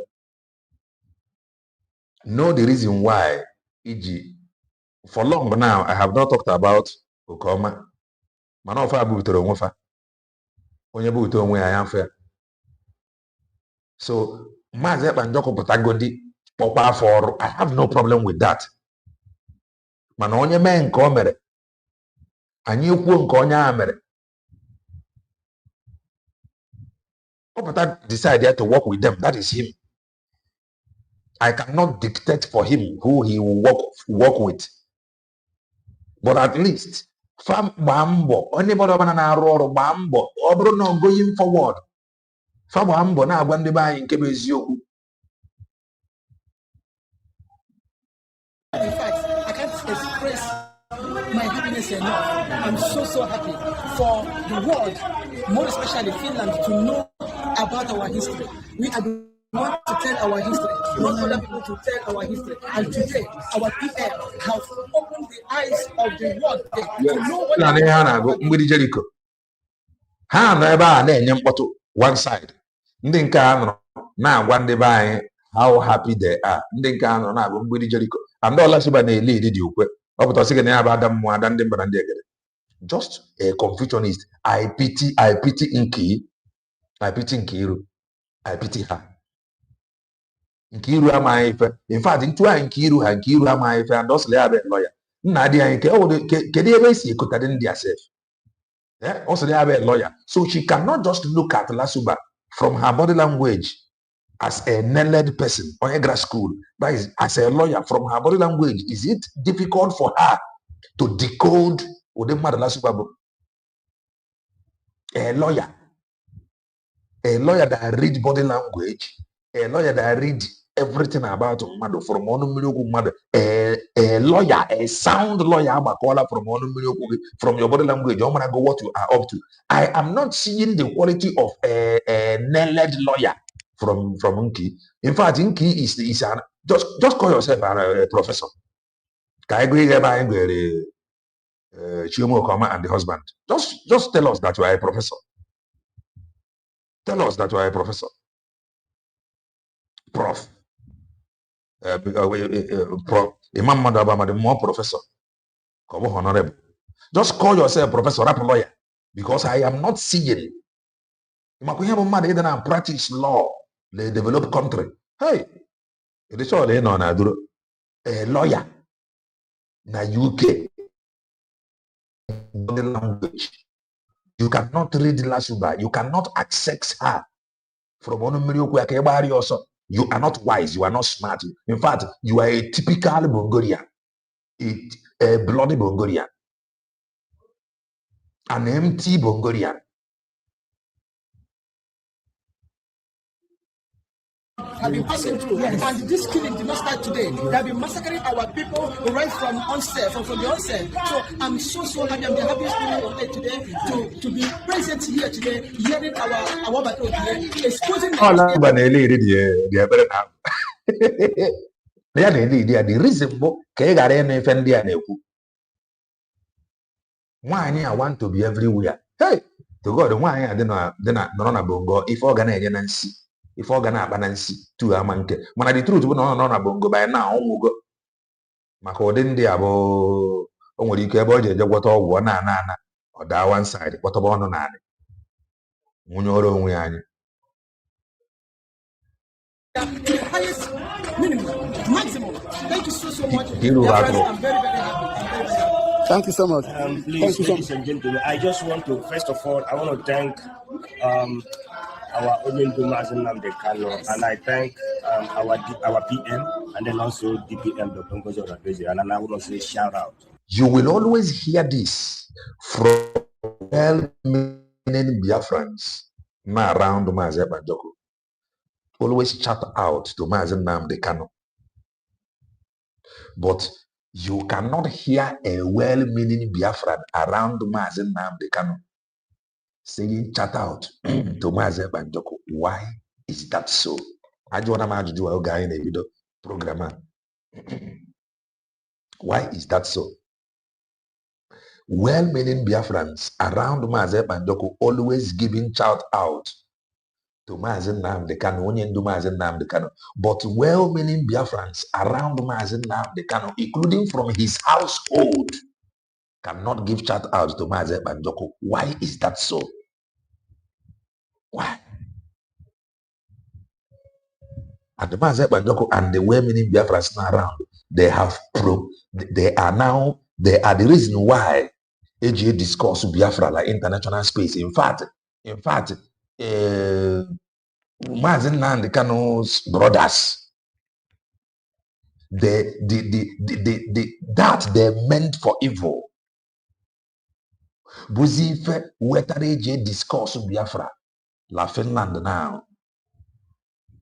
Know the reason why for long now I have not talked about Okoma. Mana ofa butere onwe fa. Onye butere onwe ya mfe. So Maazị Ekpanjọkụ pụtagodi kpọkwa afọ ọrụ. I have no problem with that. Mana onye mee nke o mere, anyị ekwuo nke onye a mere. Opata decided to work with them. That is him. I cannot dictate for him who he will work with. But at least, fam bambo, anybody na arụ bambo, obro no going forward. Fam bambo na agwa ndị be anyị nke bụ eziokwu. In fact, I can't express my happiness enough. I'm so happy for the world, more especially Finland, to know about our history. We are the ones to tell our history, not other people to tell our history. And today, our people have opened the eyes of the world to know what Jericho. Ha nọ ebe a na-enye mkpọtụ one side. Ndị nke a nọ na-agwa ndị be anyị how happy they are. Ndị nke a nọ na-agwa mgbidi Jericho. And all Lasuba na-ele dị ukwe. Ọ pụta sị gị na ya bụ ada mmụọ ada ndị mba na ndị egede. Just a confusionist. I pity Nki. I pity Nkiru. I pity her. Nkiru amaghị ife. In fact, ntu a Nkiru amaghị ife and also ya bụ lawyer. Nna di anyị kedu ebe esi ekotade ndị asef? Also ya bụ lawyer. So she cannot just look at Lasuba from her body language as a knowledge person or a grad school. That is, as a lawyer, from her body language, is it difficult for her to decode Odemma Lasuba? A lawyer that read body language, a lawyer that read everything about Mado from Mado, a lawyer, a sound lawyer, from your body language, I'm gonna go what you are up to. I am not seeing the quality of a knowledge lawyer from Nki. In fact, Nki is an just call yourself a professor. Chioma Okoma and the husband. Just tell us that you are a professor. Tell us that you are a professor. Prof. Imam Madabama, the more professor. Come honorable. Just call yourself professor, rap lawyer. Because I am not seeing. Practice law. They develop country. Hey, it is all in on a lawyer. Na UK. Body language. You cannot read Lasuba. You cannot access her from also. You are not wise. You are not smart. In fact, you are a typical Bongorian, a bloody Bongorian, an empty Bongorian. Have been passing through, and this killing did not start today. They have been massacring our people right from onset, from the onset. So I'm so happy. I'm the happiest people today to be present here today, hearing our battle here, exposing. The reason Nwaanyị I want to be everywhere. Hey, to God, nwaanyị a dị na nọrọ na bongo ife ọ ga na-enye na nsi, ife ọ ga na-akpa na nsi tu ama nke. Mana the truth bụ na ọ nọ na bongo by now ọnwụgo. Maka ụdị ndị a bụ o nwere ike ebe ọ ji eje gwọta ọgwụ ọ na-ana ọ daa one side kpọtọba ọnụ naanị nwunye ọrụ onwe ya anyị. The highest minimum, maximum. Thank you so much. I'm very, very happy. Thank you so much. Please, ladies and gentlemen, I just want to, first of all, I want to thank our Omendu Mazen Nnamdi Kanu, and I thank our PM, and then also DPM, Dr. Ngozi Oradeze, and I want to say shout out. You will always hear this from well-meaning Biafrans around Mazen Banjoko. Always shout out to Mazen Nnamdi Kanu. But you cannot hear a well-meaning Biafran around Mazen Nnamdi Kanu saying shout out to Mazen Banjoko. Why is that so? I just want to do a guy in a video program. Why is that so? Well-meaning Biafrans around Mazen Banjoko always giving shout out to Mazen Nnamdi Kanu, onye ndu Mazen Nnamdi Kanu. But well-meaning Biafrans around Mazen Nnamdi Kanu, including from his household, cannot give shout out to Mazen Banjoko. Why is that so? Why? And the Mazen Banjoko and the well-meaning Biafrans around, they are the reason why AGA discuss Biafra like international space. In fact, Mazen Nnamdi Kanu's brothers, that they meant for evil. Buzife wetareje discourse Biafra la Finland now.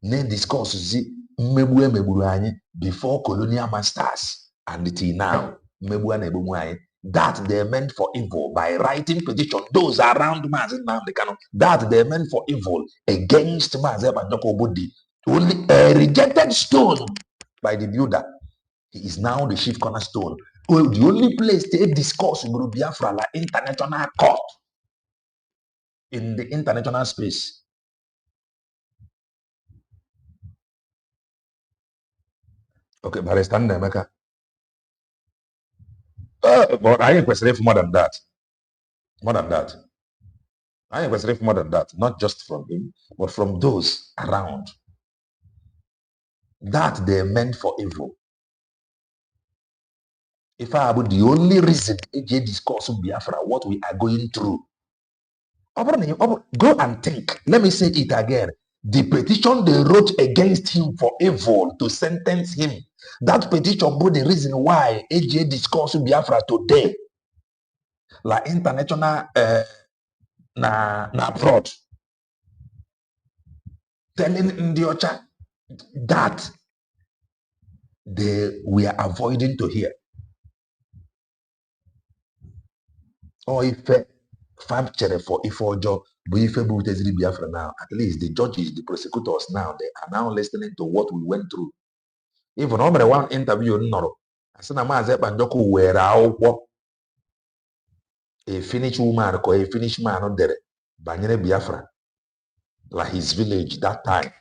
Ne discourse zi mmegbu emegburu anyị before colonial masters and till now mmegbu na-egbugbu anyị. That they meant for evil by writing petition, those around Mazen Nnamdi Kanu, that they meant for evil against Mazen Banjoko Budi, only a rejected stone by the builder. He is now the chief cornerstone. The only place to discuss Biafra like international court in the international space. Okay, but stand there, Mecca. But I ain't questioning for more than that. More than that. I ain't questioning for more than that. Not just from him, but from those around. That they meant for evil. If I about the only reason AJ discourse Biafra, what we are going through. Go and think. Let me say it again. The petition they wrote against him for evil to sentence him. That petition was the reason why AJ discuss Biafra today. Like international abroad. Telling Isiocha that we are avoiding to hear. Or if facture for job, but if Biafra now, at least the judges, the prosecutors now, they are now listening to what we went through. Even over one interview, no, I said, Mazen Banjoko were out a Finnish woman or a Finnish man on there, Banyere Biafra, like his village that time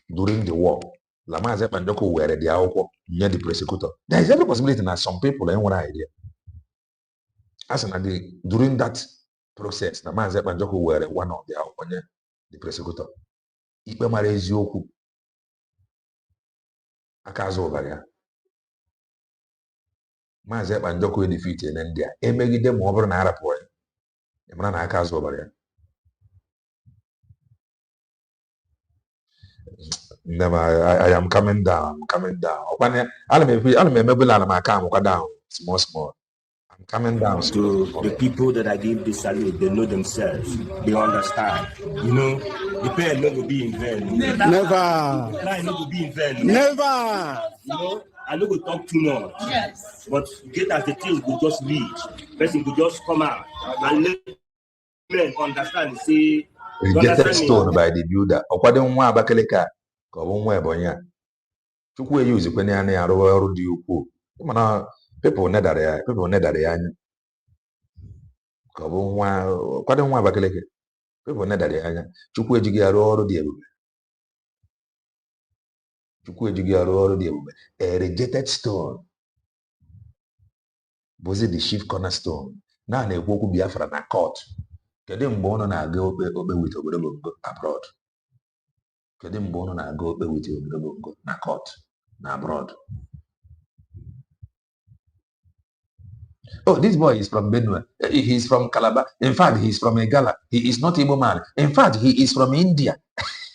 during the war. La Mazen Banjoko were the out near the prosecutor. There is every possibility that some people have one idea. As during that process, the Mazen Banjoko were one of the prosecutor. Ikpe mara eziokwu aka azụ ụbara ya. Mazen Banjoko defeated in India. Emegide ma ọ bụrụ na arapụ ya. Emara na aka azụ ụbara ya. I am coming down. I'm coming down. Ala m emebula ala m aka amụkwa down small. I'm coming down. To the people that I give this salute, they know themselves. They understand. You know, the prayer not will be in vain. Never. Prayer not will be in vain. Never. You know, I don't go talk too much. Yes. But get as the things will just lead. Person will just come out and let men understand. See, rejected stone by the builder. Okwade nwa Abakaliki ka ọ bụ nwa Ebonyi a. Chukwu eyuzikwe ya na arụ ọrụ dị ukwuu. Mana people nedara ya anya. ka ọ bụ kwado nwa Abakaliki people nedara ya anya. Chukwu ejighị arụ ọrụ dị ebube. Chukwu ejighị arụ ọrụ dị ebube. A rejected stone bụzi the chief cornerstone. Na-ekwu okwu Biafra na court. Kedu mgbe unu na-aga okpe with obodo bongo abroad? Kedu mgbe unu na-aga okpe with obodo bongo na court na abroad? Oh, this boy is from Benue. He's from Calabar. In fact, he's from Egala. He is not Igbo man. In fact, he is from India.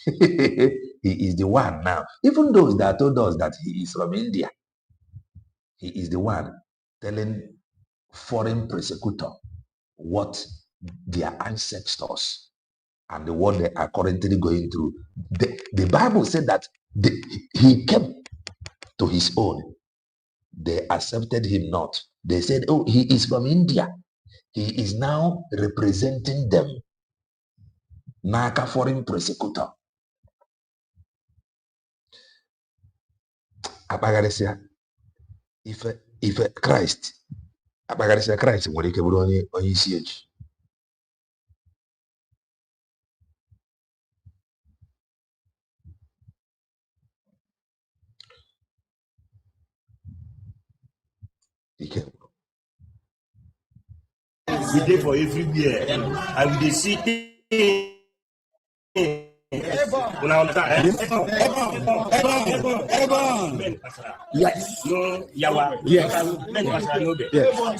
He is the one now. Even those that told us that he is from India, he is the one telling foreign persecutor what their ancestors and what they are currently going through. The Bible said that he came to his own. They accepted him not. They said, oh, he is from India. He is now representing them. Naka foreign persecutor. Apagarisia, if Christ, Apagarisia Christ, nwere ike bụrụ onye isi echi. We dey for everywhere, and we see yes. No, yawa. Yes.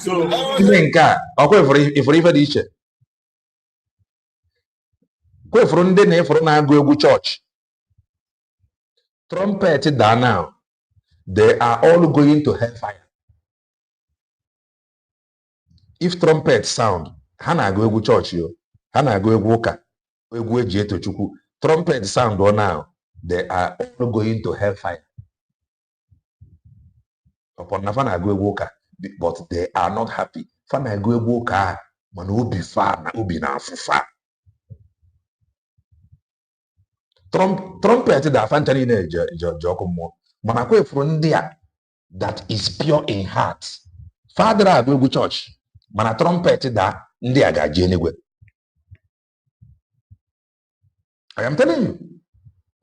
So, ifuru ife dị iche. Kwefuru ndị na-efuru na-agụ egwu chọọchị. Trumpet da now. They are all going to hellfire. If trumpet sound, ha na-agụ egwu chọọchị yo. Ha na-agụ egwu ụka. Egwu eji eto Chukwu. Trumpet sound or now, they are all going to hellfire. Upon na fana go woka, but they are not happy. Fana go woka, man ubi fa na ubi na fufa. Trumpet da fantani ne jokomo. Man akwe from there that is pure in heart. Father go church. Man trumpet da ndi aga jenegwe. I am telling you.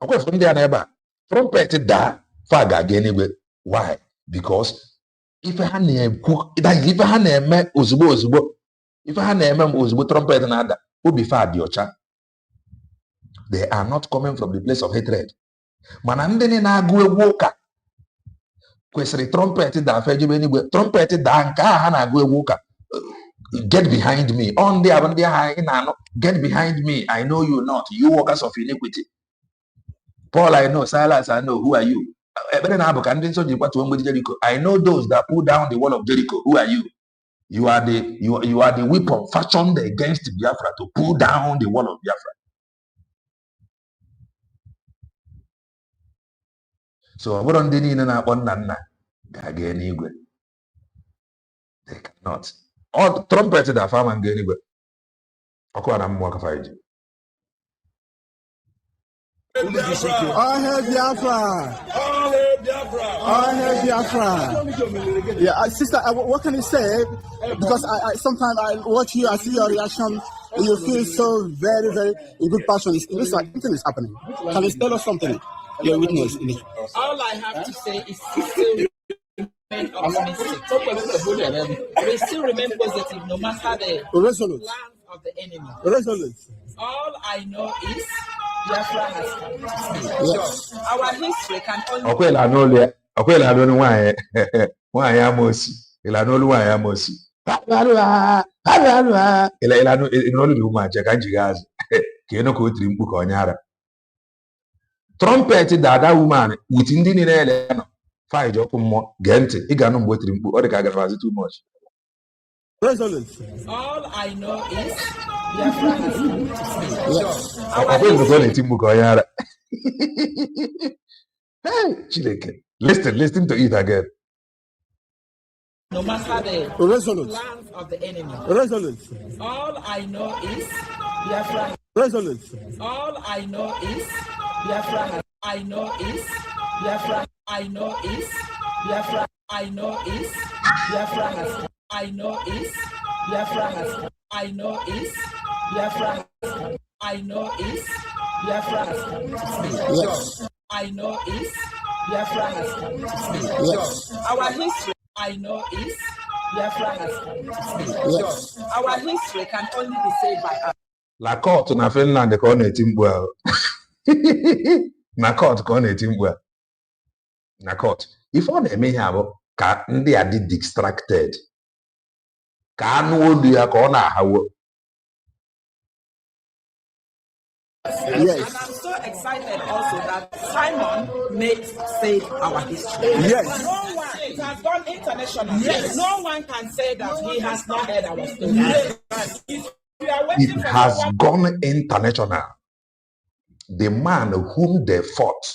Okay, from there neighbor. Trumpet da faga genigwe. Why? Because if I name if I name ozugbo if I name ozugbo trumpet nada obi fa diocha. They are not coming from the place of hatred. Mana ndị na-agụ egwu ụka kwesịrị trumpet da fa ejebe enigwe. Trumpet da nke ha na-agụ egwu ụka. Get behind me. On the abandi ha get behind me. I know you not. You workers of iniquity. Paul, I know. Silas, I know. Who are you? I know those that pull down the wall of Jericho. Who are you? You are the weapon fashioned against Biafra to pull down the wall of Biafra. So they cannot. All trumpets that farm and anyway. I heard Biafra. I heard Biafra. Yeah, sister, what can you say? Because I sometimes I watch you, I see your reaction, and you feel so very, very in good passion. It looks like something is happening. Can you tell us something? Your witness. All I have to say is still remain optimistic. We still remain positive no matter the resolute plans of the enemy. Resolute. All I know is Biafra has come to stay. Yes. Our history can only trumpet that woman with ndị fight ọkụ mmụọ gee ntị ị ga-anụ mgbe o tiri mkpu ọ dị ka agarazi too much. All I know is Biafra has come to stay. Yes. Ọ na-eti mkpu ka onye ara. Hey, Chineke, listen to it again. No matter the plans of the enemy. Resolute. All I know is Biafra. Resolute. All I know is Biafra. I know is Biafra. I know is Biafra. I know is Biafra has. I know is Biafra has. I know is Biafra. I know is Biafra has come to stay. Yes. I know is Biafra has come to stay. Yes. Our history, I know is Biafra has come to stay. Yes. Our history can only be saved by us. La court na Finland ka ọ na-eti mkpu ahụ. Na court ka ọ na-eti mkpu ahụ. Na court. Ife ọ na-eme ihe abụ ka ndị a dị distracted. Ka anụ olu ya ka ọ na-ahawo. Yes. And I'm so excited also that Simon made save our history. Yes. No one, it has gone international. Yes. No one can say that he has not heard our story. Yes. It has gone international. The man whom they fought,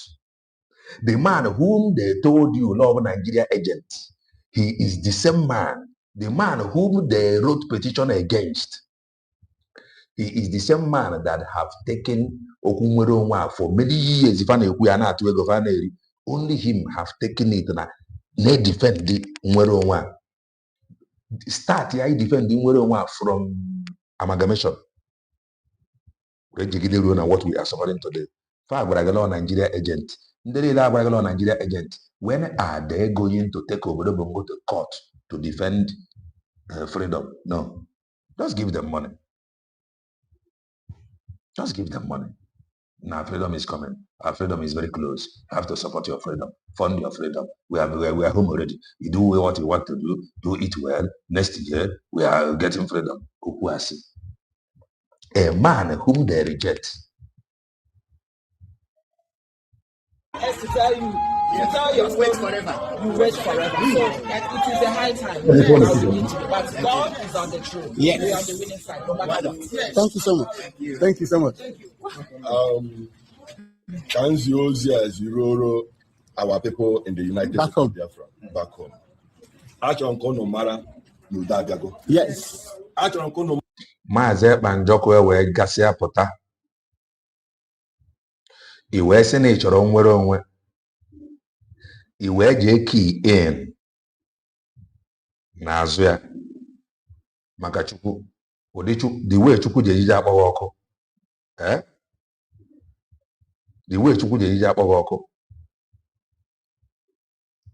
the man whom they told you love Nigeria agent, he is the same man. The man whom they wrote petition against, he is the same man that have taken Okumwere Onwa for many years. If only him have taken it na defend the Nwere Onwa. Start I defend the Nwere Onwa from amalgamation. What we are suffering today. Nigeria agent. Nigeria agent. When are they going to take over the Bongo to court to defend freedom? No. Just give them money. Just give them money. Now freedom is coming. Our freedom is very close. You have to support your freedom. Fund your freedom. We are home already. You do what you want to do. Do it well. Next year, we are getting freedom. A man whom they reject. Has to tell you, you tell your wait forever. You wait forever. So it is a high time. But God is on the throne. Yes. We are on the winning side. No matter what. Thank you so much. Thank you so much. Kanzi Ozia Ziroro, our people in the United States of Biafra, back home. Achon Kono Mara, Nudagago. Yes. Achon Kono Maazị Banjokwe wee gasịa pụta. I wee sị na ị chọrọ nnwere onwe. I wee jee key in n'azụ ya maka Chukwu. The way Chukwu ji ejije akpọghị ọkụ. The way Chukwu ji ejije akpọghị ọkụ.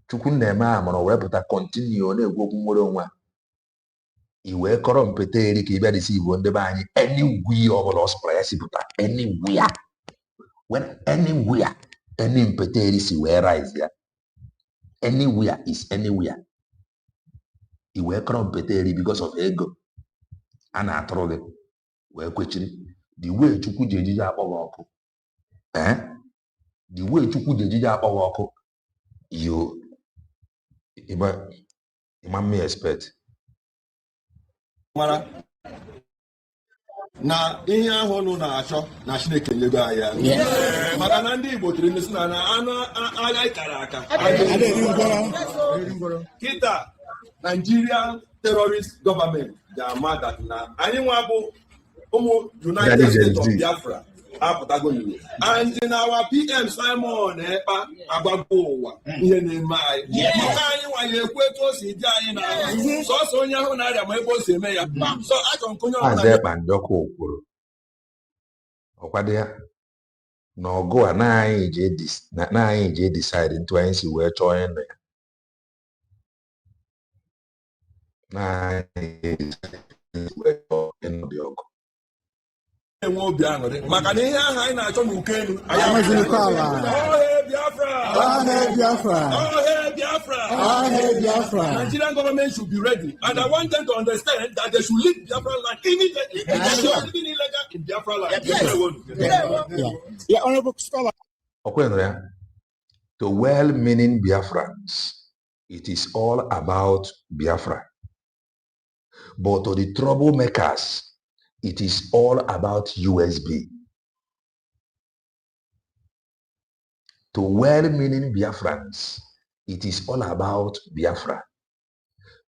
Chukwu na-eme amụrụ wee pụta continue na-ekwu okwu nnwere onwe. I wee kọrọ mpete eri ka ị bịa dịsị Igbo ndị be anyị anywhere ọbụla ọ sịpụrụ ya si pụta anywhere. When anywhere any mpete eri si wee rise ya. Anywhere is anywhere. I wee kọrọ mpete eri because of ego. A na-atụrụ gị wee kwechiri. The way Chukwu ji ejije akpọghị ọkụ. The way Chukwu ji ejije akpọghị ọkụ. You me expect. Mara na ihe ahụ nụ na-achọ na Chineke nyego anya maka na ndị Igbo tiri ndị na anụ agha ịkara aka kita Nigerian terrorist government ga-ama that na anyị nwa bụ ụmụ United States of Biafra apụtago n'iwu and na our PM Simon Ekpa agbago ụwa ihe na-eme anyị maka anyị nwanyị ekwu etu o si dị anyị na sọsọ onye ahụ na-arịa ma ebe o si eme ya so achọ nkonye Maazị Banjokwe kwuru ọkwado ya na ọgụ a na anyị ji decide ntu anyị si wee chọọ onye nọ ya na anyị wee chọọ ịnọdụ ọgụ. enwe obi aṅụrị maka na ihe ahụ anyị na-achọ n'uko elu Biafra. Nigerian government should be ready and I want them to understand that they should leave Biafra land immediately. They are living illegal in Biafra land. Yeah, honorable scholar. To well-meaning Biafrans, it is all about Biafra. But to the troublemakers, it is all about USB. To well-meaning Biafrans, it is all about Biafra.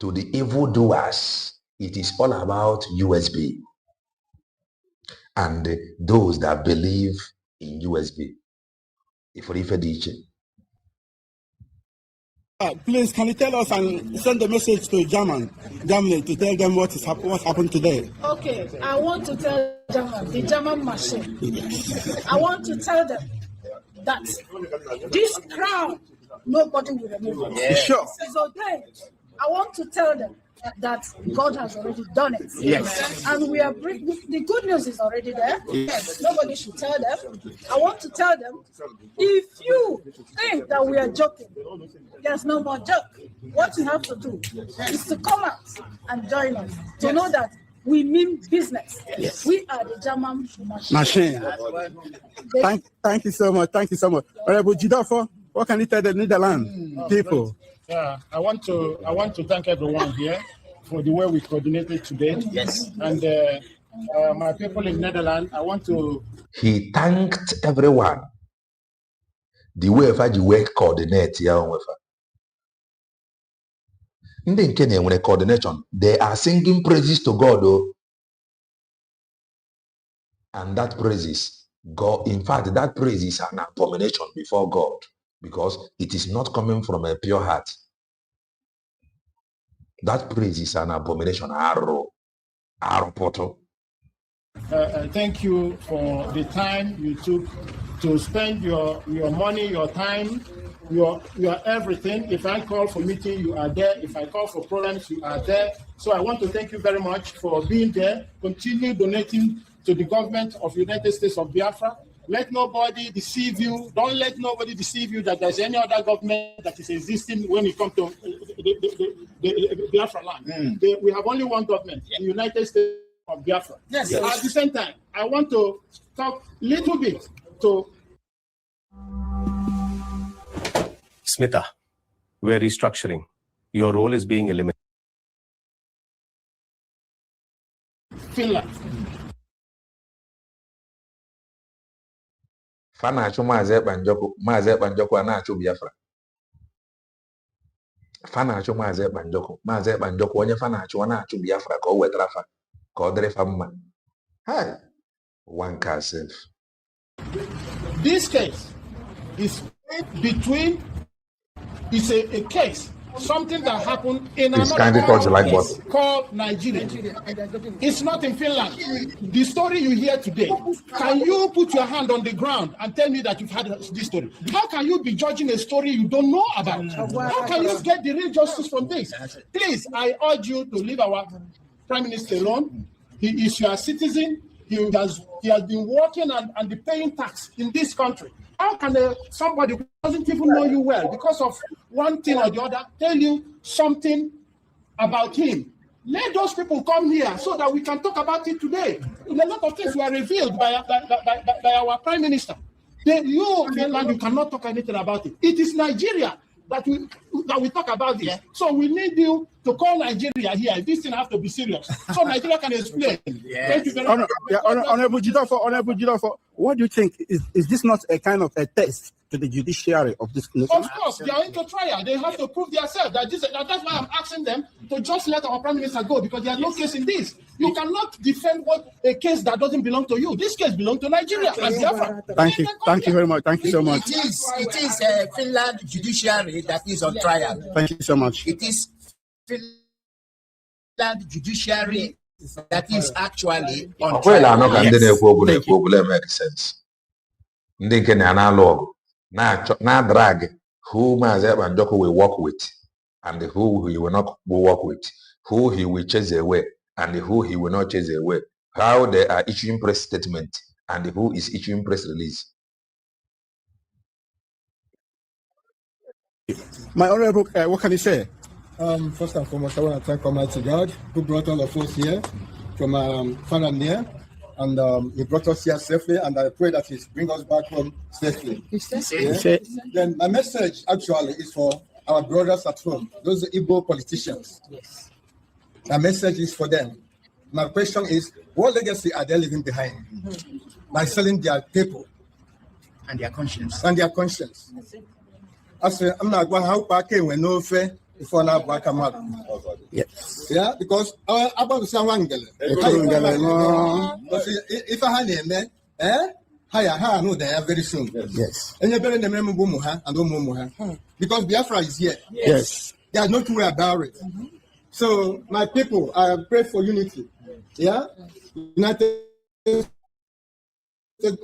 To the evildoers, it is all about USB. And those that believe in USB. If Please, can you tell us and send a message to Germany to tell them what's happened today? Okay, I want to tell German, the German machine. I want to tell them that this crown, nobody will remove it. Yes. Sure. So then, I want to tell them that God has already done it. Yes. And we are the good news is already there. Yes. Nobody should tell them. I want to tell them, if you think that we are joking, there's no more joke. What you have to do is to come out and join us to know that we mean business. Yes. We are the German machine. Thank you so much. Thank you so much. Honorable Jidofo, what can you tell the Netherlands people? Yeah, I want to thank everyone here for the way we coordinated today. Yes. And my people in Netherlands, I want to. He thanked everyone. The way the way coordinate here on in Kenya when a coordination, they are singing praises to God, oh, and that praises God. In fact, that praise is an abomination before God because it is not coming from a pure heart. That praise is an abomination. Thank you for the time you took to spend your money, your time, your everything. If I call for meeting, you are there. If I call for programs, you are there. So I want to thank you very much for being there. Continue donating to the government of the United States of Biafra. Let nobody deceive you. Don't let nobody deceive you that there's any other government that is existing when it comes to the Biafra land. We have only one government, the United States of Biafra. Yes. At the same time, I want to talk a little bit to Smita, we're restructuring. Your role is being eliminated. Finland. Fanacho Maze Banjoko Anacho Biafra. Fanacho Maze Banjoko, when you Fanacho Anacho Biafra, go with Rafa, Codre Famma. Hi, one car self. This case is between, it's a case, something that happened in another country called Nigeria. It's not in Finland. The story you hear today, can you put your hand on the ground and tell me that you've had this story? How can you be judging a story you don't know about? How can you get the real justice from this? Please, I urge you to leave our Prime Minister alone. He is your citizen. He has been working and paying tax in this country. How can somebody who doesn't even know you well, because of one thing or the other, tell you something about him? Let those people come here so that we can talk about it today. A lot of things were revealed by our Prime Minister. You, Finland, you cannot talk anything about it. It is Nigeria that we talk about this. Yeah. So we need you to call Nigeria here. This thing has to be serious. So Nigeria can explain. Yes. Thank you very much. Honorable Jidofo, what do you think? Is this not a kind of a test to the judiciary of this nation? Of course, they are into trial. They have to prove themselves. That's why I'm asking them to just let our Prime Minister go, because there's no case in this. You cannot defend a case that doesn't belong to you. This case belongs to Nigeria. Thank you very much. Thank you so much. It is Finland judiciary that is on trial. Thank you so much. It is Finland judiciary that is actually on trial. Make sense. Na drag who Maze Banjoko will work with and who he will not work with, who he will chase away and who he will not chase away, how they are issuing press statement and who is issuing press release. My honorable, what can you say? First and foremost, I want to thank Almighty God who brought all of us here from far and near, and he brought us here safely, and I pray that he bring us back home safely. Yeah? Then my message actually is for our brothers at home, those Igbo politicians. Yes. My message is for them. My question is, what legacy are they leaving behind by selling their people and their conscience? I say, I'm not going to help back when no fair before now back up. Yes. Yeah, because about the Sawangele. If I had name, I know they are very soon. Yes. And you're better than and because Biafra is here. Yes. There's no two way about it. So, my people, I pray for unity. Yeah? United States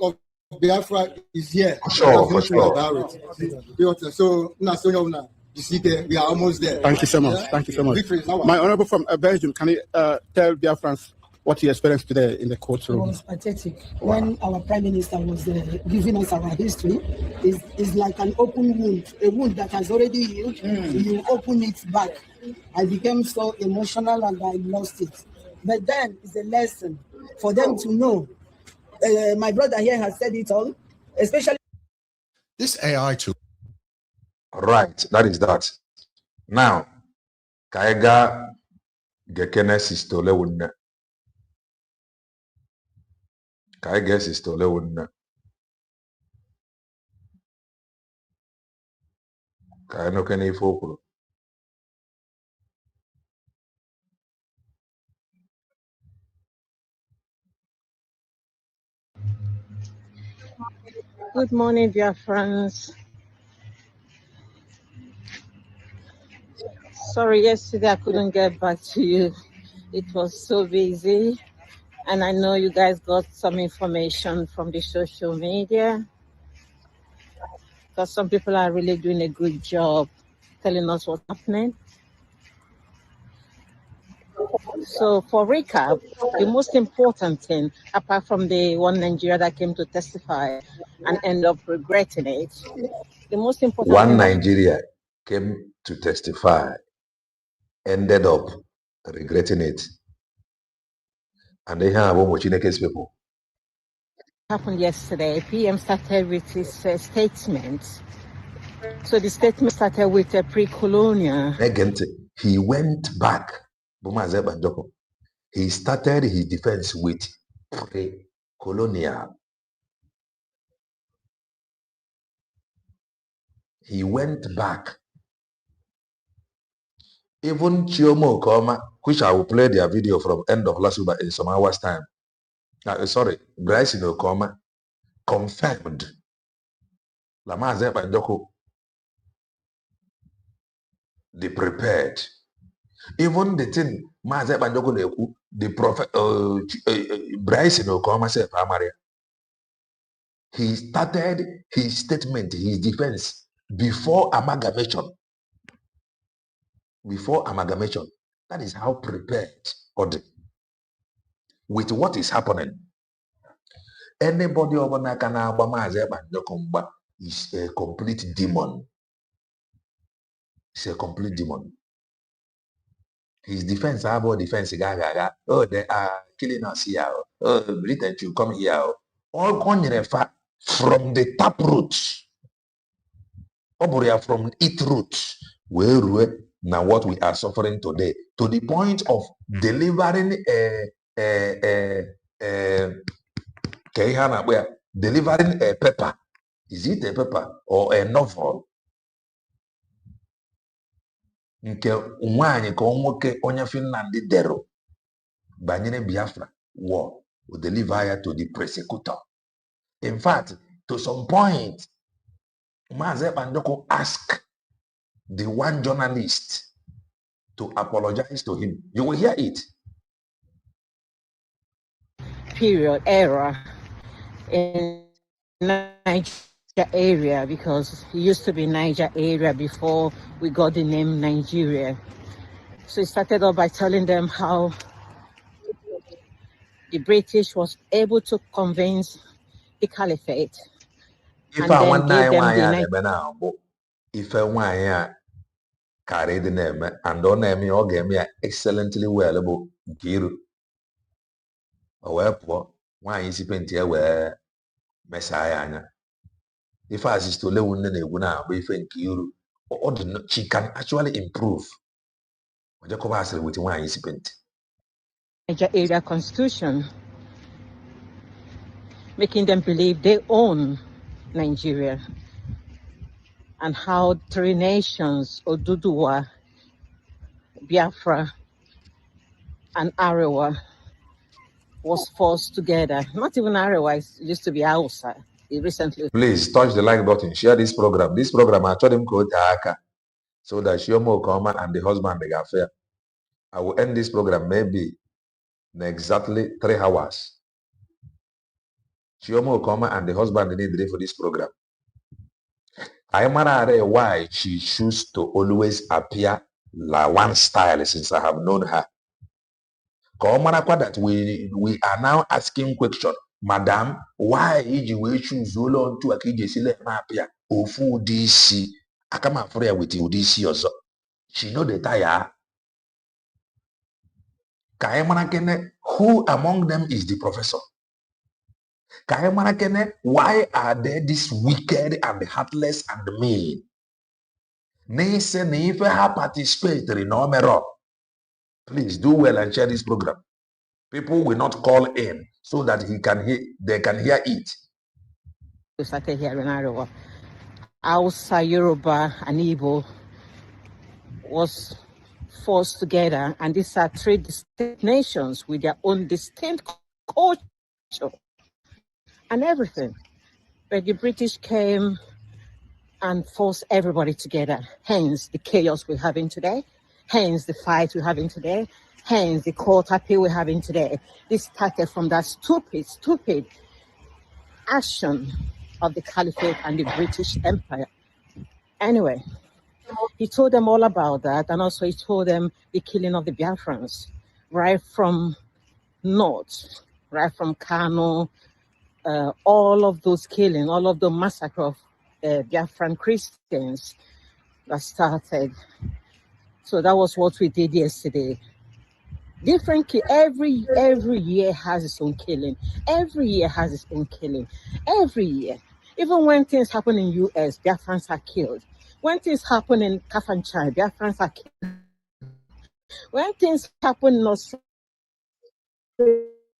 of Biafra is here. Sure, for sure. About it. So, we are almost there. Thank you so much. Yeah? Thank you so much. Victory is ours. My honorable from Belgium, can you tell Biafrans what you experienced today in the courtroom? It was pathetic. When our prime minister was giving us our history, is like an open wound, a wound that has already healed. You open it back. I became so emotional and I lost it. But then it's a lesson for them to know. My brother here has said it all, especially this AI tool. Right, that is that. Now, Kaiga Gekene Sistole Wunne. Kaiga Sistole Wunne. Kaino Kene Fokuro. Good morning, dear friends. Sorry, yesterday I couldn't get back to you. It was so busy. And I know you guys got some information from the social media. Because some people are really doing a good job telling us what's happening. So for recap, the most important thing, apart from the one Nigeria that came to testify and end up regretting it, the most important one thing Nigeria came to testify, ended up regretting it. And they have almost Chineke's people. Happened yesterday. PM started with his statement. So the statement started with a pre-colonial. He went back. He started his defense with pre-colonial. He went back. Even Chioma Okoma, which I will play their video from end of last week in some hours time. Sorry, Bryce Okoma confirmed. They prepared. Even the thing the prophet Bryce Okoma said, he started his statement, his defense before amalgamation. Before amalgamation. That is how prepared with what is happening. Anybody over Nakana is a complete demon. It's a complete demon. His defense, our defense, oh, they are killing us here. Oh, Britain to come here. All gone from the tap roots. From it roots. Where now what we are suffering today, to the point of delivering delivering a paper. Is it a paper or a novel? Nke nwaanyị ka nwoke onye Finland dero banyere Biafra war will deliver ya to the persecutor. In fact, to some point, Maazị Ekpanjoko asked the one journalist to apologize to him. You will hear it. Period era in Niger area, because it used to be Niger area before we got the name Nigeria. So he started off by telling them how the British was able to convince the caliphate. If I want to if I want carry the name and don't name me or game me excellently well about Giru. However, why is he painted where Messiah? If I assist to Lewin and Eguna, we think you or she can actually improve. With why is he painted? Niger area constitution, making them believe they own Nigeria, and how 3 nations, Oduduwa, Biafra, and Arewa, was forced together. Not even Arewa, it used to be Hausa. It recently. Please touch the like button, share this program. This program, I told him so that Chioma Okoma and the husband they got fair. I will end this program maybe in exactly 3 hours. Chioma Okoma and the husband they need for this program. I am not why she chooses to always appear like one style since I have known her. That we are now asking question, Madam, why did you choose Zolo to Akijisile Mapia? Ofu DC. I come up for with you DC also. She know the tire. Who among them is the professor? Why are they this wicked and heartless and mean? Nese never have participated in Omero. Please do well and share this program. People will not call in so that they can hear it. We started hearing Arewa. Hausa, Yoruba, and Igbo was forced together, and these are 3 distinct nations with their own distinct culture and everything. But the British came and forced everybody together. Hence the chaos we're having today. Hence the fight we're having today. Hence the court appeal we're having today. This started from that stupid action of the Caliphate and the British Empire. Anyway, he told them all about that, and also he told them the killing of the Biafrans, right from north, right from Kano, all of those killing, all of the massacre of Biafran Christians that started. So that was what we did yesterday. Every year has its own killing. Every year has its own killing. Every year. Even when things happen in US, Biafrans are killed. When things happen in Kafanchan, Biafrans are killed. When things happen in Australia,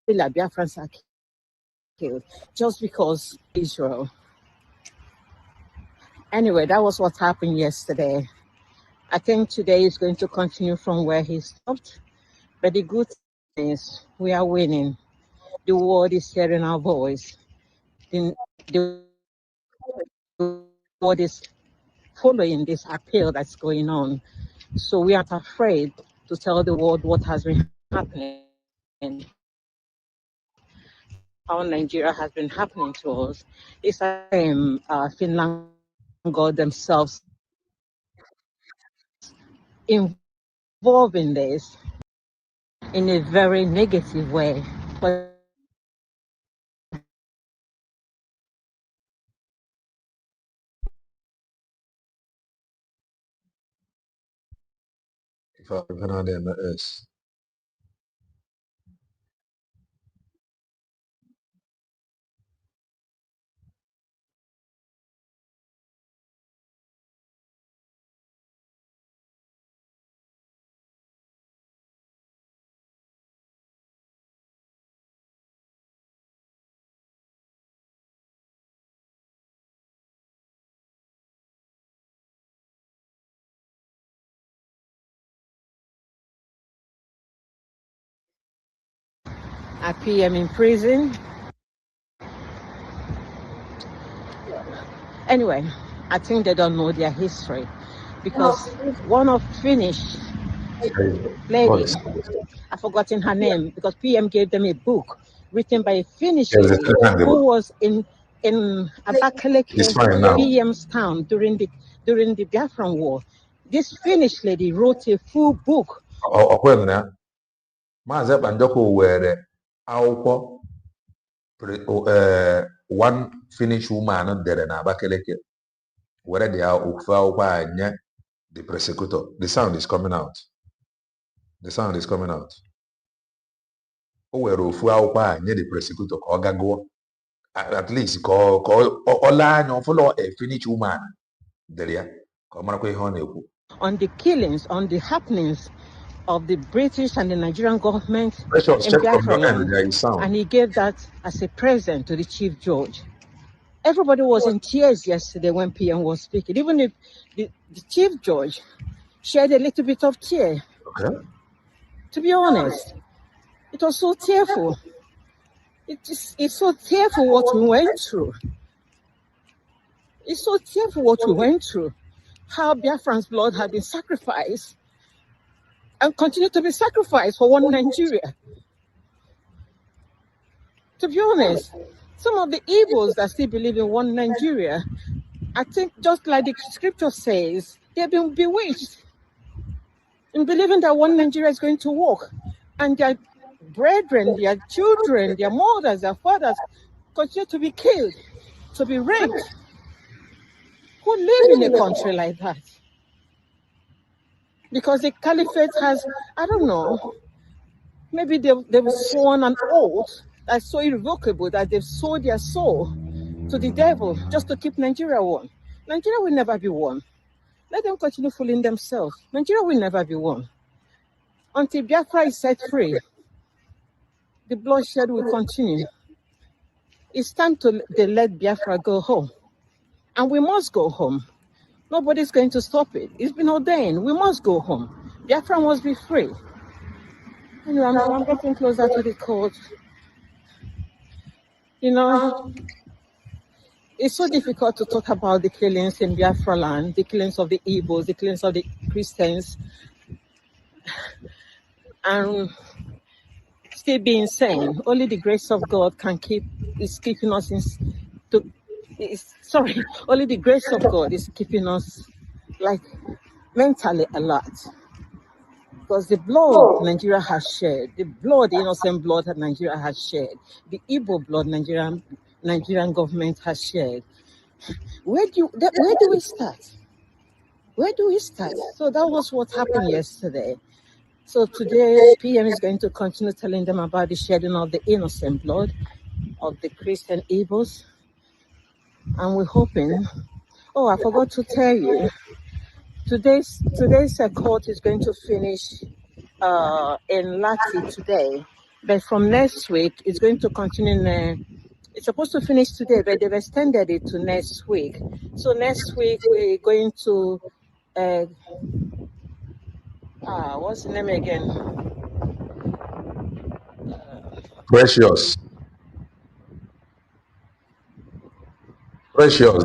Biafrans are killed. Just because Israel. Anyway, that was what happened yesterday. I think today is going to continue from where he stopped. But the good thing is we are winning. The world is hearing our voice. The world is following this appeal that's going on. So we aren't afraid to tell the world what has been happening. How Nigeria has been happening to us. It's the same Finland got themselves involved in this in a very negative way. But If I can add MS. a PM in prison. Anyway, I think they don't know their history because one of Finnish lady, I've forgotten her name because PM gave them a book written by a Finnish lady who was in Abakaliki, PM's town during the Biafran War. This Finnish lady wrote a full book. One Finnish woman there in Abakaliki, where they are the persecutor. The sound is coming out. The sound is coming out. The persecutor at least call follow a Finnish woman. On the killings, on the happenings of the British and the Nigerian government in Biafra land, and he gave that as a present to the Chief Judge. Everybody was in tears yesterday when PM was speaking. Even if the Chief Judge shed a little bit of tear. Okay. To be honest, it was so tearful. It's so tearful what we went through. It's so tearful what we went through. How Biafran's blood had been sacrificed and continue to be sacrificed for one Nigeria. To be honest, some of the Igbos that still believe in one Nigeria, I think just like the scripture says, they've been bewitched in believing that one Nigeria is going to work. And their brethren, their children, their mothers, their fathers continue to be killed, to be raped. Who live in a country like that? Because the caliphate has, I don't know, maybe they've sworn an oath that's so irrevocable that they've sold their soul to the devil just to keep Nigeria one. Nigeria will never be one. Let them continue fooling themselves. Nigeria will never be one. Until Biafra is set free, the bloodshed will continue. It's time to let Biafra go home. And we must go home. Nobody's going to stop it. It's been ordained. We must go home. Biafra must be free. Anyway, I'm getting closer to the court. You know, it's so difficult to talk about the killings in Biafra land, the killings of the Igbos, the killings of the Christians, and still being sane. Only the grace of God is keeping us only the grace of God is keeping us like mentally alert. Because the blood Nigeria has shed, the innocent blood that Nigeria has shed, the Igbo blood Nigerian government has shed. Where do we start? Where do we start? So that was what happened yesterday. So today, PM is going to continue telling them about the shedding of the innocent blood of the Christian Igbos. And we're hoping, I forgot to tell you, today's court is going to finish in Lati today. But from next week, it's going to continue it's supposed to finish today, but they've extended it to next week. So next week, we're going to, what's the name again? Precious,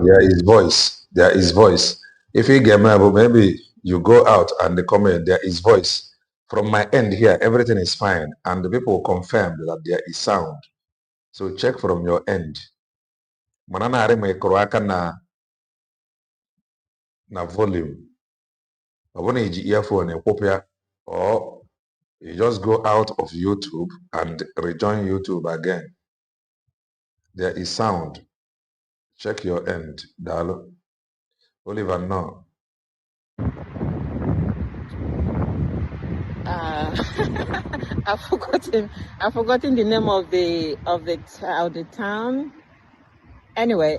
there is voice. There is voice. If you get mad, maybe you go out and the comment, there is voice. From my end here, everything is fine. And the people confirmed that there is sound. So check from your end. Manana are me kroaka na volume. I want to earphone or you just go out of YouTube and rejoin YouTube again. There is sound. Check your end, Dalo. Oliver, no. I've forgotten the name of the town. Anyway,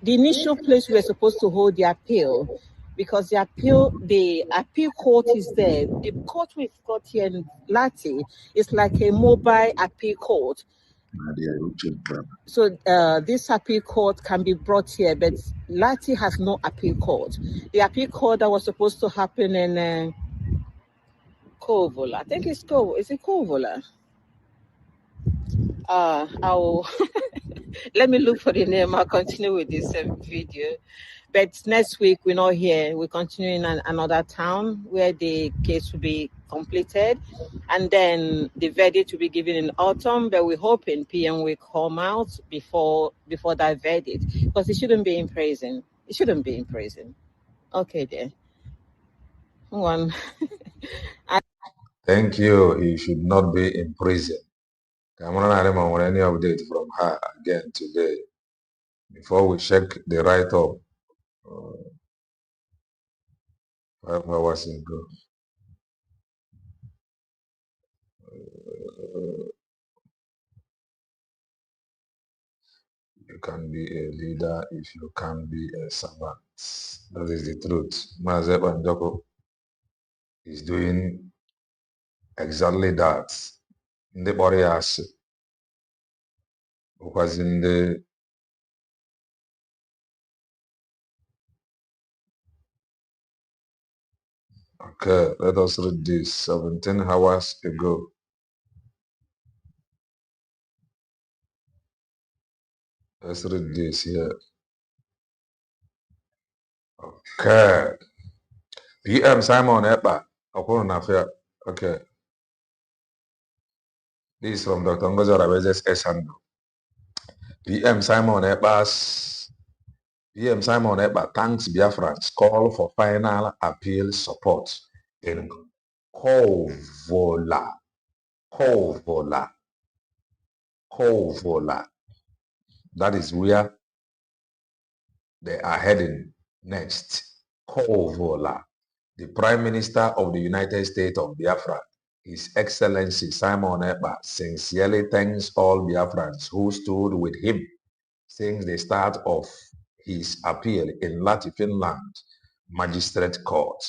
the initial place we were supposed to hold the appeal, because the appeal court is there. The court we've got here in Lati is like a mobile appeal court. So this appeal court can be brought here, but Lati has no appeal court. The appeal court that was supposed to happen in Kovola, I think it's Kovola. Is it Kovola? I'll let me look for the name. I'll continue with this video. But next week, we're not here. We're continuing in another town where the case will be completed. And then the verdict will be given in autumn. But we're hoping PM will come out before that verdict. Because it shouldn't be in prison. It shouldn't be in prison. Okay, then. One. Thank you. He should not be in prison. I'm not want any update from her again today. Before we check the write-up 5 hours ago. You can be a leader if you can be a servant. That is the truth. Mazep Anjoko is doing exactly that. The body has was in the okay, let us read this 17 hours ago. Let's read this here. Okay. PM Simon Epa. Okay. This is from Dr. Ngozi Orabeze's Esando. PM Simon Epa thanks Biafrans call for final appeal support in Kovola. That is where they are heading next. Kovola. The Prime Minister of the United States of Biafra, His Excellency Simon Ekpa, sincerely thanks all Biafrans who stood with him since the start of his appeal in Lati, Finland Magistrate Court.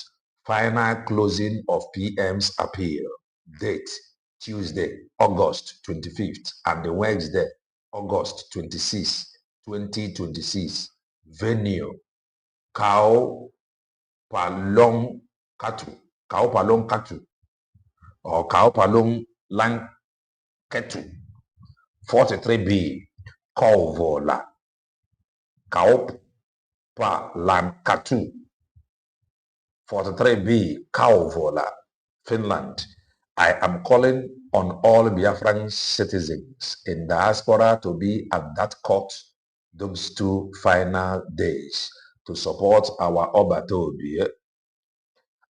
Final closing of PM's appeal. Date Tuesday, August 25th, and the Wednesday, August 26, 2026. Venue, Kao Palong Katu, or Kao Palong Lang Ketu, 43B, Kovola, Kao Palan Katu, 43B, Kauvola, Finland. I am calling on all Biafran citizens in diaspora to be at that court those 2 final days to support our Obatobie.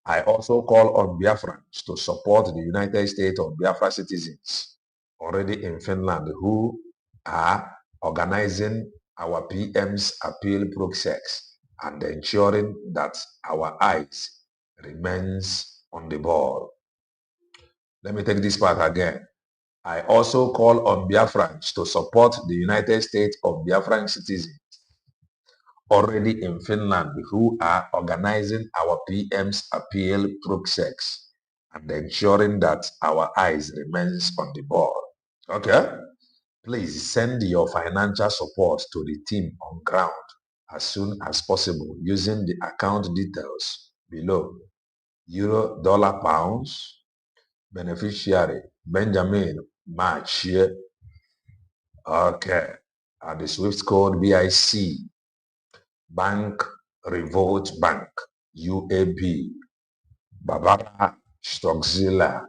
I also call on Biafrans to support the United States of Biafra citizens already in Finland who are organizing our PM's appeal process and ensuring that our eyes remains on the ball. Let me take this part again. I also call on Biafrans to support the United States of Biafran citizens already in Finland who are organizing our PM's appeal process and ensuring that our eyes remains on the ball. Okay? Please send your financial support to the team on ground as soon as possible using the account details below. Euro, dollar, pounds, beneficiary, Benjamin March. Okay. The Swift code BIC. Bank Revolt Bank, UAB, Barbara Stockzilla,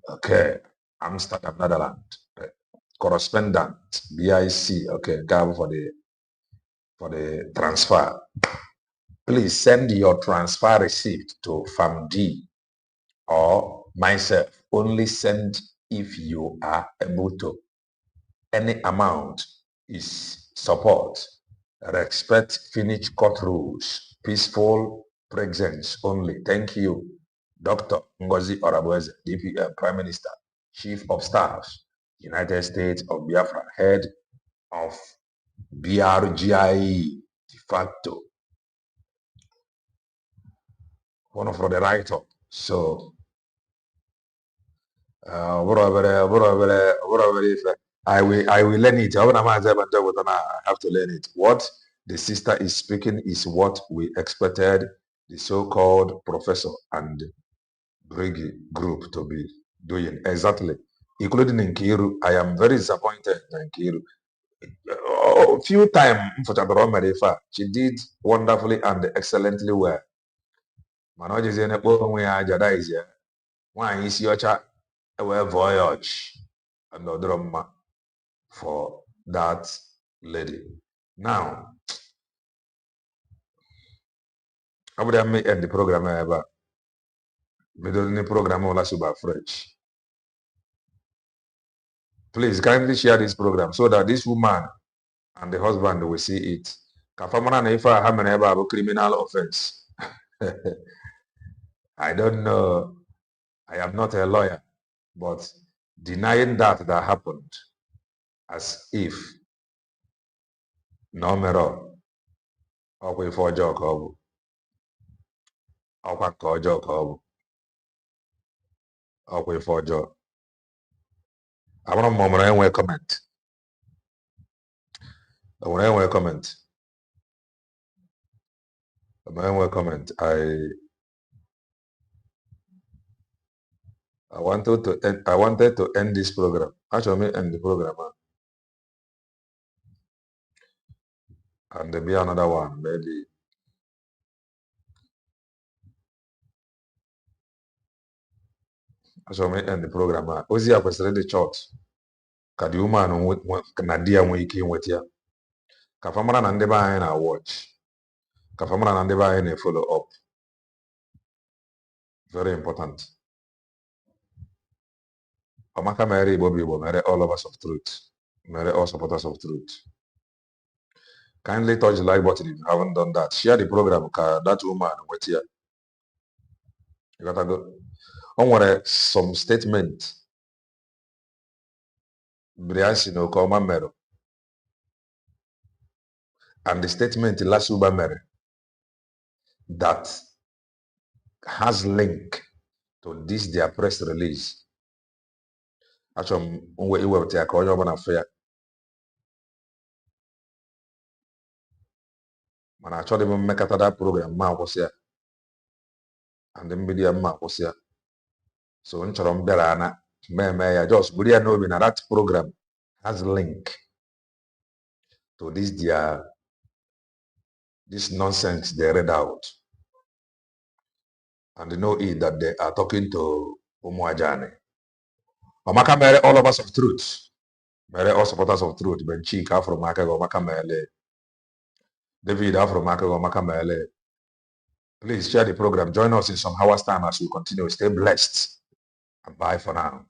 okay, Amsterdam, Netherlands, correspondent, BIC, okay, go for the transfer. Please send your transfer receipt to FAMD or myself. Only send if you are able to. Any amount is support. Respect Finnish court rules. Peaceful presence only. Thank you. Dr. Ngozi Orabeeze, DPM, Prime Minister, Chief of Staff, United States of Biafra, Head of BRGIE, de facto. One of the write-up. So, I will learn it. I have to learn it. What the sister is speaking is what we expected the so-called professor and Brigi group to be doing. Exactly. Including in Kiru. I am very disappointed in Kiru. A few times, she did wonderfully and excellently well. Nwayi Isiocha a voyage and drama for that lady. Now, I would have end the program ever. We don't need program all super French. Please kindly share this program so that this woman and the husband will see it. Kafamana na ifa hamene eba criminal offense. I don't know. I am not a lawyer, but denying that happened as if no mirror. Okwe for joke obu. Okwa ko joke obu. Okwe for joke. I want to moment comment. I want to comment. Comment. I wanted to end this program. Actually, end the program. And there'll be another one, maybe. So may end the program. Ozi ya kwesịrị dị short. Ka the woman na di ya nwee ike inweta ya. Ka fa mara na ndị be anyị na watch. Ka fa mara na ndị be anyị na follow up. Very important. Amaka mere Igbo bụ Igbo, mere all lovers of truth, mere all supporters of truth. Kindly touch the like button if you haven't done that. Share the program. Ka that woman wait here. You gotta go. On some statement. Briansi no Okoma mere. And the statement last Uba mere that has link to this their press release. Actually, we will take a fair. Man, I tried to make that program. Ma was here, and the media ma was here. So in Chorom Berana, may just Buria know that program has link to this nonsense they read out. And they know it that they are talking to Umuajane. Omaka mere all of us of truth. Mere all supporters of truth. Ben Chika Afro Maka Omaka Mele. David Afro Maka Omaka Mele. Please share the program. Join us in some hours time as we continue. Stay blessed. And bye for now.